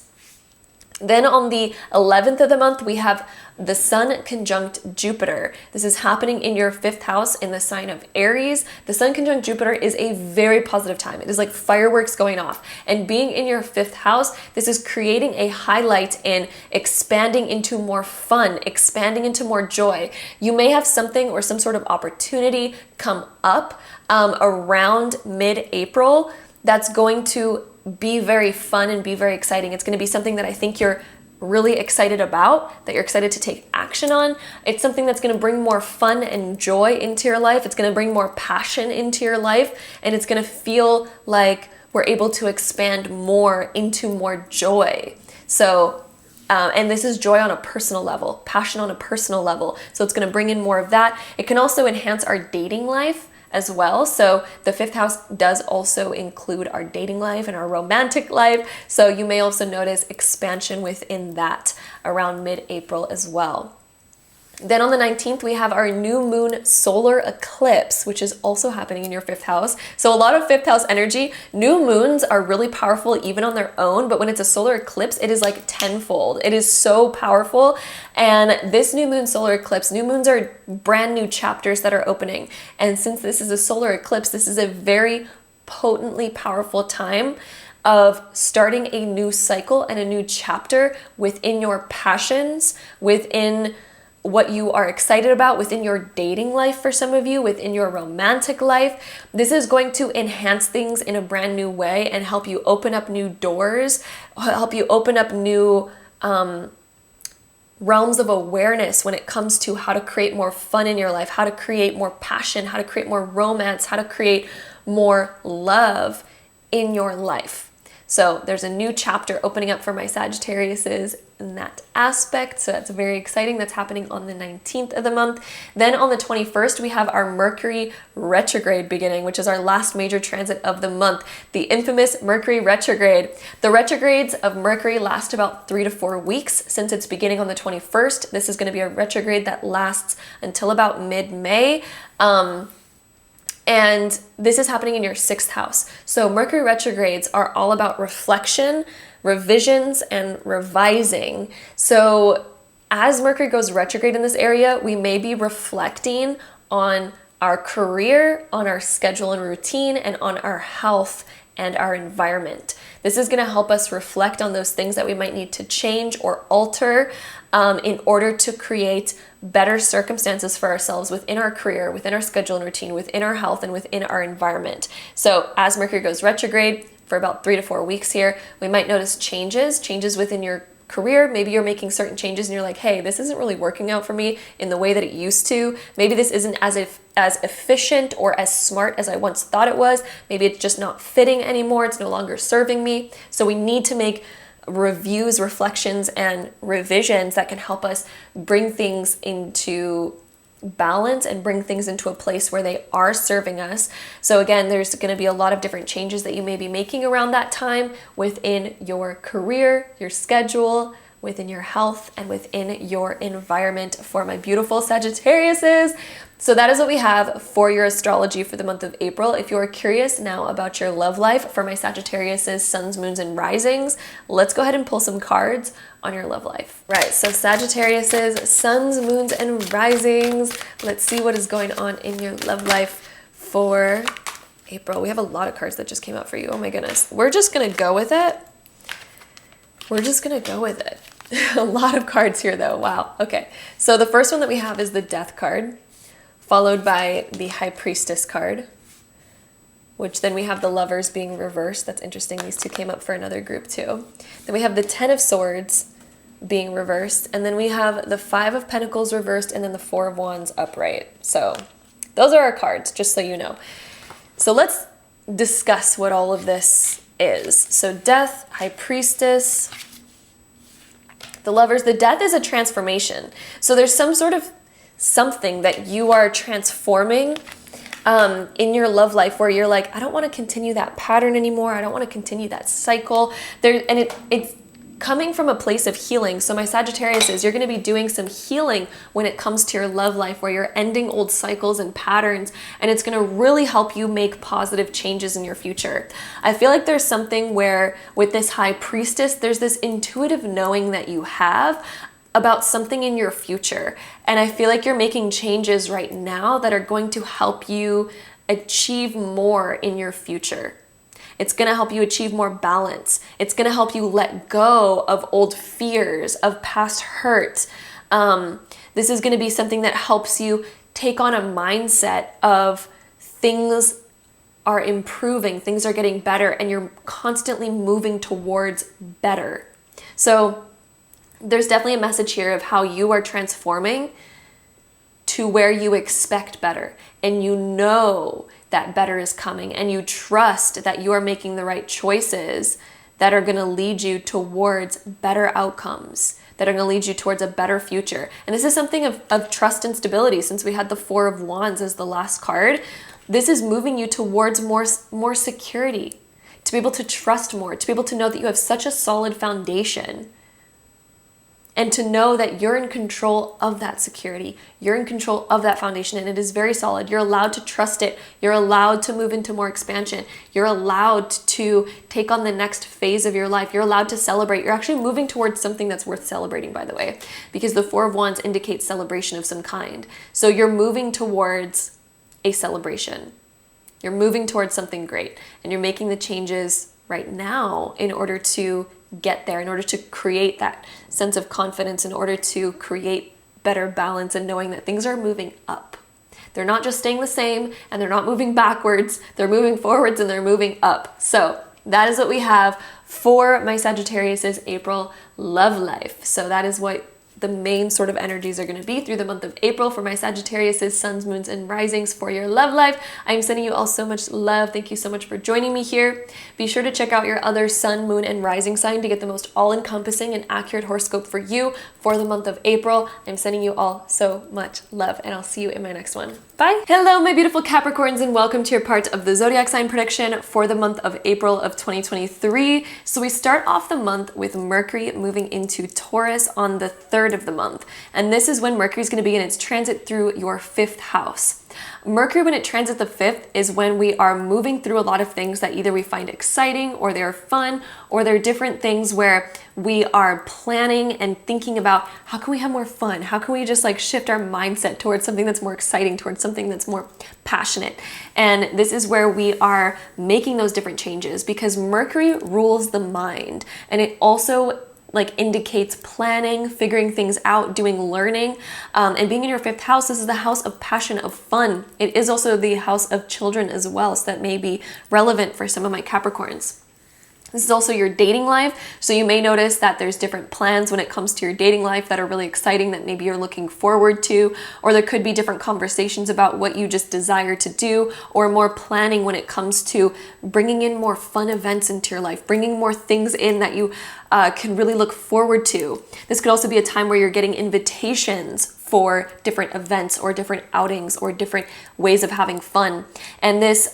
A: Then on the 11th of the month, we have the Sun conjunct Jupiter. This is happening in your 5th house in the sign of Aries. The Sun conjunct Jupiter is a very positive time. It is like fireworks going off. And being in your 5th house, this is creating a highlight in expanding into more fun, expanding into more joy. You may have something or some sort of opportunity come up around mid-April that's going to be very fun and be very exciting. It's going to be something that I think you're really excited about, that you're excited to take action on. It's something that's going to bring more fun and joy into your life. It's going to bring more passion into your life, and it's going to feel like we're able to expand more into more joy. So, and this is joy on a personal level, passion on a personal level. So it's going to bring in more of that. It can also enhance our dating life as well. So the 5th house does also include our dating life and our romantic life. So you may also notice expansion within that around mid-April as well. Then on the 19th, we have our new moon solar eclipse, which is also happening in your 5th house. So a lot of 5th house energy. New moons are really powerful even on their own, but when it's a solar eclipse, it is like tenfold. It is so powerful. And this new moon solar eclipse, new moons are brand new chapters that are opening. And since this is a solar eclipse, this is a very potently powerful time of starting a new cycle and a new chapter within your passions, within what you are excited about, within your dating life for some of you, within your romantic life. This is going to enhance things in a brand new way and help you open up new doors, help you open up new realms of awareness when it comes to how to create more fun in your life, how to create more passion, how to create more romance, how to create more love in your life. So there's a new chapter opening up for my Sagittariuses in that aspect. So that's very exciting. That's happening on the 19th of the month. Then on the 21st, we have our Mercury retrograde beginning, which is our last major transit of the month, the infamous Mercury retrograde. The retrogrades of Mercury last about 3 to 4 weeks since it's beginning on the 21st. This is going to be a retrograde that lasts until about mid-May. And this is happening in your 6th house. So Mercury retrogrades are all about reflection, revisions, and revising. So as Mercury goes retrograde in this area, we may be reflecting on our career, on our schedule and routine, and on our health and our environment. This is going to help us reflect on those things that we might need to change or alter in order to create better circumstances for ourselves within our career, within our schedule and routine, within our health, and within our environment. So as Mercury goes retrograde for about 3 to 4 weeks here, we might notice changes within your career. Maybe you're making certain changes and you're like, hey, this isn't really working out for me in the way that it used to. Maybe this isn't as efficient or as smart as I once thought it was. Maybe it's just not fitting anymore. It's no longer serving me. So we need to make reviews, reflections, and revisions that can help us bring things into balance and bring things into a place where they are serving us. So again, there's going to be a lot of different changes that you may be making around that time within your career, your schedule, within your health, and within your environment for my beautiful Sagittariuses. So that is what we have for your astrology for the month of April. If you are curious now about your love life for my Sagittariuses, suns, moons, and risings, let's go ahead and pull some cards on your love life. Right, so Sagittariuses, suns, moons, and risings. Let's see what is going on in your love life for April. We have a lot of cards that just came out for you. Oh my goodness. We're just going to go with it. A lot of cards here though. Wow. Okay. So the first one that we have is the Death card, followed by the High Priestess card, which then we have the Lovers being reversed. That's interesting. These two came up for another group too. Then we have the Ten of Swords being reversed, and then we have the Five of Pentacles reversed, and then the Four of Wands upright. So those are our cards, just so you know. So let's discuss what all of this is. So Death, High Priestess, the Lovers. The Death is a transformation. So there's some sort of something that you are transforming in your love life where you're like, I don't want to continue that pattern anymore. I don't want to continue that cycle. It's coming from a place of healing. So my Sagittarius, you're going to be doing some healing when it comes to your love life, where you're ending old cycles and patterns, and it's going to really help you make positive changes in your future. I feel like there's something where with this High Priestess, there's this intuitive knowing that you have about something in your future. And I feel like you're making changes right now that are going to help you achieve more in your future. It's going to help you achieve more balance. It's going to help you let go of old fears, of past hurt. This is going to be something that helps you take on a mindset of things are improving, things are getting better, and you're constantly moving towards better. So there's definitely a message here of how you are transforming to where you expect better, and you know that better is coming, and you trust that you are making the right choices that are going to lead you towards better outcomes, that are going to lead you towards a better future. And this is something of trust and stability. Since we had the Four of Wands as the last card, this is moving you towards more security, to be able to trust more, to be able to know that you have such a solid foundation, and to know that you're in control of that security. You're in control of that foundation, and it is very solid. You're allowed to trust it. You're allowed to move into more expansion. You're allowed to take on the next phase of your life. You're allowed to celebrate. You're actually moving towards something that's worth celebrating, by the way, because the Four of Wands indicates celebration of some kind. So you're moving towards a celebration. You're moving towards something great, and you're making the changes right now in order to get there, in order to create that sense of confidence, in order to create better balance, and knowing that things are moving up. They're not just staying the same, and they're not moving backwards. They're moving forwards, and they're moving up. So that is what we have for my Sagittarius's April love life. So that is what the main sort of energies are going to be through the month of April for my Sagittarius's suns, moons, and risings for your love life. I'm sending you all so much love. Thank you so much for joining me here. Be sure to check out your other sun, moon, and rising sign to get the most all-encompassing and accurate horoscope for you for the month of April. I'm sending you all so much love, and I'll see you in my next one. Bye. Hello, my beautiful Capricorns, and welcome to your part of the zodiac sign prediction for the month of April of 2023. So we start off the month with Mercury moving into Taurus on the 3rd 3rd of the month. And this is when Mercury is going to begin its transit through your 5th house. Mercury, when it transits the 5th, is when we are moving through a lot of things that either we find exciting or they're fun, or they're different things where we are planning and thinking about how can we have more fun? How can we just like shift our mindset towards something that's more exciting, towards something that's more passionate? And this is where we are making those different changes, because Mercury rules the mind, and it also like indicates planning, figuring things out, doing learning, and being in your 5th house. This is the house of passion, of fun. It is also the house of children as well, so that may be relevant for some of my Capricorns. This is also your dating life, so you may notice that there's different plans when it comes to your dating life that are really exciting that maybe you're looking forward to, or there could be different conversations about what you just desire to do, or more planning when it comes to bringing in more fun events into your life, bringing more things in that you can really look forward to. This could also be a time where you're getting invitations for different events or different outings or different ways of having fun. And this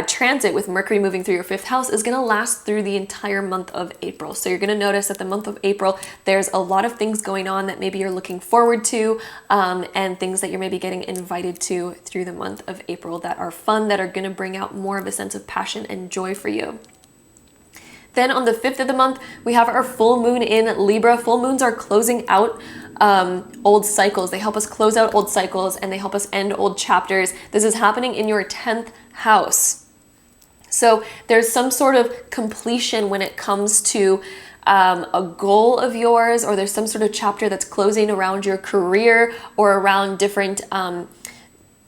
A: transit with Mercury moving through your 5th house is going to last through the entire month of April. So you're going to notice that the month of April, there's a lot of things going on that maybe you're looking forward to, and things that you're maybe getting invited to through the month of April that are fun, that are going to bring out more of a sense of passion and joy for you. Then on the 5th of the month, we have our full moon in Libra. Full moons are closing out old cycles. They help us close out old cycles, and they help us end old chapters. This is happening in your 10th house. So there's some sort of completion when it comes to a goal of yours, or there's some sort of chapter that's closing around your career or around different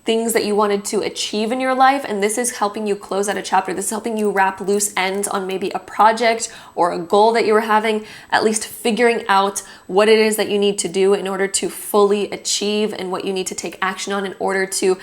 A: things that you wanted to achieve in your life, and this is helping you close out a chapter. This is helping you wrap loose ends on maybe a project or a goal that you were having, at least figuring out what it is that you need to do in order to fully achieve, and what you need to take action on in order to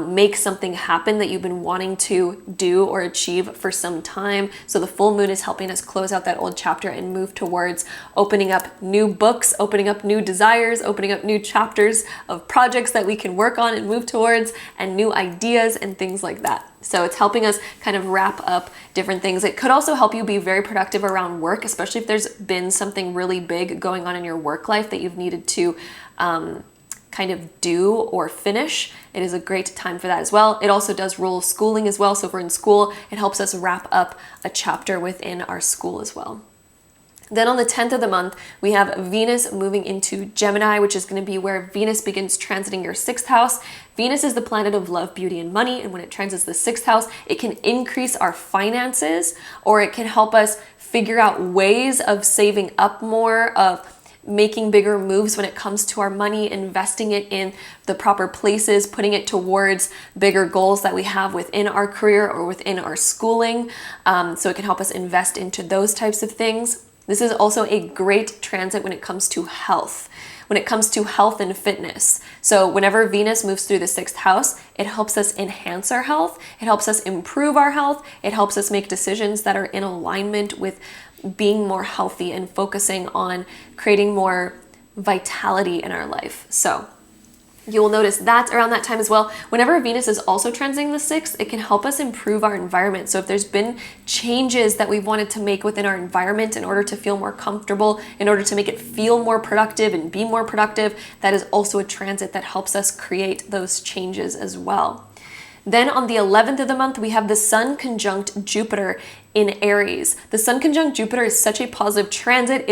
A: make something happen that you've been wanting to do or achieve for some time. So the full moon is helping us close out that old chapter and move towards opening up new books, opening up new desires, opening up new chapters of projects that we can work on and move towards, and new ideas and things like that. So it's helping us kind of wrap up different things. It could also help you be very productive around work, especially if there's been something really big going on in your work life that you've needed to kind of do or finish. It is a great time for that as well. It also does rule schooling as well. So if we're in school, it helps us wrap up a chapter within our school as well. Then on the 10th of the month, we have Venus moving into Gemini, which is going to be where Venus begins transiting your 6th house. Venus is the planet of love, beauty, and money. And when it transits the 6th house, it can increase our finances, or it can help us figure out ways of saving up more, of making bigger moves when it comes to our money, investing it in the proper places, putting it towards bigger goals that we have within our career or within our schooling. So it can help us invest into those types of things. This is also a great transit when it comes to health. When it comes to health and fitness. So whenever Venus moves through the 6th house, it helps us enhance our health. It helps us improve our health. It helps us make decisions that are in alignment with being more healthy and focusing on creating more vitality in our life. So you will notice that around that time as well. Whenever Venus is also transiting the 6th, it can help us improve our environment. So if there's been changes that we've wanted to make within our environment in order to feel more comfortable, in order to make it feel more productive and be more productive, that is also a transit that helps us create those changes as well. Then on the 11th of the month, we have the Sun conjunct Jupiter in Aries. The Sun conjunct Jupiter is such a positive transit.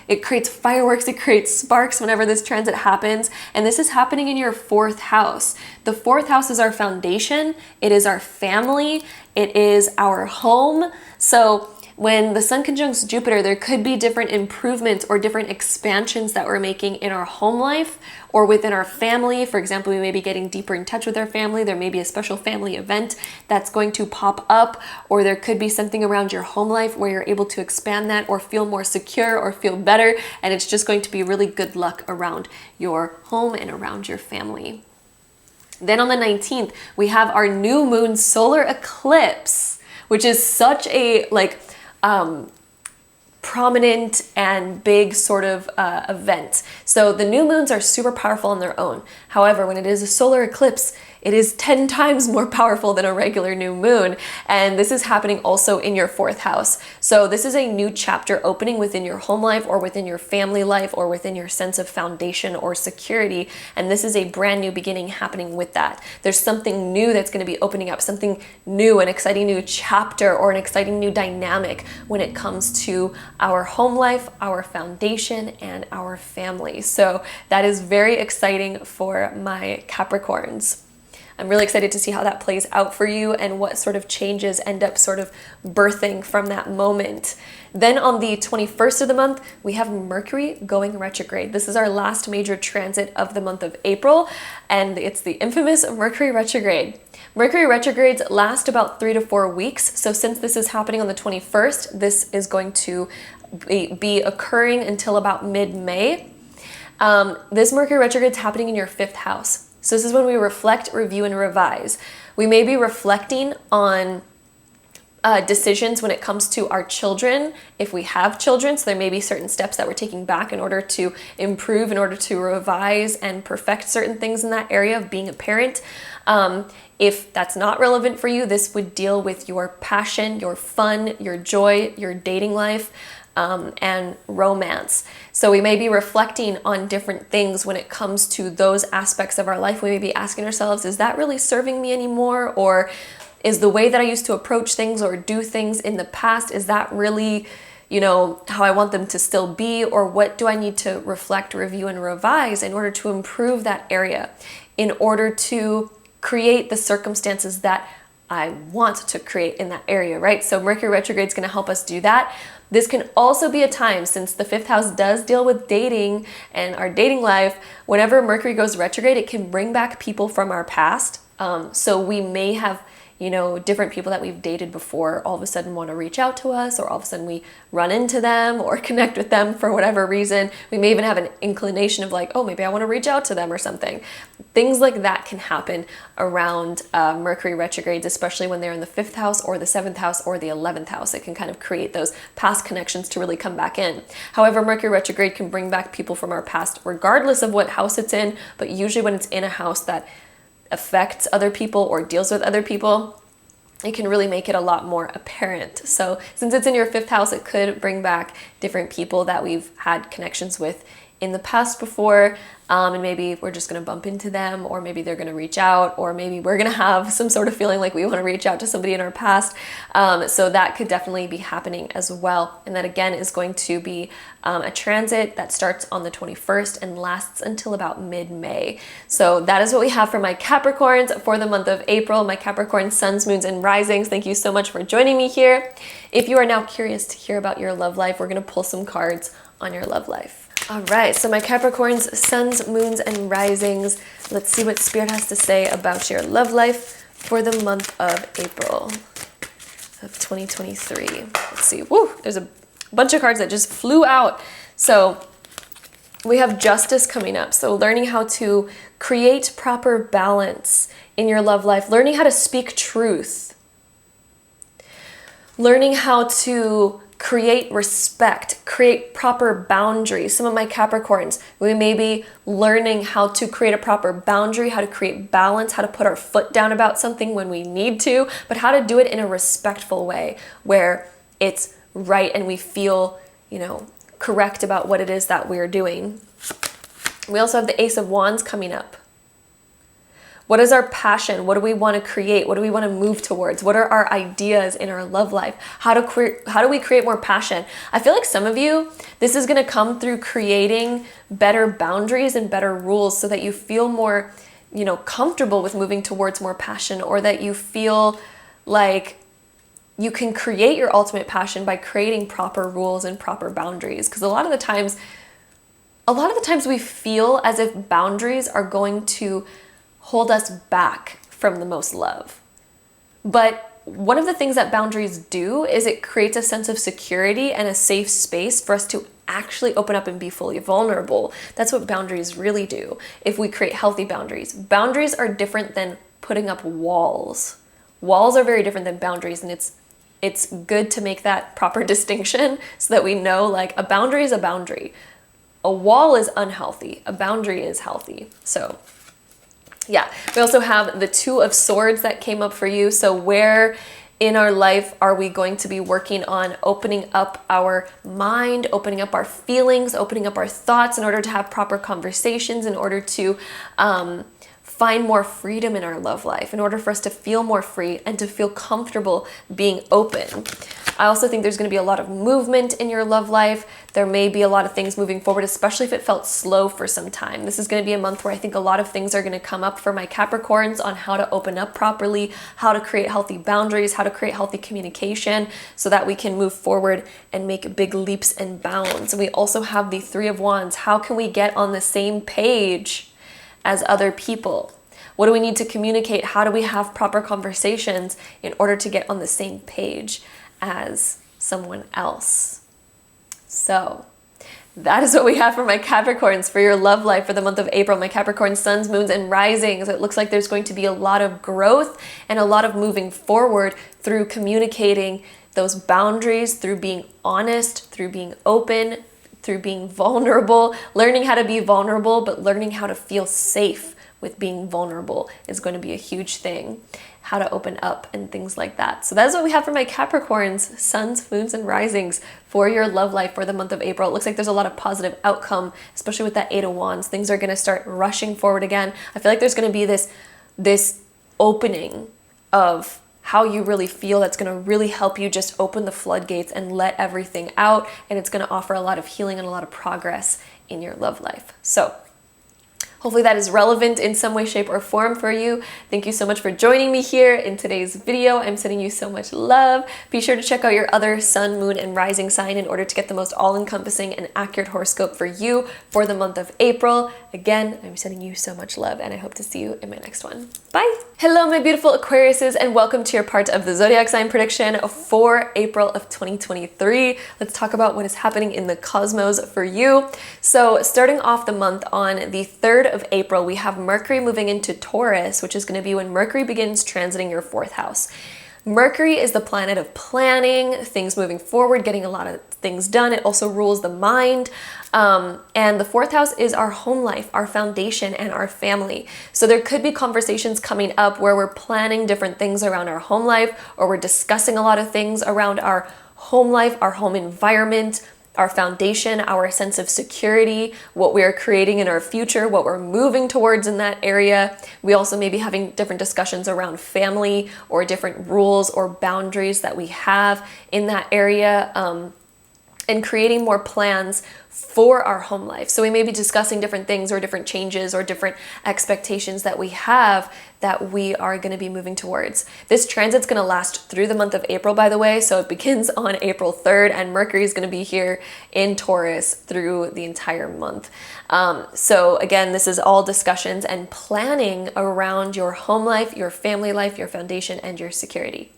A: It creates fireworks, it creates sparks whenever this transit happens. And this is happening in your 4th house. The 4th house is our foundation. It is our family. It is our home. So when the Sun conjuncts Jupiter, there could be different improvements or different expansions that we're making in our home life or within our family. For example, we may be getting deeper in touch with our family. There may be a special family event that's going to pop up, or there could be something around your home life where you're able to expand that or feel more secure or feel better. And it's just going to be really good luck around your home and around your family. Then on the 19th, we have our new moon solar eclipse, which is such a prominent and big sort of event. So the new moons are super powerful on their own. However, when it is a solar eclipse, it is 10 times more powerful than a regular new moon. And this is happening also in your 4th house. So this is a new chapter opening within your home life or within your family life or within your sense of foundation or security. And this is a brand new beginning happening with that. There's something new that's going to be opening up, something new, an exciting new chapter or an exciting new dynamic when it comes to our home life, our foundation, and our family. So that is very exciting for my Capricorns. I'm really excited to see how that plays out for you and what sort of changes end up sort of birthing from that moment. Then on the 21st of the month, we have Mercury going retrograde. This is our last major transit of the month of April, and it's the infamous Mercury retrograde. Mercury retrogrades last about 3 to 4 weeks. So since this is happening on the 21st, this is going to be occurring until about mid-May. This Mercury retrograde is happening in your 5th house. So this is when we reflect, review, and revise. We may be reflecting on decisions when it comes to our children, if we have children. So there may be certain steps that we're taking back in order to improve, in order to revise and perfect certain things in that area of being a parent. If that's not relevant for you, this would deal with your passion, your fun, your joy, your dating life, and romance. So we may be reflecting on different things when it comes to those aspects of our life. We may be asking ourselves, is that really serving me anymore? Or is the way that I used to approach things or do things in the past, is that really, how I want them to still be? Or what do I need to reflect, review, and revise in order to improve that area, in order to create the circumstances that I want to create in that area, right? So Mercury retrograde is going to help us do that. This can also be a time, since the 5th house does deal with dating and our dating life, whenever Mercury goes retrograde, it can bring back people from our past. So we may have, different people that we've dated before all of a sudden want to reach out to us, or all of a sudden we run into them or connect with them for whatever reason. We may even have an inclination of like, oh, maybe I want to reach out to them or something. Things like that can happen around Mercury retrogrades, especially when they're in the 5th house or the 7th house or the 11th house. It can kind of create those past connections to really come back in. However, Mercury retrograde can bring back people from our past regardless of what house it's in, but usually when it's in a house that affects other people or deals with other people, it can really make it a lot more apparent. So since it's in your 5th house, it could bring back different people that we've had connections with in the past before, and maybe we're just going to bump into them, or maybe they're going to reach out, or maybe we're going to have some sort of feeling like we want to reach out to somebody in our past. So that could definitely be happening as well. And that again is going to be a transit that starts on the 21st and lasts until about mid-May. So that is what we have for my Capricorns for the month of April, my Capricorn suns, moons, and risings. Thank you so much for joining me here. If you are now curious to hear about your love life, we're going to pull some cards on your love life. All right, so my Capricorns, suns, moons, and risings. Let's see what Spirit has to say about your love life for the month of April of 2023. Let's see. Woo, there's a bunch of cards that just flew out. So we have justice coming up. So learning how to create proper balance in your love life, learning how to speak truth, learning how to create respect, create proper boundaries. Some of my Capricorns, we may be learning how to create a proper boundary, how to create balance, how to put our foot down about something when we need to, but how to do it in a respectful way where it's right and we feel, correct about what it is that we're doing. We also have the Ace of Wands coming up. What is our passion? What do we want to create? What do we want to move towards? What are our ideas in our love life? How do we create more passion? I feel like some of you, this is going to come through creating better boundaries and better rules so that you feel more, comfortable with moving towards more passion, or that you feel like you can create your ultimate passion by creating proper rules and proper boundaries. Because a lot of the times we feel as if boundaries are going to hold us back from the most love. But one of the things that boundaries do is it creates a sense of security and a safe space for us to actually open up and be fully vulnerable. That's what boundaries really do. If we create healthy boundaries. Boundaries are different than putting up walls. Walls are very different than boundaries, and it's it's good to make that proper distinction so that we know, like, a boundary is a boundary. A wall is unhealthy. A boundary is healthy. So yeah, we also have the Two of Swords that came up for you. So where in our life are we going to be working on opening up our mind, opening up our feelings, opening up our thoughts in order to have proper conversations, in order to find more freedom in our love life, in order for us to feel more free and to feel comfortable being open. I also think there's going to be a lot of movement in your love life. There may be a lot of things moving forward, especially if it felt slow for some time. This is going to be a month where I think a lot of things are going to come up for my Capricorns on how to open up properly, how to create healthy boundaries, how to create healthy communication so that we can move forward and make big leaps and bounds. And we also have the Three of Wands. How can we get on the same page as other people? What do we need to communicate? How do we have proper conversations in order to get on the same page as someone else? So that is what we have for my Capricorns for your love life for the month of April. My Capricorn suns, moons, and risings. It looks like there's going to be a lot of growth and a lot of moving forward through communicating those boundaries, through being honest, through being open, through being vulnerable. Learning how to be vulnerable, but learning how to feel safe with being vulnerable is going to be a huge thing. How to open up and things like that. So that's what we have for my Capricorns, suns, moons, and risings for your love life for the month of April. It looks like there's a lot of positive outcome, especially with that Eight of Wands. Things are going to start rushing forward again. I feel like there's going to be this opening of how you really feel that's going to really help you just open the floodgates and let everything out. And it's going to offer a lot of healing and a lot of progress in your love life. So hopefully that is relevant in some way, shape, or form for you. Thank you so much for joining me here in today's video. I'm sending you so much love. Be sure to check out your other sun, moon, and rising sign in order to get the most all-encompassing and accurate horoscope for you for the month of April. Again, I'm sending you so much love, and I hope to see you in my next one. Bye! Hello, my beautiful Aquariuses, and welcome to your part of the Zodiac sign prediction for April of 2023. Let's talk about what is happening in the cosmos for you. So starting off the month on the 3rd of April, we have Mercury moving into Taurus, which is going to be when Mercury begins transiting your 4th house. Mercury is the planet of planning, things moving forward, getting a lot of things done. It also rules the mind. And the 4th house is our home life, our foundation, and our family. So there could be conversations coming up where we're planning different things around our home life, or we're discussing a lot of things around our home life, our home environment, our foundation, our sense of security, what we are creating in our future, what we're moving towards in that area. We also may be having different discussions around family or different rules or boundaries that we have in that area, and creating more plans for our home life. So we may be discussing different things or different changes or different expectations that we have that we are going to be moving towards. This transit's going to last through the month of April, by the way. So it begins on April 3rd, and Mercury is going to be here in Taurus through the entire month. So again, this is all discussions and planning around your home life, your family life, your foundation, and your security.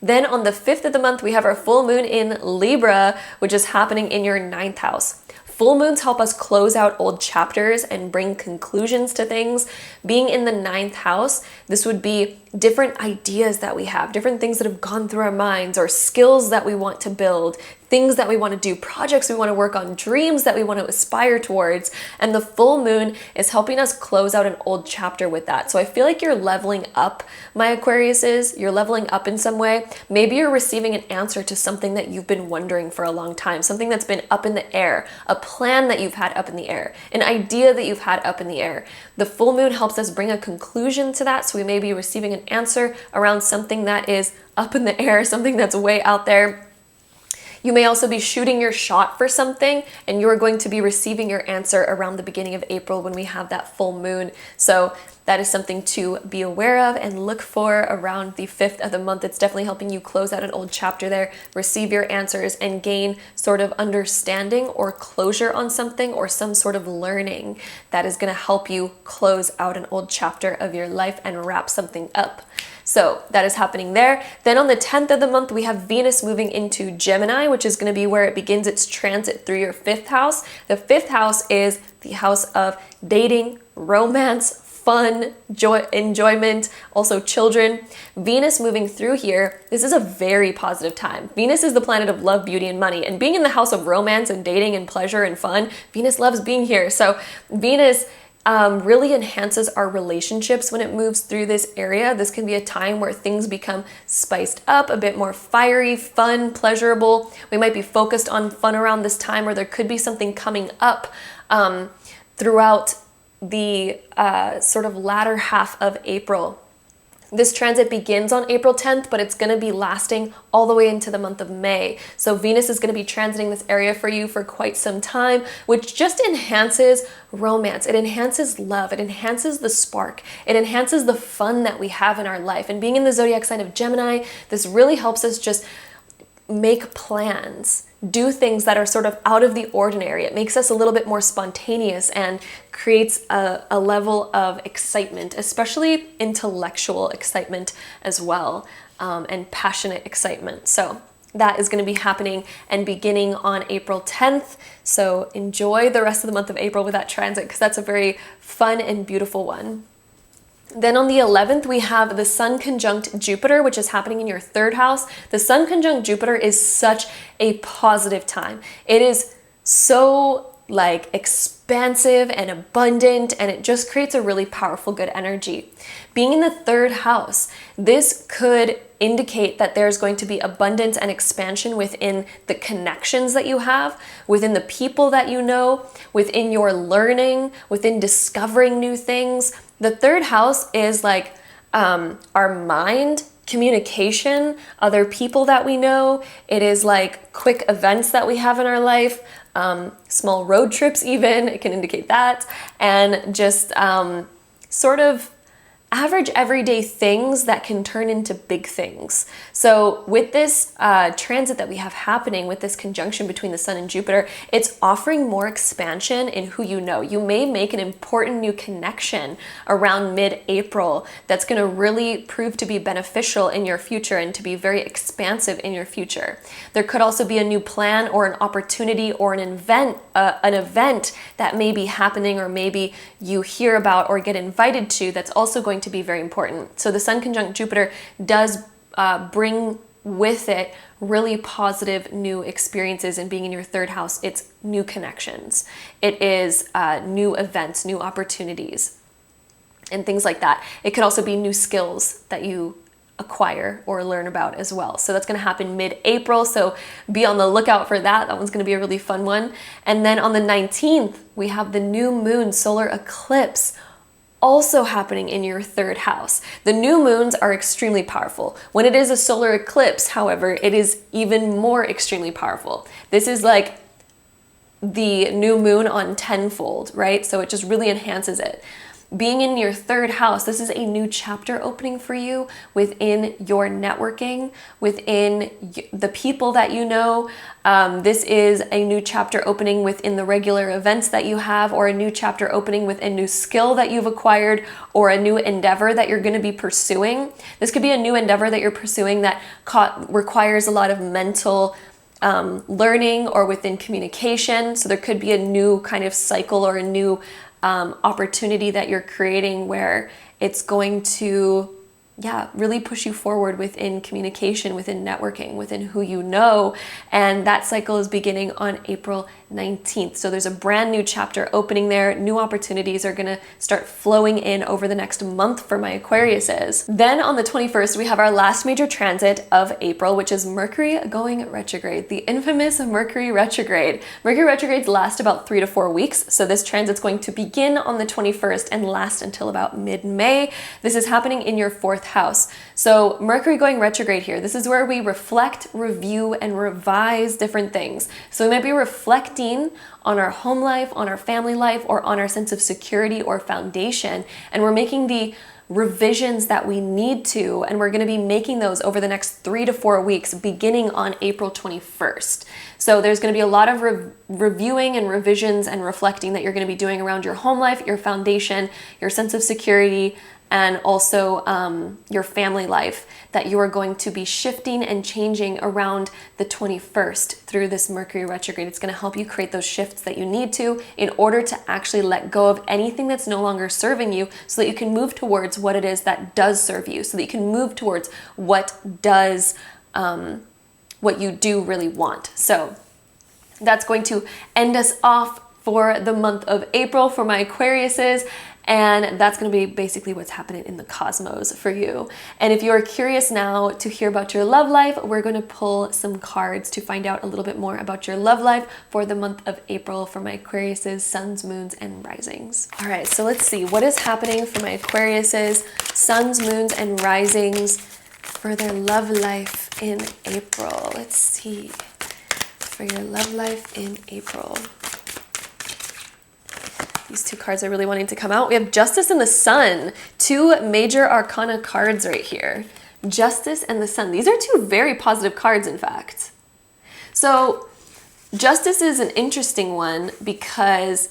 A: Then on the 5th of the month, we have our full moon in Libra, which is happening in your 9th house. Full moons help us close out old chapters and bring conclusions to things. Being in the 9th house, this would be different ideas that we have, different things that have gone through our minds, or skills that we want to build, things that we want to do, projects we want to work on, dreams that we want to aspire towards. And the full moon is helping us close out an old chapter with that. So I feel like you're leveling up, my Aquariuses. You're leveling up in some way. Maybe you're receiving an answer to something that you've been wondering for a long time, something that's been up in the air, a plan that you've had up in the air, an idea that you've had up in the air. The full moon helps us bring a conclusion to that. So we may be receiving an answer around something that is up in the air, something that's way out there. You may also be shooting your shot for something, and you are going to be receiving your answer around the beginning of April when we have that full moon. So that is something to be aware of and look for around the 5th of the month. It's definitely helping you close out an old chapter there, receive your answers, and gain sort of understanding or closure on something, or some sort of learning that is going to help you close out an old chapter of your life and wrap something up. So that is happening there. Then on the 10th of the month, we have Venus moving into Gemini, which is going to be where it begins its transit through your 5th house. The 5th house is the house of dating, romance, fun, joy, enjoyment, also children. Venus moving through here, this is a very positive time. Venus is the planet of love, beauty, and money. And being in the house of romance and dating and pleasure and fun, Venus loves being here. So Venus really enhances our relationships when it moves through this area. This can be a time where things become spiced up, a bit more fiery, fun, pleasurable. We might be focused on fun around this time, or there could be something coming up throughout the sort of latter half of April. This transit begins on April 10th, but it's going to be lasting all the way into the month of May. So Venus is going to be transiting this area for you for quite some time, which just enhances romance. It enhances love. It enhances the spark. It enhances the fun that we have in our life. And being in the zodiac sign of Gemini, this really helps us just make plans, do things that are sort of out of the ordinary. It makes us a little bit more spontaneous and creates a level of excitement, especially intellectual excitement as well, and passionate excitement. So that is going to be happening and beginning on April 10th. So enjoy the rest of the month of April with that transit, because that's a very fun and beautiful one. Then on the 11th, we have the Sun conjunct Jupiter, which is happening in your third house. The Sun conjunct Jupiter is such a positive time. It is so like expansive and abundant, and it just creates a really powerful, good energy. Being in the third house, this could indicate that there's going to be abundance and expansion within the connections that you have, within the people that you know, within your learning, within discovering new things. The third house is like our mind, communication, other people that we know. It is like quick events that we have in our life, small road trips even, it can indicate that, and just sort of average everyday things that can turn into big things. So with this transit that we have happening, with this conjunction between the Sun and Jupiter, it's offering more expansion in who you know. You may make an important new connection around mid-April that's going to really prove to be beneficial in your future and to be very expansive in your future. There could also be a new plan or an opportunity or an event that may be happening, or maybe you hear about or get invited to, that's also going to be very important. So the Sun conjunct Jupiter does bring with it really positive new experiences. And being in your third house, it's new connections. It is new events, new opportunities, and things like that. It could also be new skills that you acquire or learn about as well. So that's going to happen mid-April. So be on the lookout for that. That one's going to be a really fun one. And then on the 19th, we have the new moon solar eclipse also happening in your third house. The new moons are extremely powerful. When it is a solar eclipse, however, it is even more extremely powerful. This is like the new moon on tenfold, right? So it just really enhances it. Being in your third house, this is a new chapter opening for you within your networking, within the people that you know. This is a new chapter opening within the regular events that you have, or a new chapter opening with a new skill that you've acquired, or a new endeavor that you're going to be pursuing. This could be a new endeavor that you're pursuing that requires a lot of mental learning or within communication. So there could be a new kind of cycle or a new opportunity that you're creating where it's going to really push you forward within communication, within networking, within who you know. And that cycle is beginning on April 19th. So there's a brand new chapter opening there. New opportunities are going to start flowing in over the next month for my Aquariuses. Then on the 21st, we have our last major transit of April, which is Mercury going retrograde, the infamous Mercury retrograde. Mercury retrogrades last about 3 to 4 weeks. So this transit's going to begin on the 21st and last until about mid-May. This is happening in your fourth house. So Mercury going retrograde here, this is where we reflect, review, and revise different things. So we might be reflecting on our home life, on our family life, or on our sense of security or foundation, and we're making the revisions that we need to, and we're going to be making those over the next 3 to 4 weeks beginning on April 21st. So there's going to be a lot of reviewing and revisions and reflecting that you're going to be doing around your home life, your foundation, your sense of security, and also your family life, that you are going to be shifting and changing around the 21st through this Mercury retrograde. It's going to help you create those shifts that you need to in order to actually let go of anything that's no longer serving you, so that you can move towards what it is that does serve you, so that you can move towards what does, what you do really want. So that's going to end us off for the month of April for my Aquariuses, and that's going to be basically what's happening in the cosmos for you. And if you're curious now to hear about your love life, we're going to pull some cards to find out a little bit more about your love life for the month of April for my Aquariuses, suns, moons, and risings. All right, so let's see what is happening for my Aquariuses, suns, moons, and risings for their love life in April. Let's see. For your love life in April. These two cards are really wanting to come out. We have Justice and the Sun, two major arcana cards right here. Justice and the Sun. These are two very positive cards, in fact. So Justice is an interesting one because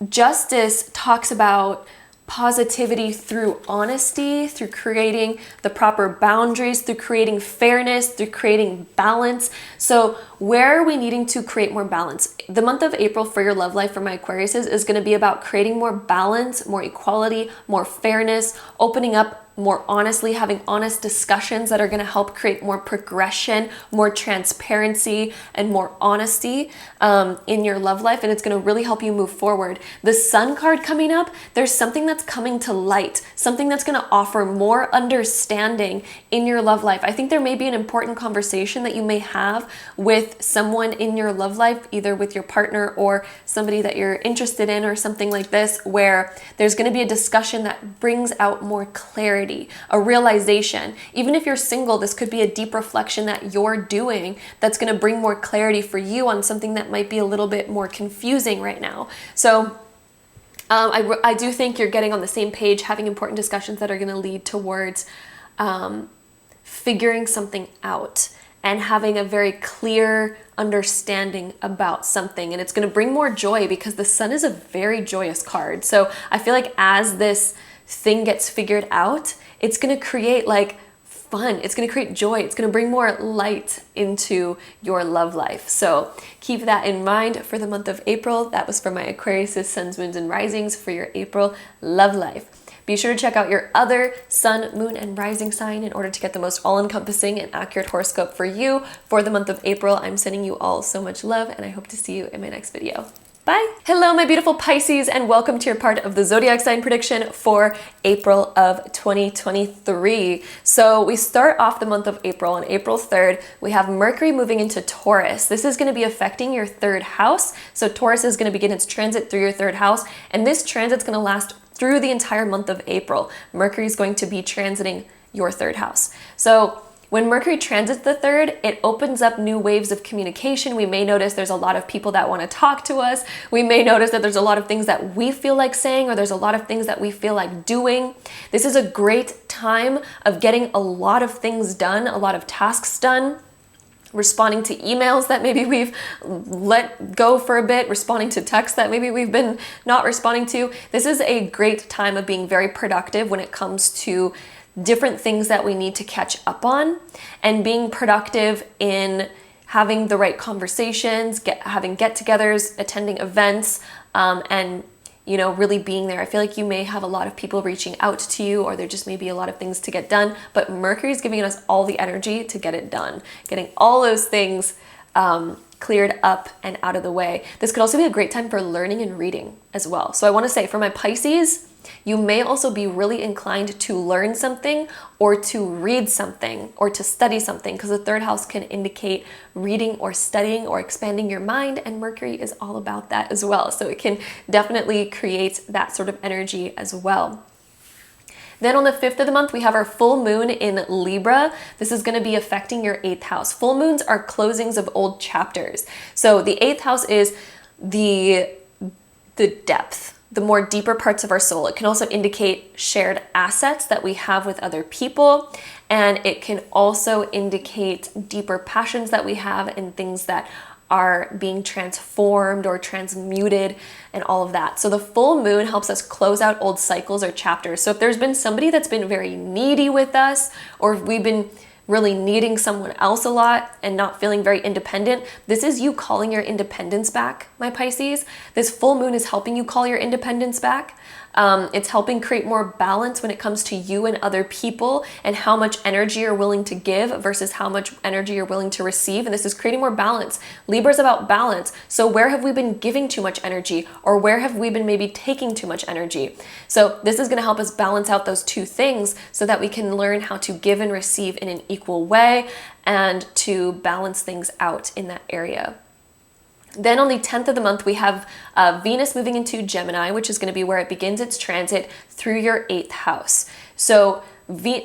A: Justice talks about positivity through honesty, through creating the proper boundaries, through creating fairness, through creating balance. So where are we needing to create more balance? The month of April for your love life for my Aquariuses is going to be about creating more balance, more equality, more fairness, opening up more honestly, having honest discussions that are going to help create more progression, more transparency, and more honesty in your love life. And it's going to really help you move forward. The Sun card coming up, there's something that's coming to light, something that's going to offer more understanding in your love life. I think there may be an important conversation that you may have with someone in your love life, either with your partner or somebody that you're interested in or something like this, where there's going to be a discussion that brings out more clarity, a realization. Even if you're single, this could be a deep reflection that you're doing that's going to bring more clarity for you on something that might be a little bit more confusing right now. So I do think you're getting on the same page, having important discussions that are going to lead towards figuring something out and having a very clear understanding about something. And it's going to bring more joy because the Sun is a very joyous card. So I feel like as this thing gets figured out, it's going to create like fun. It's going to create joy. It's going to bring more light into your love life. So keep that in mind for the month of April. That was for my Aquarius, suns, moons, and risings for your April love life. Be sure to check out your other sun, moon, and rising sign in order to get the most all-encompassing and accurate horoscope for you for the month of April. I'm sending you all so much love, and I hope to see you in my next video. Bye. Hello, my beautiful Pisces, and welcome to your part of the Zodiac sign prediction for April of 2023. So we start off the month of April. On April 3rd, we have Mercury moving into Taurus. This is going to be affecting your third house. So Taurus is going to begin its transit through your third house, and this transit's going to last through the entire month of April. Mercury is going to be transiting your third house. So when Mercury transits the third, it opens up new waves of communication. We may notice there's a lot of people that want to talk to us. We may notice that there's a lot of things that we feel like saying, or there's a lot of things that we feel like doing. This is a great time of getting a lot of things done, a lot of tasks done, responding to emails that maybe we've let go for a bit, responding to texts that maybe we've been not responding to. This is a great time of being very productive when it comes to different things that we need to catch up on, and being productive in having the right conversations, having get-togethers, attending events, and really being there. I feel like you may have a lot of people reaching out to you, or there just may be a lot of things to get done, but Mercury is giving us all the energy to get it done, getting all those things cleared up and out of the way. This could also be a great time for learning and reading as well. So I want to say for my Pisces, you may also be really inclined to learn something or to read something or to study something, because the third house can indicate reading or studying or expanding your mind, and Mercury is all about that as well. So it can definitely create that sort of energy as well. Then on the 5th of the month, we have our full moon in Libra. This is going to be affecting your 8th house. Full moons are closings of old chapters. So the 8th house is the depth, the more deeper parts of our soul. It can also indicate shared assets that we have with other people. And it can also indicate deeper passions that we have and things that are being transformed or transmuted and all of that. So the full moon helps us close out old cycles or chapters. So if there's been somebody that's been very needy with us, or if we've been really needing someone else a lot and not feeling very independent, this is you calling your independence back, my Pisces. This full moon is helping you call your independence back. It's helping create more balance when it comes to you and other people and how much energy you're willing to give versus how much energy you're willing to receive. And this is creating more balance. Libra is about balance. So where have we been giving too much energy, or where have we been maybe taking too much energy? So this is going to help us balance out those two things so that we can learn how to give and receive in an equal way and to balance things out in that area. Then on the 10th of the month, we have Venus moving into Gemini, which is going to be where it begins its transit through your 8th house. So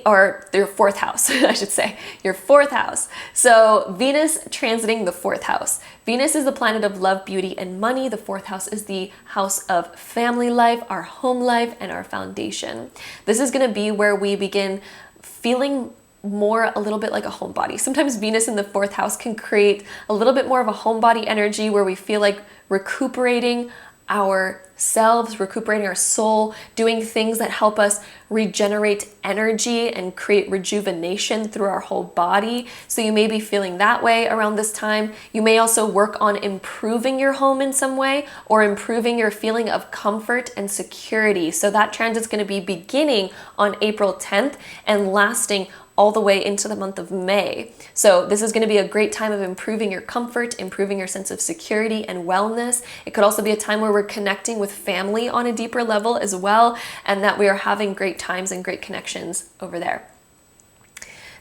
A: or your 4th house, I should say, your 4th house. So Venus transiting the 4th house. Venus is the planet of love, beauty, and money. The 4th house is the house of family life, our home life, and our foundation. This is going to be where we begin feeling more a little bit like a homebody. Sometimes Venus in the 4th house can create a little bit more of a homebody energy where we feel like recuperating ourselves, recuperating our soul, doing things that help us regenerate energy and create rejuvenation through our whole body. So you may be feeling that way around this time. You may also work on improving your home in some way or improving your feeling of comfort and security. So that transit's going to be beginning on April 10th and lasting all the way into the month of May. So this is going to be a great time of improving your comfort, improving your sense of security and wellness. It could also be a time where we're connecting with family on a deeper level as well, and that we are having great times and great connections over there.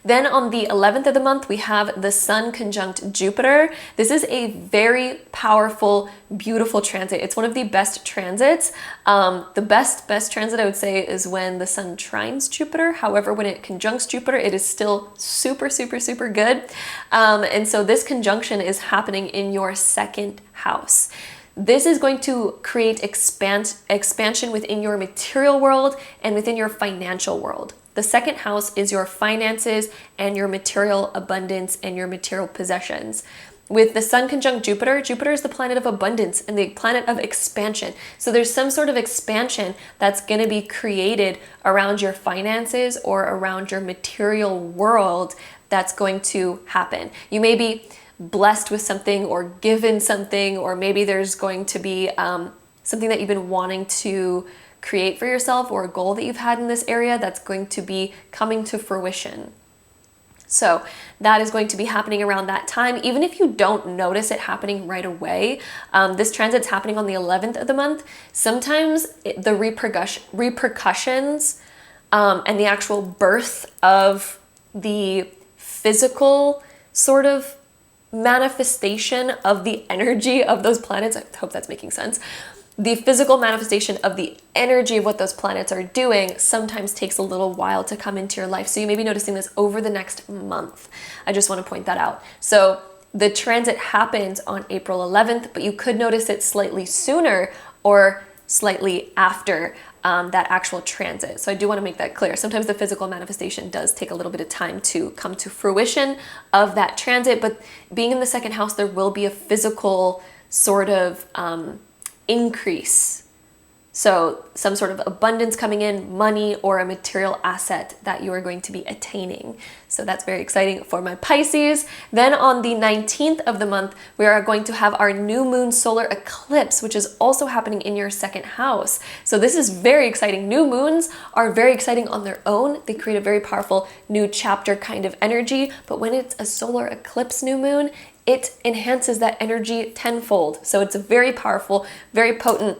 A: Then on the 11th of the month, we have the Sun conjunct Jupiter. This is a very powerful, beautiful transit. It's one of the best transits. The best transit I would say is when the Sun trines Jupiter. However, when it conjuncts Jupiter, it is still super, super, super good. And so this conjunction is happening in your 2nd house. This is going to create expansion within your material world and within your financial world. The 2nd house is your finances and your material abundance and your material possessions. With the Sun conjunct Jupiter, Jupiter is the planet of abundance and the planet of expansion. So there's some sort of expansion that's going to be created around your finances or around your material world that's going to happen. You may be blessed with something or given something, or maybe there's going to be something that you've been wanting to create for yourself, or a goal that you've had in this area that's going to be coming to fruition. So that is going to be happening around that time. Even if you don't notice it happening right away, this transit's happening on the 11th of the month. Sometimes the repercussions and the actual birth of the physical sort of manifestation of the energy of those planets, I hope that's making sense. The physical manifestation of the energy of what those planets are doing sometimes takes a little while to come into your life. So you may be noticing this over the next month. I just want to point that out. So the transit happens on April 11th, but you could notice it slightly sooner or slightly after that actual transit. So I do want to make that clear. Sometimes the physical manifestation does take a little bit of time to come to fruition of that transit, but being in the 2nd house, there will be a physical sort of increase. So some sort of abundance coming in, money or a material asset that you are going to be attaining. So that's very exciting for my Pisces. Then on the 19th of the month, we are going to have our new moon solar eclipse, which is also happening in your 2nd house. So this is very exciting. New moons are very exciting on their own. They create a very powerful new chapter kind of energy. But when it's a solar eclipse new moon, it enhances that energy tenfold. So it's a very powerful, very potent.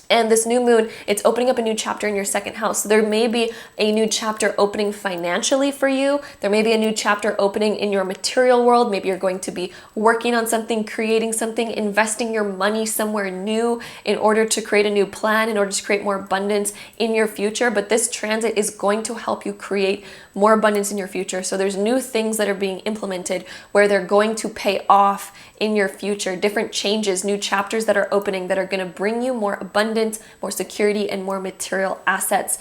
A: And this new moon, it's opening up a new chapter in your 2nd house. So there may be a new chapter opening financially for you. There may be a new chapter opening in your material world. Maybe you're going to be working on something, creating something, investing your money somewhere new in order to create a new plan, in order to create more abundance in your future. But this transit is going to help you create more abundance in your future. So there's new things that are being implemented where they're going to pay off in your future, different changes, new chapters that are opening that are going to bring you more abundance, more security, and more material assets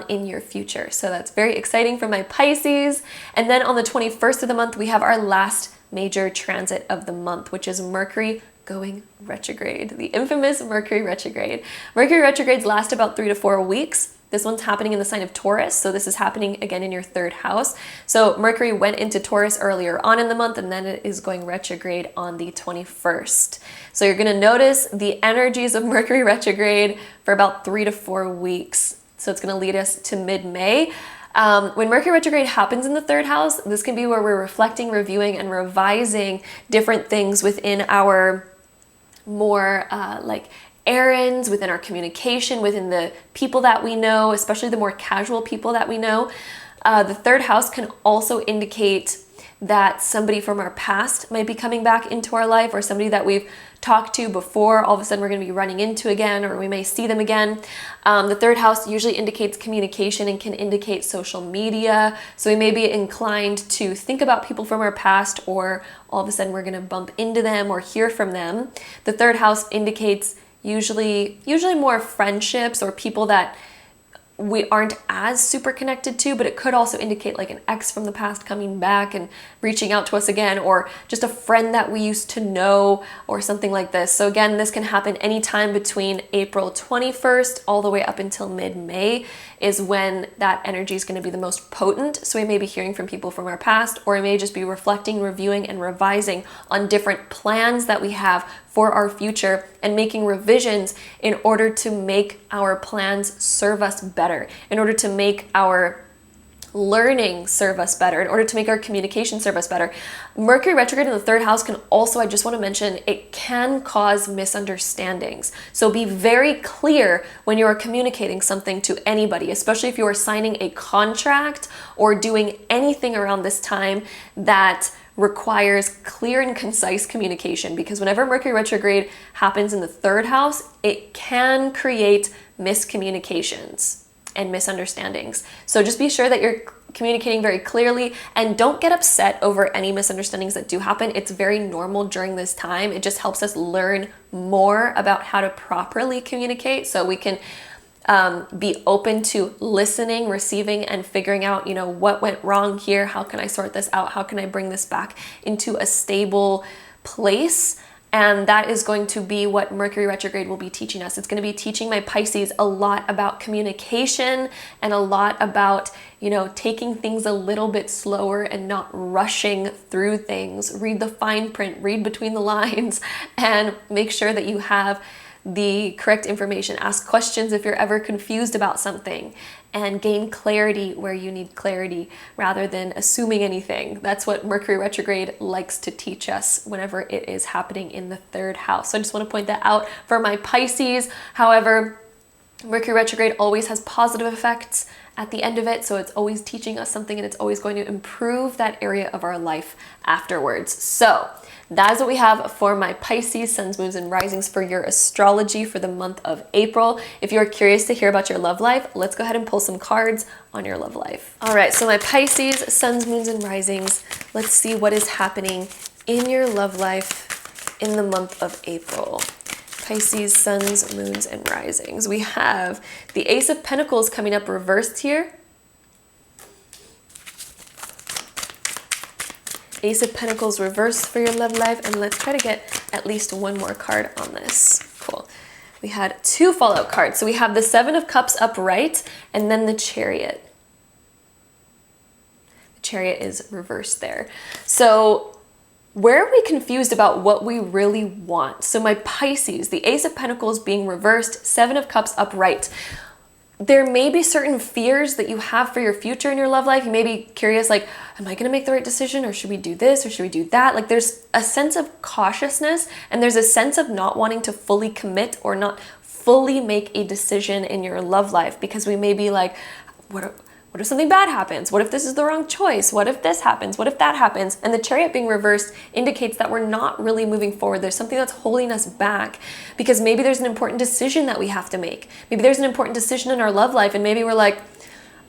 A: in your future. So that's very exciting for my Pisces. And then on the 21st of the month, we have our last major transit of the month, which is Mercury going retrograde, the infamous Mercury retrograde. Mercury retrogrades last about 3 to 4 weeks. This one's happening in the sign of Taurus, so this is happening again in your 3rd house. So Mercury went into Taurus earlier on in the month, and then it is going retrograde on the 21st. So you're going to notice the energies of Mercury retrograde for about 3 to 4 weeks. So it's going to lead us to mid-May. When Mercury retrograde happens in the 3rd house, this can be where we're reflecting, reviewing, and revising different things within our more like errands, within our communication, within the people that we know, especially the more casual people that we know. The 3rd house can also indicate that somebody from our past might be coming back into our life, or somebody that we've talked to before, all of a sudden we're going to be running into again, or we may see them again. The 3rd house usually indicates communication and can indicate social media. So we may be inclined to think about people from our past, or all of a sudden we're going to bump into them or hear from them. The 3rd house indicates usually more friendships or people that we aren't as super connected to, but it could also indicate like an ex from the past coming back and reaching out to us again, or just a friend that we used to know, or something like this. So again, this can happen anytime between April 21st all the way up until mid-May is when that energy is going to be the most potent. So we may be hearing from people from our past, or we may just be reflecting, reviewing, and revising on different plans that we have for our future, and making revisions in order to make our plans serve us better, in order to make our learning serve us better, in order to make our communication serve us better. Mercury retrograde in the 3rd house can also, I just want to mention, it can cause misunderstandings. So be very clear when you are communicating something to anybody, especially if you are signing a contract or doing anything around this time that requires clear and concise communication, because whenever Mercury retrograde happens in the 3rd house, it can create miscommunications and misunderstandings. So just be sure that you're communicating very clearly, and don't get upset over any misunderstandings that do happen. It's very normal during this time. It just helps us learn more about how to properly communicate, so we can be open to listening, receiving, and figuring out, what went wrong here? How can I sort this out? How can I bring this back into a stable place? And that is going to be what Mercury retrograde will be teaching us. It's going to be teaching my Pisces a lot about communication, and a lot about, taking things a little bit slower and not rushing through things. Read the fine print, read between the lines, and make sure that you have the correct information. Ask questions if you're ever confused about something, and gain clarity where you need clarity rather than assuming anything. That's what Mercury retrograde likes to teach us whenever it is happening in the 3rd house. So I just want to point that out for my Pisces. However, Mercury retrograde always has positive effects at the end of it, so it's always teaching us something, and it's always going to improve that area of our life afterwards. So that is what we have for my Pisces suns, moons, and risings for your astrology for the month of April. If you're curious to hear about your love life, let's go ahead and pull some cards on your love life. All right, so my Pisces suns, moons, and risings, let's see what is happening in your love life in the month of April. Pisces suns, moons, and risings. We have the Ace of Pentacles coming up reversed here. Ace of Pentacles reversed for your love life, and let's try to get at least one more card on this. Cool. We had 2 fallout cards. So we have the 7 of Cups upright, and then the Chariot. The Chariot is reversed there. So where are we confused about what we really want? So my Pisces, the Ace of Pentacles being reversed, 7 of Cups upright. There may be certain fears that you have for your future in your love life. You may be curious, like, am I going to make the right decision, or should we do this, or should we do that? Like, there's a sense of cautiousness, and there's a sense of not wanting to fully commit or not fully make a decision in your love life, because we may be like, what if something bad happens? What if this is the wrong choice? What if this happens? What if that happens? And the Chariot being reversed indicates that we're not really moving forward. There's something that's holding us back, because maybe there's an important decision that we have to make. Maybe there's an important decision in our love life, and maybe we're like,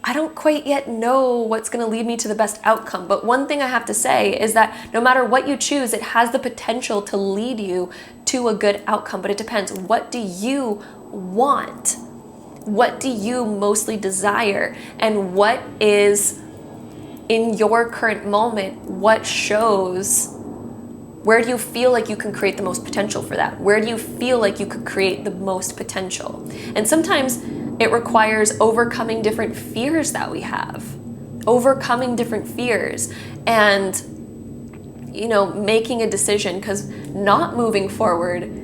A: I don't quite yet know what's going to lead me to the best outcome. But one thing I have to say is that no matter what you choose, it has the potential to lead you to a good outcome. But it depends. What do you want? What do you mostly desire? And what is, in your current moment, what shows Where do you feel like you can create the most potential for that? Where do you feel like you could create the most potential? And sometimes it requires overcoming different fears that we have, overcoming different fears, and making a decision, because not moving forward,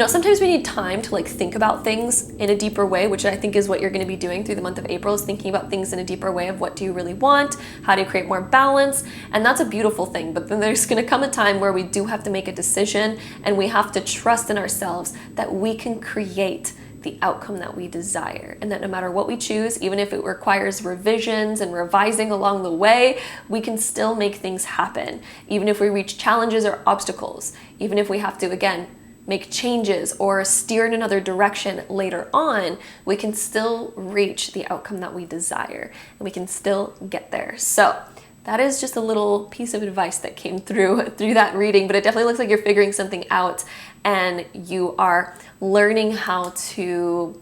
A: sometimes we need time to like think about things in a deeper way, which I think is what you're going to be doing through the month of April, is thinking about things in a deeper way of what do you really want, how do you create more balance, and that's a beautiful thing. But then there's going to come a time where we do have to make a decision, and we have to trust in ourselves that we can create the outcome that we desire, and that no matter what we choose, even if it requires revisions and revising along the way, we can still make things happen. Even if we reach challenges or obstacles, even if we have to, again, make changes or steer in another direction later on, we can still reach the outcome that we desire, and we can still get there. So that is just a little piece of advice that came through that reading, but it definitely looks like you're figuring something out, and you are learning how to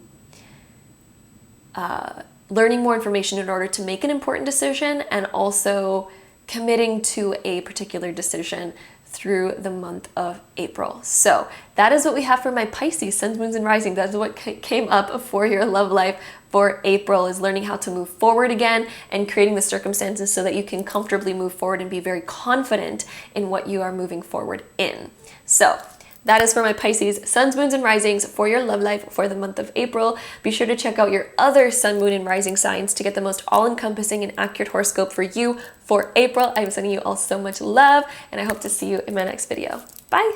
A: learning more information in order to make an important decision, and also committing to a particular decision through the month of April. So that is what we have for my Pisces suns, moons, and rising. That's what came up for your love life for April, is learning how to move forward again and creating the circumstances so that you can comfortably move forward and be very confident in what you are moving forward in. So that is for my Pisces suns, moons, and risings for your love life for the month of April. Be sure to check out your other sun, moon, and rising signs to get the most all-encompassing and accurate horoscope for you for April. I'm sending you all so much love, and I hope to see you in my next video. Bye!